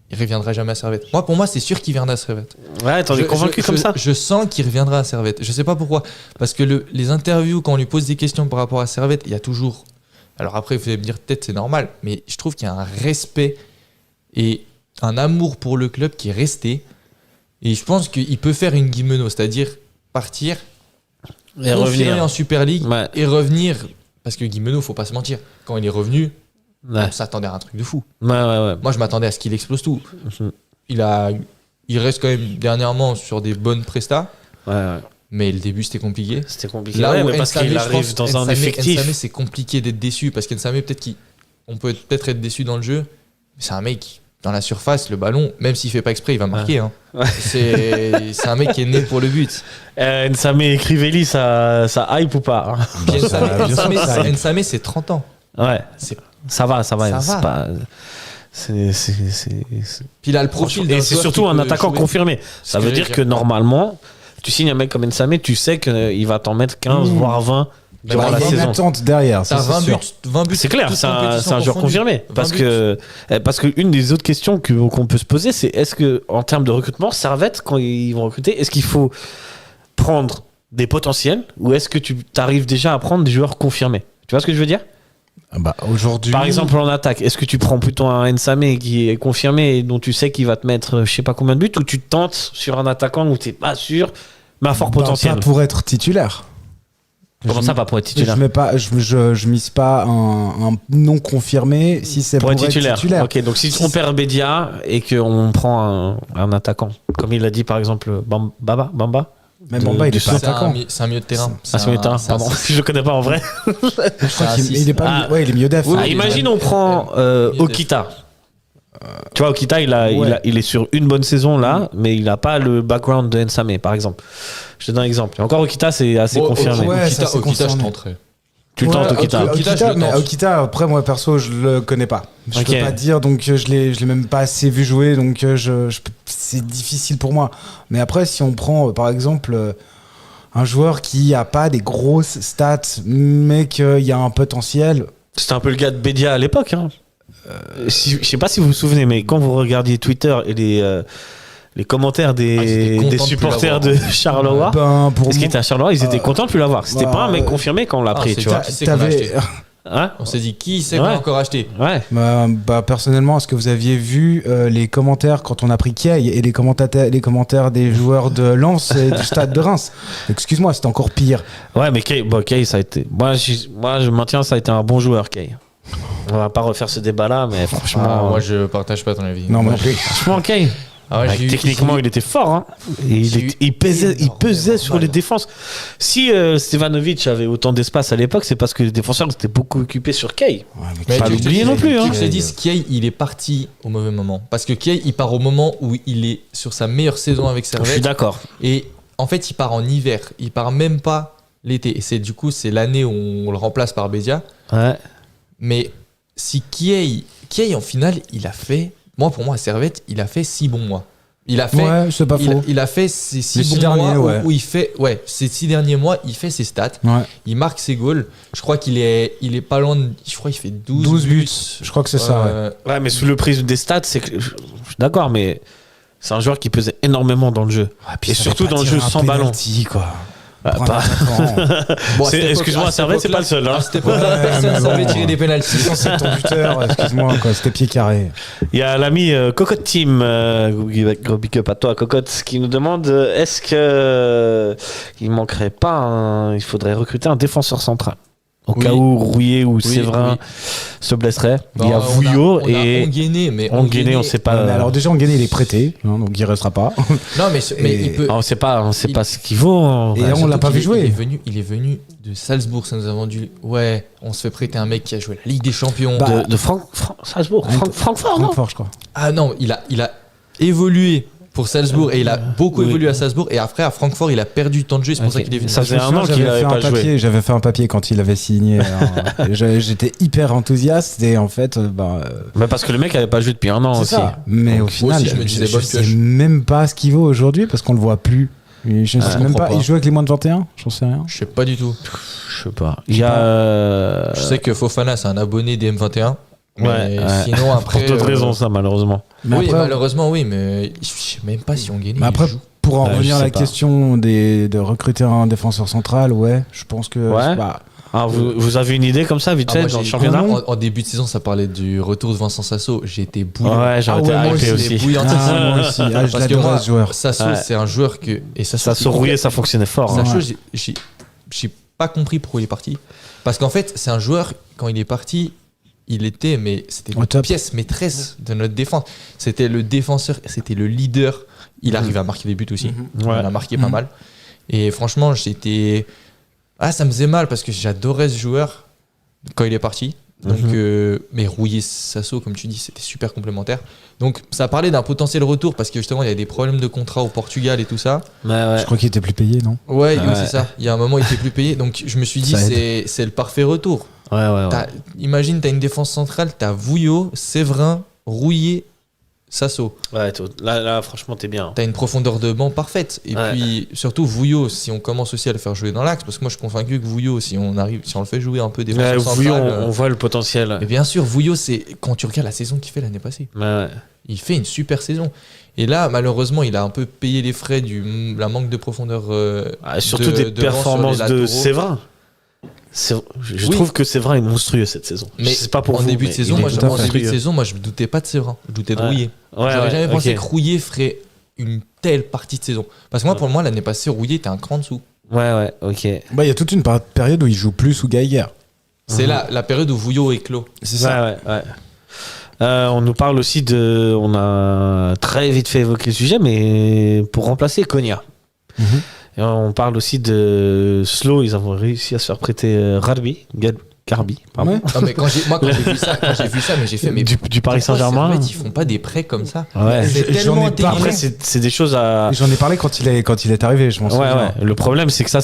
Speaker 6: il reviendra jamais à Servette. Pour moi, c'est sûr qu'il viendra à Servette.
Speaker 5: Ouais, t'en es convaincu comme ça?
Speaker 6: Je sens qu'il reviendra à Servette. Je sais pas pourquoi. Parce que les interviews, quand on lui pose des questions par rapport à Servette, il y a toujours. Alors après, vous allez me dire peut-être c'est normal, mais je trouve qu'il y a un respect et un amour pour le club qui est resté. Et je pense qu'il peut faire une Guimeno, c'est-à-dire partir
Speaker 5: et revenir
Speaker 6: en Super League et revenir. Parce que Guimeno, faut pas se mentir, quand il est revenu, on s'attendait à un truc de fou.
Speaker 5: Ouais.
Speaker 6: Moi, je m'attendais à ce qu'il explose tout. Il reste quand même dernièrement sur des bonnes prestats.
Speaker 5: Ouais.
Speaker 6: Mais le début, c'était compliqué.
Speaker 5: Là où parce qu'il arrive dans un effectif.
Speaker 6: Nsame, c'est compliqué d'être déçu parce qu'Nsame, on peut peut-être être déçu dans le jeu, mais c'est un mec. Dans la surface, le ballon, même s'il fait pas exprès, il va marquer. Hein. C'est un mec qui est né pour le but.
Speaker 5: Nsame et Crivelli, ça hype ou pas?
Speaker 6: Nsame, c'est 30 ans.
Speaker 5: Ouais. Ça va.
Speaker 6: Puis il a le profil
Speaker 5: et c'est surtout un attaquant confirmé. Ça veut dire que normalement, tu signes un mec comme Nsame, tu sais qu'il va t'en mettre 15, voire 20. Durant la saison.
Speaker 7: Attente derrière,
Speaker 6: t'as 20 buts.
Speaker 5: C'est clair, c'est un joueur confirmé. Parce que une des autres questions qu'on peut se poser, c'est est-ce que en termes de recrutement, Servette, quand ils vont recruter, est-ce qu'il faut prendre des potentiels ou est-ce que tu arrives déjà à prendre des joueurs confirmés? Tu vois ce que je veux dire?
Speaker 7: Aujourd'hui.
Speaker 5: Par exemple, en attaque, est-ce que tu prends plutôt un Nsame qui est confirmé et dont tu sais qu'il va te mettre je sais pas combien de buts, ou tu tentes sur un attaquant où t'es pas sûr, mais à fort potentiel?
Speaker 7: Pas pour être titulaire.
Speaker 5: Comment ça, pas pour être titulaire?
Speaker 7: Je mise pas un non confirmé si c'est pour être titulaire.
Speaker 5: Ok, donc si on perd Bédia et qu'on prend un attaquant, comme il l'a dit par exemple Bamba.
Speaker 7: Même Bamba, il est pas attaquant.
Speaker 6: C'est un milieu de terrain.
Speaker 5: C'est un milieu de terrain, pardon. Je le connais pas en vrai.
Speaker 7: Je crois qu'il est pas. Ouais, il est milieu def.
Speaker 5: Imagine, on prend Okita. Tu vois, Okita, il est sur une bonne saison là, mais il n'a pas le background de Nsame, par exemple. Je te donne un exemple. Encore Okita, c'est assez confirmé.
Speaker 6: Okita, je tenterai.
Speaker 5: Tu tentes Okita.
Speaker 7: Okita, après, moi, perso, je le connais pas. Je peux pas dire, donc je l'ai même pas assez vu jouer, donc c'est difficile pour moi. Mais après, si on prend, par exemple, un joueur qui a pas des grosses stats, mais qu'il y a un potentiel...
Speaker 5: C'était un peu le gars de Bédia à l'époque, hein. Je sais pas si vous vous souvenez, mais quand vous regardiez Twitter et les commentaires des supporters de Charleroi, parce qu'il était à Charleroi, ils étaient contents de plus l'avoir. C'était pas un mec confirmé quand on l'a pris, tu vois.
Speaker 6: On s'est dit qui c'est qu'on a encore acheté.
Speaker 7: Personnellement, est-ce que vous aviez vu les commentaires quand on a pris Kay et les commentaires des joueurs de Lens et du stade de Reims? Excuse-moi, c'était encore pire.
Speaker 5: Ouais, mais Kay, ça a été. Moi, je maintiens, ça a été un bon joueur, Kay. On va pas refaire ce débat-là, mais franchement.
Speaker 6: Moi, je partage pas ton avis.
Speaker 7: Non, moi,
Speaker 5: franchement, Kay. Techniquement, il était fort. Hein. Il pesait sur les défenses. Si Stevanovic avait autant d'espace à l'époque, c'est parce que les défenseurs étaient beaucoup occupés sur Kay.
Speaker 6: Mais
Speaker 5: pas l'oublier non plus.
Speaker 6: Je te dis, Kay, il est parti au mauvais moment. Parce que Kay, il part au moment où il est sur sa meilleure saison avec Servette.
Speaker 5: Je suis d'accord.
Speaker 6: Et en fait, il part en hiver. Il part même pas l'été. Et c'est l'année où on le remplace par Bédia.
Speaker 5: Ouais.
Speaker 6: Mais si Kay, en finale, il a fait. Pour moi, à Servette, il a fait 6 bons mois. Il a fait.
Speaker 7: Ouais, c'est pas faux.
Speaker 6: Il a fait ces 6
Speaker 7: bons
Speaker 6: mois où il fait. Ouais, ces 6 derniers mois, il fait ses stats.
Speaker 7: Ouais.
Speaker 6: Il marque ses goals. Je crois qu'il est pas loin de. Je crois qu'il fait 12 buts.
Speaker 7: Je crois que c'est ça.
Speaker 5: Ouais, mais sous le prisme des stats, c'est que. Je suis d'accord, mais c'est un joueur qui pesait énormément dans le jeu. Et surtout dans le jeu sans ballon.
Speaker 7: Quoi.
Speaker 5: Excuse-moi, Servette, c'est pas le seul. Hein.
Speaker 6: C'était pas personne savait tirer des pénaltys.
Speaker 7: C'est ton buteur, excuse-moi, quoi, c'était pied carré.
Speaker 5: Il y a l'ami Cocotte Team, gros big up à toi, Cocotte, qui nous demande est-ce qu'il manquerait pas, il faudrait recruter un défenseur central au cas où Rouillet ou Séverin se blesserait. Il y a Vouillot et
Speaker 6: Onguené,
Speaker 5: on sait pas.
Speaker 7: Mais alors déjà Onguené il est prêté, donc il restera pas.
Speaker 6: Non mais il peut.
Speaker 5: On sait pas ce qu'il vaut.
Speaker 7: Et on l'a pas vu jouer.
Speaker 6: Il est venu de Salzbourg, ça nous a vendu. Ouais, on se fait prêter un mec qui a joué la Ligue des Champions.
Speaker 5: De Salzbourg, Francfort, je crois.
Speaker 6: Ah non, il a évolué pour Salzbourg et il a beaucoup évolué à Salzbourg et après à Francfort il a perdu du temps de jeu, c'est pour ça qu'il est venu.
Speaker 5: Ça faisait un an qu'il avait pas joué.
Speaker 7: J'avais fait un papier quand il avait signé. J'étais hyper enthousiaste et en fait
Speaker 5: parce que le mec avait pas joué depuis un an aussi.
Speaker 7: Ça. Mais
Speaker 6: donc,
Speaker 7: au final
Speaker 6: aussi, je
Speaker 7: sais même pas ce qu'il vaut aujourd'hui parce qu'on le voit plus. Je sais même pas. Il joue avec les moins de 21, j'en sais rien.
Speaker 6: Je sais pas du tout.
Speaker 5: Je sais pas. Je
Speaker 6: sais que Fofana c'est un abonné des M21. Mais sinon après
Speaker 5: pour d'autres raisons ça malheureusement.
Speaker 6: Mais oui, malheureusement oui, mais je sais même pas si on gagne.
Speaker 7: Mais après pour en revenir à la question de recruter un défenseur central, je pense que
Speaker 5: vous avez une idée comme ça vite fait dans le championnat?
Speaker 6: En début de saison ça parlait du retour de Vincent Sasso, j'ai été bouillant.
Speaker 5: Ouais, j'ai été hypé aussi.
Speaker 7: Moi aussi. Je l'adore ce joueur.
Speaker 6: Sasso c'est un joueur que
Speaker 5: Sasso Rouillet ça fonctionnait fort.
Speaker 6: Sasso j'ai pas compris pourquoi il est parti parce qu'en fait c'est un joueur quand il est parti c'était une pièce maîtresse de notre défense. C'était le défenseur, c'était le leader. Il arrive à marquer des buts aussi. Il a marqué pas mal. Et franchement, ça me faisait mal parce que j'adorais ce joueur quand il est parti. Donc, mais Rouillet, Sasso, comme tu dis, c'était super complémentaire. Donc, ça parlait d'un potentiel retour parce que justement, il y a des problèmes de contrat au Portugal et tout ça.
Speaker 7: Je crois qu'il était plus payé, non?
Speaker 6: Ouais, c'est ça. Il y a un moment, il était plus payé. Donc, je me suis dit, c'est le parfait retour. Imagine, t'as une défense centrale, t'as Vouillot, Séverin, Rouillet, Sasso.
Speaker 5: Là, franchement, t'es bien.
Speaker 6: T'as une profondeur de banc parfaite. Et puis, surtout, Vouillot, si on commence aussi à le faire jouer dans l'axe, parce que moi, je suis convaincu que Vouillot, si on le fait jouer un peu défenseur central...
Speaker 5: Vouillot, on voit le potentiel.
Speaker 6: Et bien sûr, Vouillot, c'est quand tu regardes la saison qu'il fait l'année passée. Il fait une super saison. Et là, malheureusement, il a un peu payé les frais la manque de profondeur.
Speaker 5: Surtout des performances de Séverin. Je trouve que Séverin est monstrueux cette saison.
Speaker 6: Mais
Speaker 5: c'est pas pour
Speaker 6: en début de saison, moi je me doutais pas de Séverin. Je doutais de Rouillet. J'aurais jamais pensé que Rouillet ferait une telle partie de saison. Parce que moi, pour moi, l'année passée, Rouillet était un cran dessous.
Speaker 5: Ok.
Speaker 7: Il y a toute une période où il joue plus sous Geiger.
Speaker 6: C'est la période où Vouillot est clos.
Speaker 7: C'est ça.
Speaker 5: On nous parle aussi on a très vite fait évoquer le sujet, mais pour remplacer Konya. Et on parle aussi de Slow, ils ont réussi à se faire prêter Garbi, pardon.
Speaker 6: Non, mais quand j'ai vu ça, mais j'ai fait
Speaker 5: du Paris Saint-Germain.
Speaker 6: Ils font pas des prêts comme ça.
Speaker 5: C'est tellement intelligent. Après, c'est des choses à.
Speaker 7: J'en ai parlé quand il est arrivé, je pense.
Speaker 5: Le problème, c'est que ça,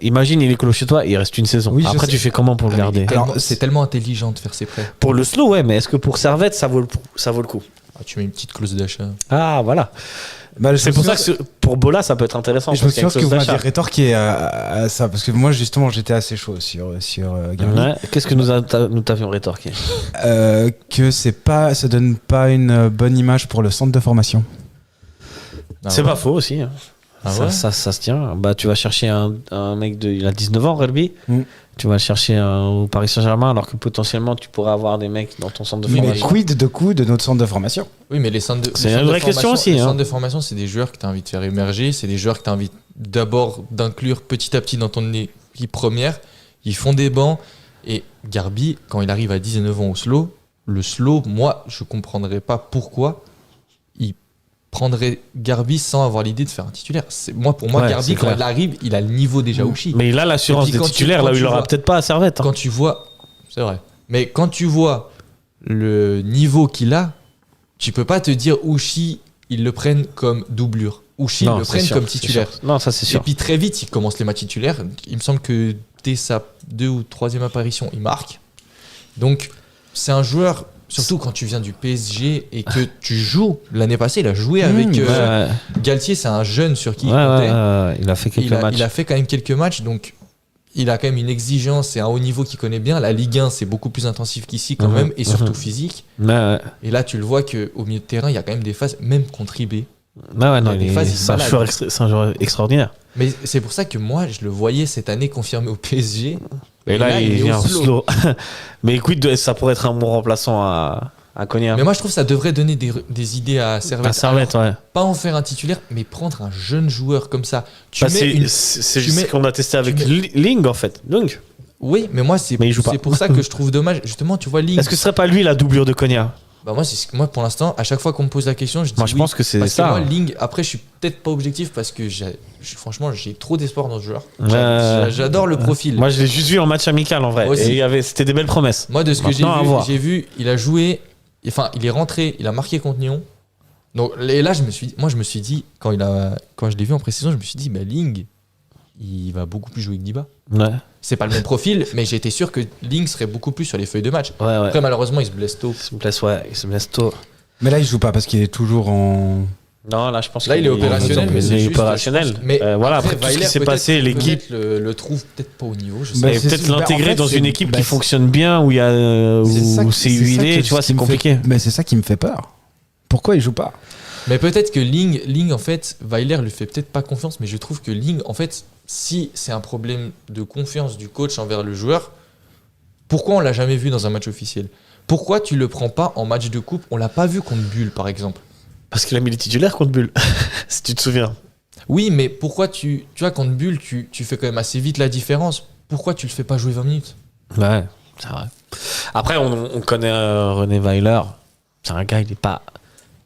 Speaker 5: imagine, il est clos chez toi, il reste une saison. Après, tu fais comment pour le garder?
Speaker 6: C'est tellement intelligent de faire ses prêts.
Speaker 5: Pour le Slow, mais est-ce que pour Servette, ça vaut le coup?
Speaker 6: Tu mets une petite clause d'achat.
Speaker 5: Ah, voilà. C'est pour ça que pour Bola, ça peut être intéressant.
Speaker 7: Je me souviens ce que vous m'avez rétorqué à ça, parce que moi, justement, j'étais assez chaud sur Garbi.
Speaker 5: Qu'est-ce que nous t'avions rétorqué?
Speaker 7: Que ça donne pas une bonne image pour le centre de formation.
Speaker 5: C'est pas faux aussi. Ça se tient. Tu vas chercher un mec il a 19 ans, Relby. Tu vas le chercher au Paris Saint-Germain alors que potentiellement tu pourrais avoir des mecs dans ton centre de
Speaker 7: Mais
Speaker 5: formation.
Speaker 7: quid de notre centre de formation?
Speaker 6: Oui, mais les centres de
Speaker 5: C'est une vraie question aussi.
Speaker 6: Les
Speaker 5: hein.
Speaker 6: centres de formation, c'est des joueurs que tu as envie de faire émerger. C'est des joueurs que tu as envie d'abord d'inclure petit à petit dans ton équipe première. Ils font des bancs. Et Garbi, quand il arrive à 19 ans au slow, le slow, moi, je comprendrais pas pourquoi il prendrait Garbi sans avoir l'idée de faire un titulaire. Pour moi,
Speaker 5: Ouais,
Speaker 6: Garbi,
Speaker 5: c'est
Speaker 6: quand
Speaker 5: clair.
Speaker 6: il arrive, il a le niveau déjà Ouchi.
Speaker 5: Mais il a l'assurance
Speaker 6: Et puis
Speaker 5: des
Speaker 6: quand
Speaker 5: titulaires là où il aura peut-être pas à Servette. Hein.
Speaker 6: Quand tu vois, c'est vrai. Mais quand tu vois le niveau qu'il a, tu peux pas te dire Ouchi, ils le prennent comme doublure. Ouchi, ils le prennent comme titulaire.
Speaker 5: Non, ça c'est sûr.
Speaker 6: Et puis très vite, il commence les matchs titulaires. Il me semble que dès sa 2e ou 3e apparition, il marque. Donc, c'est un joueur, surtout quand tu viens du PSG et que tu joues. L'année passée, il a joué avec Galtier, c'est un jeune sur qui il comptait.
Speaker 5: Il a fait quelques matchs.
Speaker 6: Il a fait quand même quelques matchs, donc il a quand même une exigence et un haut niveau qu'il connaît bien. La Ligue 1, c'est beaucoup plus intensif qu'ici quand même, et surtout physique. Et là, tu le vois qu'au milieu de terrain, il y a quand même des phases, même contre IB.
Speaker 5: C'est un joueur extraordinaire.
Speaker 6: Mais c'est pour ça que moi, je le voyais cette année confirmé au PSG.
Speaker 5: Et là, il vient slow. Mais écoute, ça pourrait être un bon remplaçant à Konya.
Speaker 6: Mais moi, je trouve que ça devrait donner des idées à Servette.
Speaker 5: À Servette, ouais.
Speaker 6: Pas en faire un titulaire, mais prendre un jeune joueur comme ça.
Speaker 5: C'est ce qu'on a testé avec Ling, en fait. Donc.
Speaker 6: Oui, mais moi, c'est pour ça que je trouve dommage. Justement, tu vois, Ling.
Speaker 5: Est-ce que ce serait pas lui la doublure de Konya?
Speaker 6: Bah moi, pour l'instant, à chaque fois qu'on me pose la question, je dis
Speaker 5: je pense que c'est ça.
Speaker 6: Moi, Ling, après, je suis peut-être pas objectif parce que franchement, j'ai trop d'espoir dans ce joueur. J'adore le profil.
Speaker 5: Moi, je l'ai juste vu en match amical en vrai. Et c'était des belles promesses.
Speaker 6: Moi, de ce que j'ai vu, il a joué. Enfin, il est rentré, il a marqué contre Nyon. Donc, et là, je me suis dit, quand je l'ai vu en pré-saison, je me suis dit, Ling, il va beaucoup plus jouer que Diba.
Speaker 5: Ouais.
Speaker 6: C'est pas le même profil, mais j'étais sûr que Ling serait beaucoup plus sur les feuilles de match.
Speaker 5: Ouais.
Speaker 6: Après, malheureusement, il se blesse tôt.
Speaker 5: Il se blesse tôt.
Speaker 7: Mais là, il joue pas parce qu'il est toujours en.
Speaker 5: Non, là, je pense
Speaker 6: là, il est opérationnel.
Speaker 5: Mais c'est opérationnel.
Speaker 6: Mais
Speaker 5: voilà, après tout ce qui s'est passé, l'équipe
Speaker 6: le trouve peut-être pas au niveau. Je
Speaker 5: sais. Peut-être l'intégrer dans une équipe qui fonctionne bien, où il y a où c'est huilé, tu vois, c'est compliqué.
Speaker 7: Mais c'est ça qui me fait peur. Pourquoi il joue pas?
Speaker 6: Mais peut-être que Ling, en fait, Weiler lui fait peut-être pas confiance, mais je trouve que Ling, en fait, si c'est un problème de confiance du coach envers le joueur, pourquoi on l'a jamais vu dans un match officiel? Pourquoi tu le prends pas en match de coupe? On l'a pas vu contre Bulle, par exemple. Parce
Speaker 5: qu'il a mis les titulaires contre Bulle, si tu te souviens.
Speaker 6: Oui, mais pourquoi tu vois, contre Bulle, tu fais quand même assez vite la différence. Pourquoi tu le fais pas jouer 20 minutes?
Speaker 5: Ouais, c'est vrai. Après, on connaît René Weiler. C'est un gars, il est pas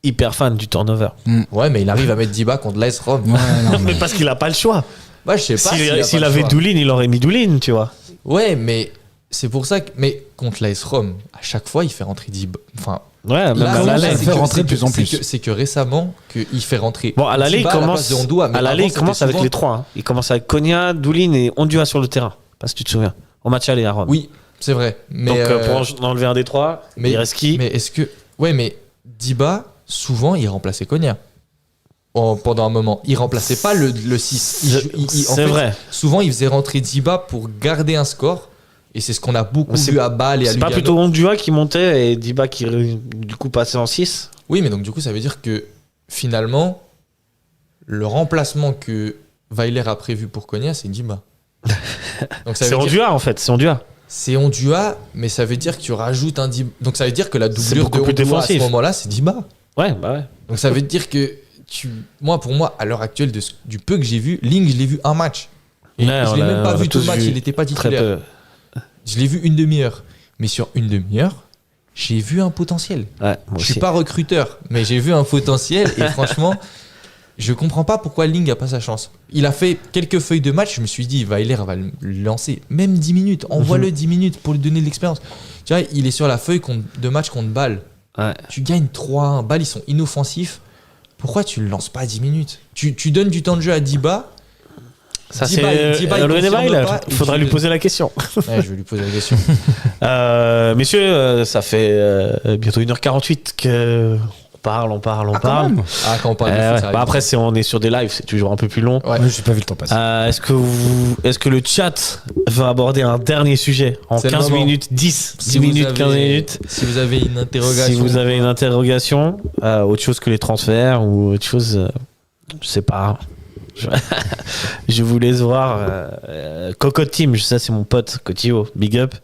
Speaker 5: hyper fan du turnover.
Speaker 6: Ouais, mais il arrive à mettre Diba contre l'AS Rome.
Speaker 5: Ouais, non, mais parce qu'il a pas le choix.
Speaker 6: Bah, je sais pas.
Speaker 5: S'il avait Doulin, il aurait mis Doulin, tu vois.
Speaker 6: Ouais, mais c'est pour ça que. Mais contre l'AS Rome, à chaque fois, il fait rentrer Diba. Enfin.
Speaker 5: Ouais, même à l'aller,
Speaker 7: il fait rentrer de plus en plus.
Speaker 6: C'est que récemment, il fait rentrer.
Speaker 5: Bon, à l'aller, il commence. À l'aller, il commence avec les trois. Hein. Il commence avec Konya, Doulin et Ondua sur le terrain. Pas si tu te souviens. Au match aller à Rome.
Speaker 6: Oui, c'est vrai. Mais
Speaker 5: donc, pour en enlever un des trois, il reste qui?
Speaker 6: Mais est-ce que. Ouais, mais Diba, souvent, il remplaçait Konya. Pendant un moment. Il remplaçait pas le 6.
Speaker 5: C'est vrai.
Speaker 6: Souvent, il faisait rentrer Diba pour garder un score. Et c'est ce qu'on a beaucoup vu à Bâle et à Lugano.
Speaker 5: C'est pas plutôt Ondua qui montait et Diba qui, du coup, passait en 6?
Speaker 6: Oui, mais donc, du coup, ça veut dire que finalement, le remplacement que Weiler a prévu pour Konya, c'est Diba.
Speaker 5: C'est Ondua, en fait. C'est Ondua.
Speaker 6: C'est Ondua, mais ça veut dire que tu rajoutes un Diba. Donc, ça veut dire que la doublure de Ondua à ce moment-là, c'est Diba.
Speaker 5: Ouais, bah ouais.
Speaker 6: Donc, ça veut dire que pour moi, à l'heure actuelle, du peu que j'ai vu, Ling, je l'ai vu un match. Et je l'ai même pas vu tout le match, il n'était pas titulaire. Je l'ai vu une demi-heure. Mais sur une demi-heure, j'ai vu un potentiel.
Speaker 5: Ouais,
Speaker 6: je suis pas recruteur, mais j'ai vu un potentiel. Et franchement, je comprends pas pourquoi Ling a pas sa chance. Il a fait quelques feuilles de match. Je me suis dit, Weiler va le lancer. Même 10 minutes. Envoie-le 10 minutes pour lui donner de l'expérience. Tu vois, il est sur la feuille de match contre Bâle.
Speaker 5: Ouais.
Speaker 6: Tu gagnes 3-1. Bâle, ils sont inoffensifs. Pourquoi tu le lances pas à 10 minutes? Tu donnes du temps de jeu à Diba.
Speaker 5: Ça, c'est René Weiler. Il faudra lui poser la question.
Speaker 6: Ouais, je vais lui poser la question.
Speaker 5: Messieurs, ça fait bientôt 1h48 que on parle.
Speaker 6: Ah, quand on parle
Speaker 5: après, on est sur des lives, c'est toujours un peu plus long.
Speaker 6: Ouais.
Speaker 7: J'ai pas vu le temps passer.
Speaker 5: Est-ce que le chat va aborder un dernier sujet en 15 minutes, 10 minutes, 15 minutes?
Speaker 6: Si vous avez une interrogation.
Speaker 5: Si vous avez une interrogation, autre chose que les transferts ou autre chose, je sais pas. Je vous laisse voir Coco Team, ça c'est mon pote Cotio, big up.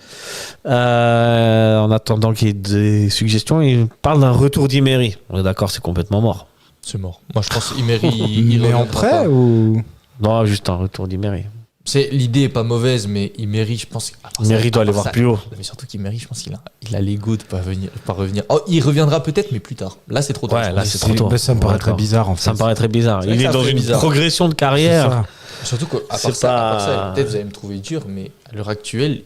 Speaker 5: En attendant qu'il y ait des suggestions, il parle d'un retour d'Imery. On est d'accord, c'est complètement mort.
Speaker 6: C'est mort. Moi je pense Imery il
Speaker 7: Mais en prêt ou
Speaker 5: Non, juste un retour d'Imery.
Speaker 6: L'idée est pas mauvaise, mais Imery, je pense.
Speaker 5: Imery doit aller voir plus haut.
Speaker 6: Mais surtout qu'Imery, je pense qu'il a l'ego de pas revenir. Oh, il reviendra peut-être, mais plus tard. Là, c'est trop tard.
Speaker 5: Ouais, là, c'est trop tôt.
Speaker 7: Ça me paraît très bizarre en fait.
Speaker 5: Ça me paraît très bizarre.
Speaker 6: C'est
Speaker 5: Il est dans une progression de
Speaker 7: C'est
Speaker 5: carrière.
Speaker 7: ça.
Speaker 6: Surtout qu'à part ça, peut-être vous allez me trouver dur, mais à l'heure actuelle,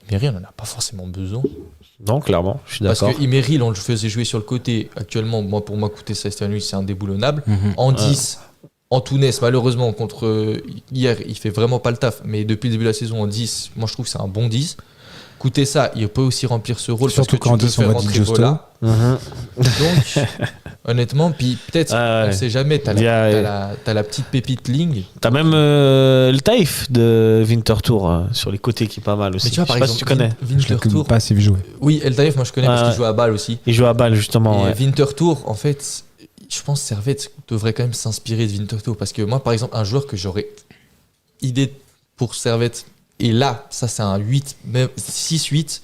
Speaker 6: Imery, on n'en a pas forcément besoin.
Speaker 5: Non, clairement, je suis d'accord.
Speaker 6: Parce que Imery, on le faisait jouer sur le côté. Actuellement, pour moi, coûter ça, c'est indéboulonnable. En 10. Antunes, malheureusement, contre hier, il fait vraiment pas le taf. Mais depuis le début de la saison, en 10, moi je trouve que c'est un bon 10. Écoutez ça, il peut aussi remplir ce rôle.
Speaker 7: Surtout
Speaker 6: parce que
Speaker 7: quand
Speaker 6: tu peux faire rentrer Bola. Donc, honnêtement, puis peut-être, on sait jamais, t'as la petite pépite Ling.
Speaker 5: T'as même le Taïf de Winterthur sur les côtés qui est pas mal aussi.
Speaker 6: Mais tu vois, par exemple,
Speaker 5: tu connais.
Speaker 7: Je l'ai pas assez vu jouer.
Speaker 6: Oui, El Taïf, moi je connais parce qu'il joue à Bâle aussi.
Speaker 5: Il joue à Bâle, justement.
Speaker 6: Et Winterthur, en fait, je pense que Servette devrait quand même s'inspirer de Winterthur. Parce que moi, par exemple, un joueur que j'aurais idée pour Servette, et là, ça c'est un 8, même 6-8,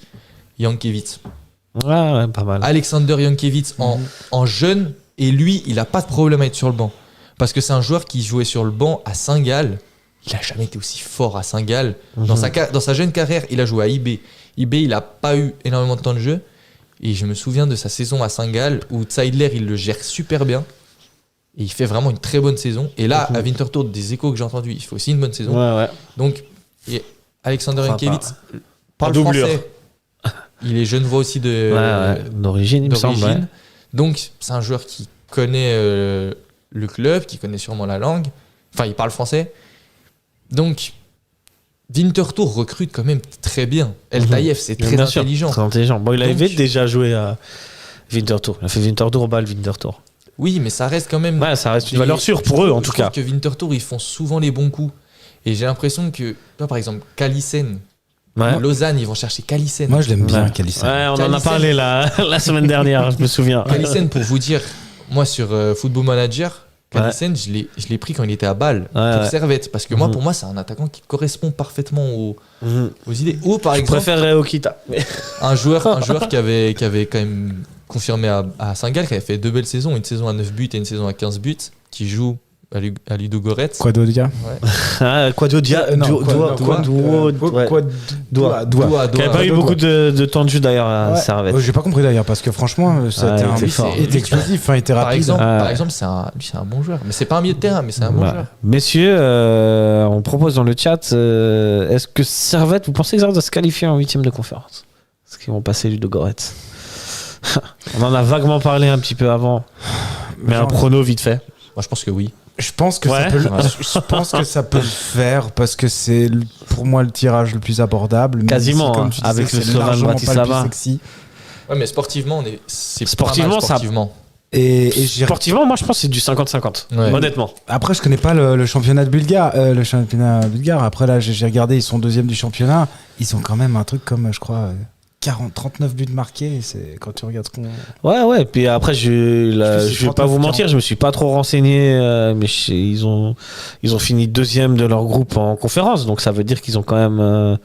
Speaker 6: Jankiewicz.
Speaker 5: Ouais, pas mal.
Speaker 6: Alexander Jankiewicz en jeune, et lui, il a pas de problème à être sur le banc. Parce que c'est un joueur qui jouait sur le banc à Saint-Gall. Il a jamais été aussi fort à Saint-Gall. Dans sa jeune carrière, il a joué à IB. IB, il a pas eu énormément de temps de jeu. Et je me souviens de sa saison à Saint-Gall où Zeidler, il le gère super bien. Et il fait vraiment une très bonne saison. Et là, à Winterthur, des échos que j'ai entendus, il fait aussi une bonne saison.
Speaker 5: Ouais.
Speaker 6: Donc, et Alexander Jankiewicz parle
Speaker 5: doublure.
Speaker 6: français. Il est genevois aussi
Speaker 5: d'origine, il me semble. Ouais.
Speaker 6: Donc, c'est un joueur qui connaît le club, qui connaît sûrement la langue. Enfin, il parle français. Donc, Winterthur recrute quand même très bien. El Taïef, c'est très intelligent.
Speaker 5: Très intelligent. Bon, il avait déjà joué à Winterthur. Il a fait Winterthur, Bâle, Winterthur.
Speaker 6: Oui, mais ça reste quand même.
Speaker 5: Ouais, ça reste une valeur sûre pour eux, en tout cas.
Speaker 6: Je trouve que Winterthur, ils font souvent les bons coups. Et j'ai l'impression que, toi, par exemple, Calissen, Lausanne, ils vont chercher Calissen.
Speaker 7: Moi, je l'aime bien, Calissen.
Speaker 5: Ouais, on en a parlé la semaine dernière, je me souviens.
Speaker 6: Calissen, pour vous dire, moi, sur Football Manager, Calissen, je l'ai pris quand il était à Bâle pour Servette. Parce que moi, pour moi, c'est un attaquant qui correspond parfaitement aux idées. Ou, par exemple.
Speaker 5: Je préférerais Okita.
Speaker 6: Un joueur qui avait quand même confirmé à Saint-Gall, qui avait fait 2 belles saisons, une saison à 9 buts et une saison à 15 buts, qui joue à Ludogorets.
Speaker 7: Quadodia.
Speaker 5: Quadodia.
Speaker 7: Doua.
Speaker 5: Qui n'avait pas eu beaucoup de temps de jeu d'ailleurs à Servette.
Speaker 7: J'ai pas compris d'ailleurs, parce que franchement, il était explosif, il était rapide.
Speaker 6: Par exemple, c'est un bon joueur. Mais c'est pas un milieu de terrain, mais c'est un bon joueur.
Speaker 5: Messieurs, on propose dans le chat, est-ce que Servette, vous pensez que Servette va se qualifier en 8ème de conférence? Est-ce qu'ils vont passer Ludogorets? On en a vaguement parlé un petit peu avant, mais un prono vite fait.
Speaker 6: Moi, je pense que oui.
Speaker 7: Je pense que ça peut le faire parce que c'est pour moi le tirage le plus abordable.
Speaker 5: Quasiment,
Speaker 7: comme tu disais,
Speaker 5: avec le
Speaker 7: c'est
Speaker 5: Slovan
Speaker 7: largement
Speaker 5: Bratislava.
Speaker 7: pas le plus sexy.
Speaker 6: Ouais, mais sportivement,
Speaker 5: sportivement, sportivement, moi je pense que c'est du 50-50, honnêtement.
Speaker 7: Après, je connais pas le championnat bulgare. Après, là, j'ai regardé, ils sont 2e du championnat. Ils ont quand même un truc comme, je crois, 39 buts marqués. C'est quand tu regardes ce qu'on.
Speaker 5: Ouais. Puis après, je vais pas vous mentir, je me suis pas trop renseigné, mais ils ont fini 2e de leur groupe en conférence, donc ça veut dire qu'ils ont quand même.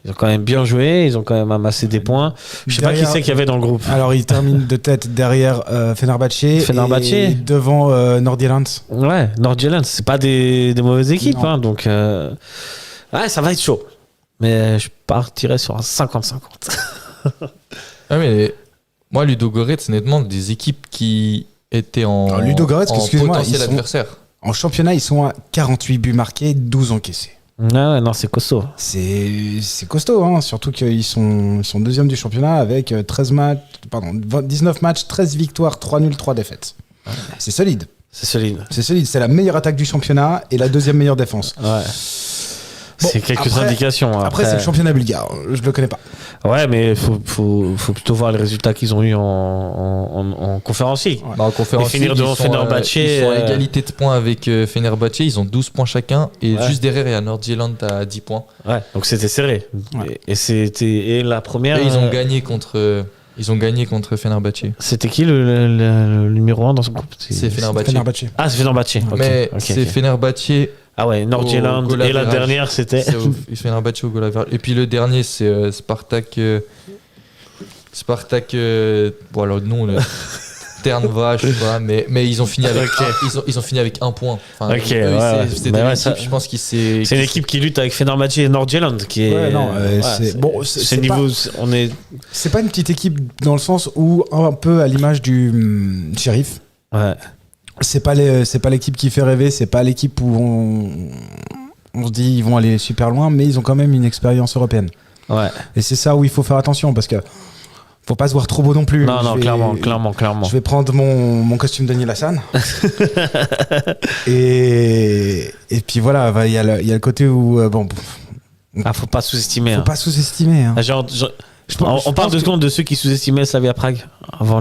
Speaker 5: Ils ont quand même bien joué, ils ont quand même amassé des points. Je sais pas qui c'est qu'il y avait dans le groupe.
Speaker 7: Alors, ils terminent de tête derrière Fenerbahçe et devant Nordjylland.
Speaker 5: Ouais, Nordjylland, c'est pas des mauvaises équipes, hein, donc ça va être chaud. Mais je partirais sur un 50-50.
Speaker 6: Mais moi, Ludogorets, c'est nettement des équipes qui étaient en potentiel adversaire.
Speaker 7: En championnat, ils sont à 48 buts marqués, 12 encaissés.
Speaker 5: Non, c'est costaud.
Speaker 7: C'est costaud, hein, surtout qu'ils sont 2e du championnat avec 19 matchs, 13 victoires, 3 nuls, 3 défaites. C'est solide. C'est la meilleure attaque du championnat et la 2e meilleure défense.
Speaker 5: Ouais. C'est quelques indications.
Speaker 7: Après, c'est le championnat bulgare. Je le connais pas.
Speaker 5: Ouais, mais faut plutôt voir les résultats qu'ils ont eu en Conférence League.
Speaker 6: En Conférence League,
Speaker 5: finir devant Fenerbahçe.
Speaker 6: Ils sont à égalité de points avec Fenerbahçe. Ils ont 12 points chacun. Et juste derrière, il y a Nordjylland à 10 points.
Speaker 5: Ouais, donc c'était serré. Ouais. Et la première.
Speaker 6: Et ils ont gagné contre Ils ont gagné contre Fenerbahçe.
Speaker 5: C'était qui le numéro 1 dans ce groupe?
Speaker 6: C'est Fenerbahçe.
Speaker 5: Ah, c'est Fenerbahçe.
Speaker 6: Mais c'est Fenerbahçe.
Speaker 5: Ah ouais, Nordjylland. Et la dernière, c'était
Speaker 6: Fenerbahçe au goal average. Et puis le dernier, c'est Spartak. Bon, alors non, le Ternva, je sais pas, mais ils ont fini avec ils ont fini avec 1 point. Enfin, c'était je pense qu'ils
Speaker 5: c'est une équipe qui lutte avec Fenerbahçe et Nordjylland qui est c'est niveau
Speaker 7: c'est pas une petite équipe dans le sens où un peu à l'image du Sheriff.
Speaker 5: Ouais.
Speaker 7: C'est pas l'équipe qui fait rêver, c'est pas l'équipe où on se dit ils vont aller super loin, mais ils ont quand même une expérience européenne.
Speaker 5: Ouais.
Speaker 7: Et c'est ça où il faut faire attention parce que faut pas se voir trop beau non plus.
Speaker 5: Non, clairement.
Speaker 7: Je vais prendre mon costume de Neil Hassan. et puis voilà, il y a le côté où
Speaker 5: faut pas sous-estimer.
Speaker 7: Faut pas sous-estimer. Hein.
Speaker 5: On parle 2 secondes de ceux qui sous-estimaient Slavia Prague avant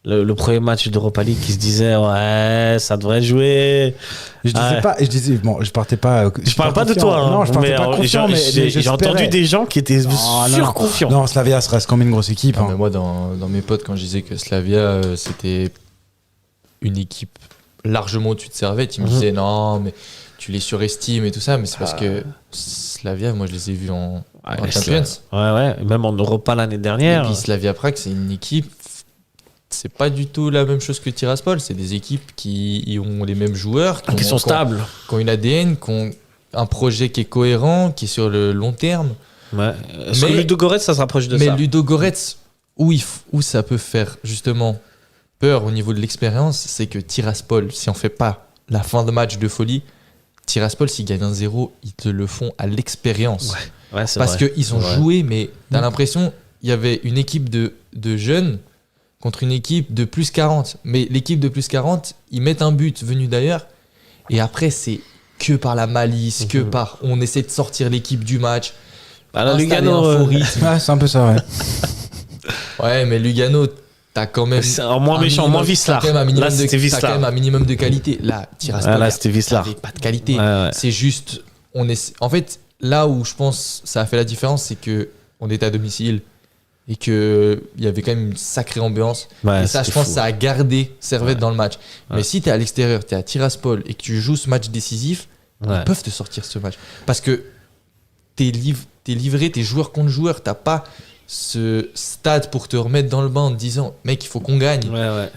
Speaker 5: le premier match d'Europa League, qui se disait ouais, ça devrait jouer.
Speaker 7: Je partais pas.
Speaker 5: Je parle pas de toi. Hein,
Speaker 7: non, je partais pas confiant, mais
Speaker 5: j'ai entendu des gens qui étaient surconfiants.
Speaker 7: Non, Slavia ça reste quand même une grosse équipe.
Speaker 6: Mais moi, dans mes potes, quand je disais que Slavia c'était une équipe largement au-dessus de Servette, ils me disaient non, mais tu les surestimes et tout ça, mais c'est parce que Slavia, moi je les ai vus en Champions.
Speaker 5: Ouais, même en Europa l'année dernière.
Speaker 6: Et puis Slavia Prague, c'est une équipe. C'est pas du tout la même chose que Tiraspol. C'est des équipes qui ont les mêmes joueurs,
Speaker 5: qui sont stables,
Speaker 6: qui ont une ADN, qui ont un projet qui est cohérent, qui est sur le long terme.
Speaker 5: Ouais. Est-ce que Ludogorets, ça se rapproche de ça?
Speaker 6: Mais Ludogorets, où ça peut faire justement peur au niveau de l'expérience, c'est que Tiraspol, si on fait pas la fin de match de folie, Tiraspol, s'ils gagnent 1-0, ils te le font à l'expérience.
Speaker 5: Ouais, c'est
Speaker 6: parce qu'ils ont joué, mais t'as l'impression il y avait une équipe de jeunes contre une équipe de plus 40. Mais l'équipe de plus 40, ils mettent un but venu d'ailleurs. Et après, c'est que par la malice, que par... On essaie de sortir l'équipe du match.
Speaker 5: Lugano,
Speaker 7: c'est un peu ça, ouais.
Speaker 6: Ouais, mais Lugano, t'as quand même...
Speaker 5: C'est un moins méchant, moins Wislar.
Speaker 6: T'as quand même un minimum de qualité. Là, Tiraspol,
Speaker 5: c'était Wislar.
Speaker 6: Pas de qualité. Ouais. C'est juste... En fait, là où je pense ça a fait la différence, c'est qu'on était à domicile. Et qu'il y avait quand même une sacrée ambiance. Et ça, je pense, ça a gardé Servette dans le match. Mais si tu es à l'extérieur, tu es à Tiraspol et que tu joues ce match décisif, ils peuvent te sortir ce match. Parce que tu es livré, tu es joueur contre joueur. Tu n'as pas ce stade pour te remettre dans le bain en te disant mec, il faut qu'on gagne.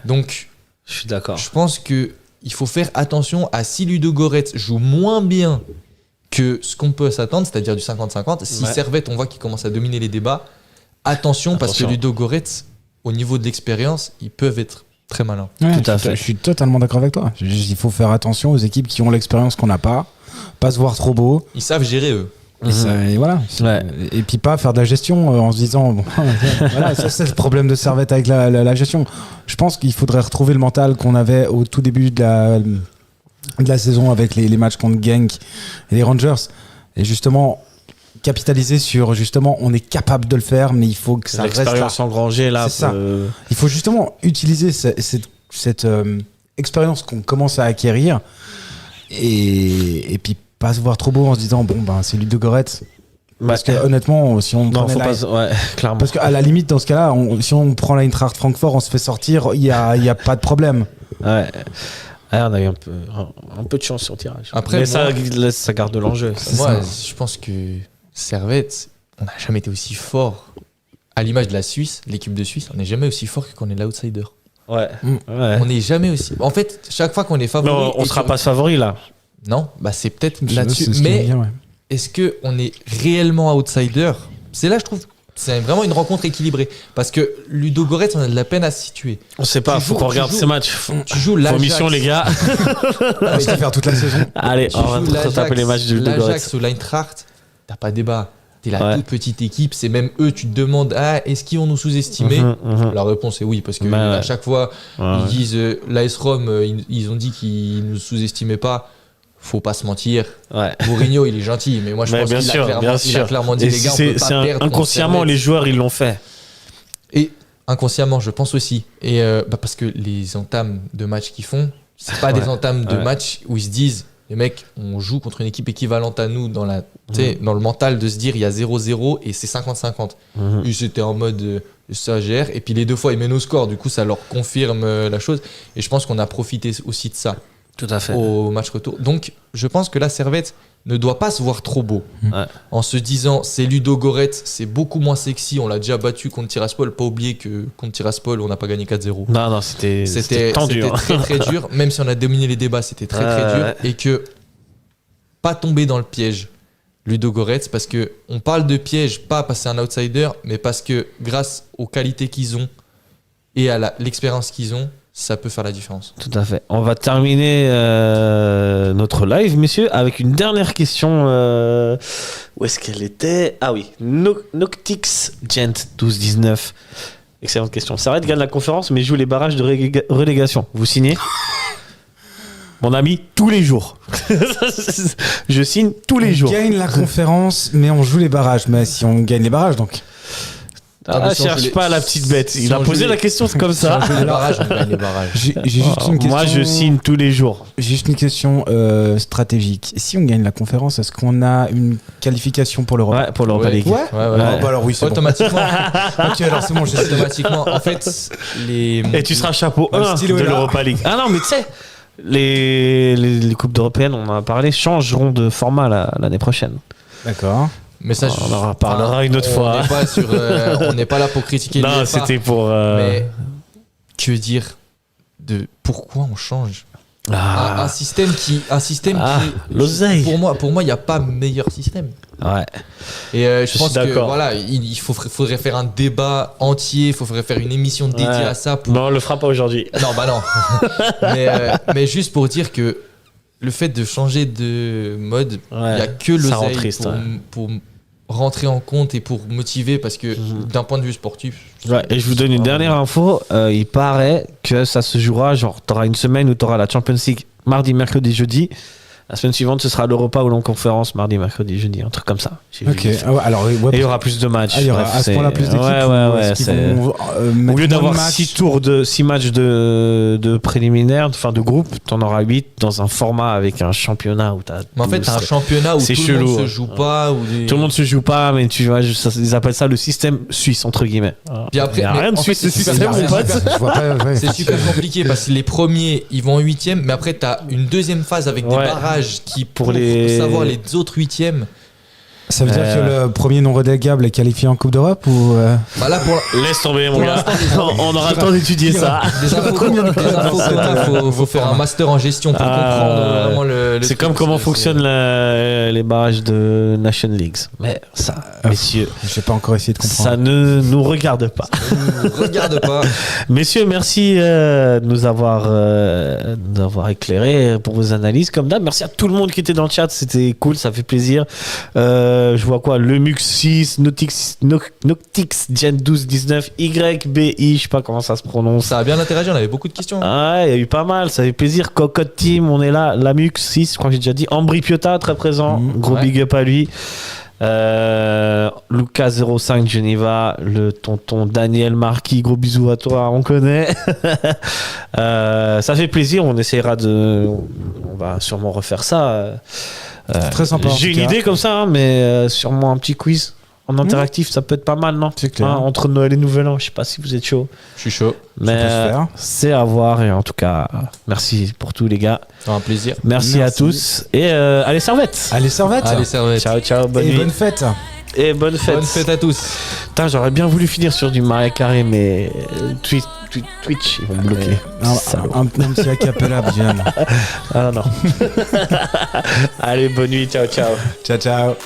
Speaker 6: Donc,
Speaker 5: je suis d'accord.
Speaker 6: Je pense qu'il faut faire attention à si Ludogorets joue moins bien que ce qu'on peut s'attendre, c'est-à-dire du 50-50. Si Servette, on voit qu'il commence à dominer les débats. Attention, parce que Ludogorets, au niveau de l'expérience, ils peuvent être très malins.
Speaker 7: Ouais, tout à fait. Je suis totalement d'accord avec toi. Il faut faire attention aux équipes qui ont l'expérience qu'on n'a pas se voir trop beau.
Speaker 6: Ils savent gérer eux.
Speaker 7: Et voilà. Et puis pas faire de la gestion en se disant voilà, ça, c'est le problème de Servette avec la gestion. Je pense qu'il faudrait retrouver le mental qu'on avait au tout début de la saison avec les matchs contre Genk et les Rangers. Et justement, capitaliser sur justement on est capable de le faire, mais il faut que ça reste là.
Speaker 5: L'expérience engrangée là.
Speaker 7: C'est ça. Il faut justement utiliser cette expérience qu'on commence à acquérir et puis pas se voir trop beau en se disant c'est Ludogorets. Parce que honnêtement, si on
Speaker 5: clairement.
Speaker 7: Parce qu'à la limite dans ce cas-là, si on prend l'Eintracht Francfort, on se fait sortir, il y a pas de problème.
Speaker 5: Ouais. On a eu un peu de chance sur le tirage.
Speaker 6: Après,
Speaker 5: mais ça garde de l'enjeu.
Speaker 6: Moi, je pense que Servette, on n'a jamais été aussi fort. À l'image de la Suisse, l'équipe de Suisse, on n'est jamais aussi fort que quand on est l'outsider.
Speaker 5: Ouais.
Speaker 6: On n'est jamais aussi. En fait, chaque fois qu'on est favori.
Speaker 5: Non, on ne sera pas favori là.
Speaker 6: Non, c'est peut-être là-dessus. Mais est-ce qu'on est réellement outsider? C'est là, je trouve, c'est vraiment une rencontre équilibrée. Parce que Ludogorets, on a de la peine à se situer.
Speaker 5: On ne sait pas, il faut qu'on regarde ces matchs.
Speaker 6: Tu joues l'Ajax.
Speaker 5: Mission, les gars.
Speaker 7: On va faire toute la saison.
Speaker 5: Allez, on va taper les matchs de Ludogorets.
Speaker 6: L'Ajax ou l'Eintracht, t'as pas débat. T'es la toute petite équipe, c'est même eux, tu te demandes est-ce qu'ils vont nous sous-estimer? La réponse est oui, parce que à chaque fois ils disent l'AS Rome, ils ont dit qu'ils nous sous-estimaient pas. Faut pas se mentir. Mourinho, il est gentil, mais moi je pense qu'il a clairement dit les gars, on peut pas perdre.
Speaker 5: Inconsciemment, les joueurs ils l'ont fait.
Speaker 6: Et inconsciemment, je pense aussi. Et parce que les entames de match qu'ils font, c'est pas des entames de match où ils se disent les mecs, on joue contre une équipe équivalente à nous dans le mental de se dire il y a 0-0 et c'est 50-50. Et c'était en mode ça gère. Et puis les 2 fois, ils mènent au score. Du coup, ça leur confirme la chose. Et je pense qu'on a profité aussi de ça.
Speaker 5: Tout à fait.
Speaker 6: Au match retour. Donc, je pense que la Servette ne doit pas se voir trop beau.
Speaker 5: Ouais.
Speaker 6: En se disant, c'est Ludogorets, c'est beaucoup moins sexy. On l'a déjà battu contre Tiraspol. Pas oublier que contre Tiraspol, on n'a pas gagné 4-0.
Speaker 5: Non, c'était tendu.
Speaker 6: C'était très dur. Même si on a dominé les débats, c'était très dur.
Speaker 5: Ouais.
Speaker 6: Et que pas tomber dans le piège Ludogorets, parce que on parle de piège pas parce que c'est un outsider, mais parce que grâce aux qualités qu'ils ont et à l'expérience qu'ils ont, ça peut faire la différence.
Speaker 5: Tout à fait. On va terminer notre live, messieurs, avec une dernière question. Où est-ce qu'elle était? Ah oui, Noctix Gent 12-19. Excellente question. Servette gagne la conférence, mais joue les barrages de relégation. Vous signez? Mon ami, tous les jours. Je signe tous les jours.
Speaker 7: On gagne la conférence, mais on joue les barrages. Mais si on gagne les barrages, donc.
Speaker 5: Cherche pas la petite bête. Il a posé la question, c'est comme ça.
Speaker 6: Les barrages, on gagne les barrages.
Speaker 7: J'ai juste une question.
Speaker 5: Moi, je signe tous les jours.
Speaker 7: J'ai juste une question stratégique. Si on gagne la conférence, est-ce qu'on a une qualification pour l'Europe?
Speaker 5: Ouais, pour l'Europa League.
Speaker 6: Ouais.
Speaker 7: Bah alors oui, c'est
Speaker 6: automatiquement.
Speaker 7: Ok, alors c'est bon, je sais.
Speaker 6: Automatiquement. En fait,
Speaker 5: Et tu seras chapeau 1 de
Speaker 7: stylo est là.
Speaker 5: l'Europa League. Ah non, mais tu sais, les coupes européennes, on en a parlé, changeront de format l'année prochaine.
Speaker 7: D'accord.
Speaker 6: mais ça,
Speaker 5: On en reparlera une autre fois.
Speaker 6: On n'est pas là pour critiquer
Speaker 5: Non,
Speaker 6: l'UEFA.
Speaker 5: c'était pour.
Speaker 6: Mais que dire de pourquoi on change un système qui
Speaker 5: l'oseille.
Speaker 6: pour moi il n'y a pas meilleur système.
Speaker 5: Ouais.
Speaker 6: Et je pense que
Speaker 5: d'accord.
Speaker 6: voilà, il faudrait faire un débat entier, il faudrait faire une émission dédiée à ça.
Speaker 5: Mais on le fera pas aujourd'hui.
Speaker 6: Non, bah non. mais juste pour dire que le fait de changer de mode, il n'y a que
Speaker 5: ça rend
Speaker 6: l'oseille
Speaker 5: triste,
Speaker 6: pour rentrer en compte et pour motiver, parce que d'un point de vue sportif.
Speaker 5: Ouais, et je vous donne une dernière info. Il paraît que ça se jouera, genre, t'auras une semaine où t'auras la Champions League mardi, mercredi, jeudi. La semaine suivante, ce sera l'Europa ou l'En-Conférence mardi, mercredi, jeudi, un truc comme ça.
Speaker 7: Ok. Ah ouais, alors, ouais,
Speaker 5: et il y aura plus de matchs.
Speaker 7: Ah, il y aura
Speaker 5: Bref,
Speaker 7: à ce point-là plus d'équipes.
Speaker 5: Au lieu d'avoir 6 matchs de préliminaires, enfin de groupe, t'en auras 8 dans un format avec un championnat où t'as.
Speaker 6: Mais en fait, t'as un championnat où tout le monde se joue pas.
Speaker 5: Tout le monde se joue pas, mais tu vois, ils appellent ça le système suisse, entre guillemets.
Speaker 6: Puis après,
Speaker 5: il y a rien de suisse,
Speaker 6: c'est
Speaker 5: système, mon pote.
Speaker 6: C'est super compliqué parce que les premiers, ils vont en 8e, mais après, t'as une deuxième phase avec des barrages qui pour savoir les autres 8e.
Speaker 7: Ça veut dire que le premier non relégable est qualifié en Coupe d'Europe ou
Speaker 6: Bah là
Speaker 5: laisse tomber mon gars. On aura le temps d'étudier ça.
Speaker 6: Des infos, faut faire un master en gestion pour comprendre vraiment le
Speaker 5: c'est comme comment fonctionnent les barrages de Nation Leagues. Mais ça, messieurs,
Speaker 7: j'ai pas encore essayé de comprendre.
Speaker 5: Ça ne nous regarde pas.
Speaker 6: Regarde pas.
Speaker 5: Messieurs, merci de nous avoir éclairés pour vos analyses comme d'hab. Merci à tout le monde qui était dans le chat, c'était cool, ça fait plaisir. Je vois quoi, le Mux 6, Noctix Gen 12-19, YBI, je sais pas comment ça se prononce.
Speaker 6: Ça a bien interagi, on avait beaucoup de questions.
Speaker 5: Ah, il y a eu pas mal, ça fait plaisir. Cocotte Team, on est là. La Mux 6, je crois que j'ai déjà dit. Ambry Piotta, très présent. Gros big up à lui. Lucas 05 Geneva, le tonton Daniel Marquis, gros bisous à toi, on connaît. Ça fait plaisir, on va sûrement refaire ça.
Speaker 7: Très sympa.
Speaker 5: J'ai une idée comme ça, hein, mais sûrement un petit quiz en interactif, ça peut être pas mal, non?
Speaker 7: C'est clair.
Speaker 5: Hein, entre Noël et Nouvel An, je sais pas si vous êtes chaud.
Speaker 6: Je suis chaud.
Speaker 5: Mais c'est à voir, et en tout cas, merci pour tout, les gars.
Speaker 6: C'est un plaisir.
Speaker 5: Merci à tous. Et allez, Servette.
Speaker 7: Allez, Servette.
Speaker 6: Allez, Servette.
Speaker 5: Ciao, ciao. Bonne nuit.
Speaker 7: Bonne fête.
Speaker 5: Et bonne fête.
Speaker 6: Bonne fête à tous.
Speaker 5: Putain, j'aurais bien voulu finir sur du Marais Carré, mais Twitch, ils vont me bloquer.
Speaker 7: Un petit acapella, bien.
Speaker 5: Ah non. Allez, bonne nuit. Ciao, ciao.
Speaker 7: Ciao, ciao.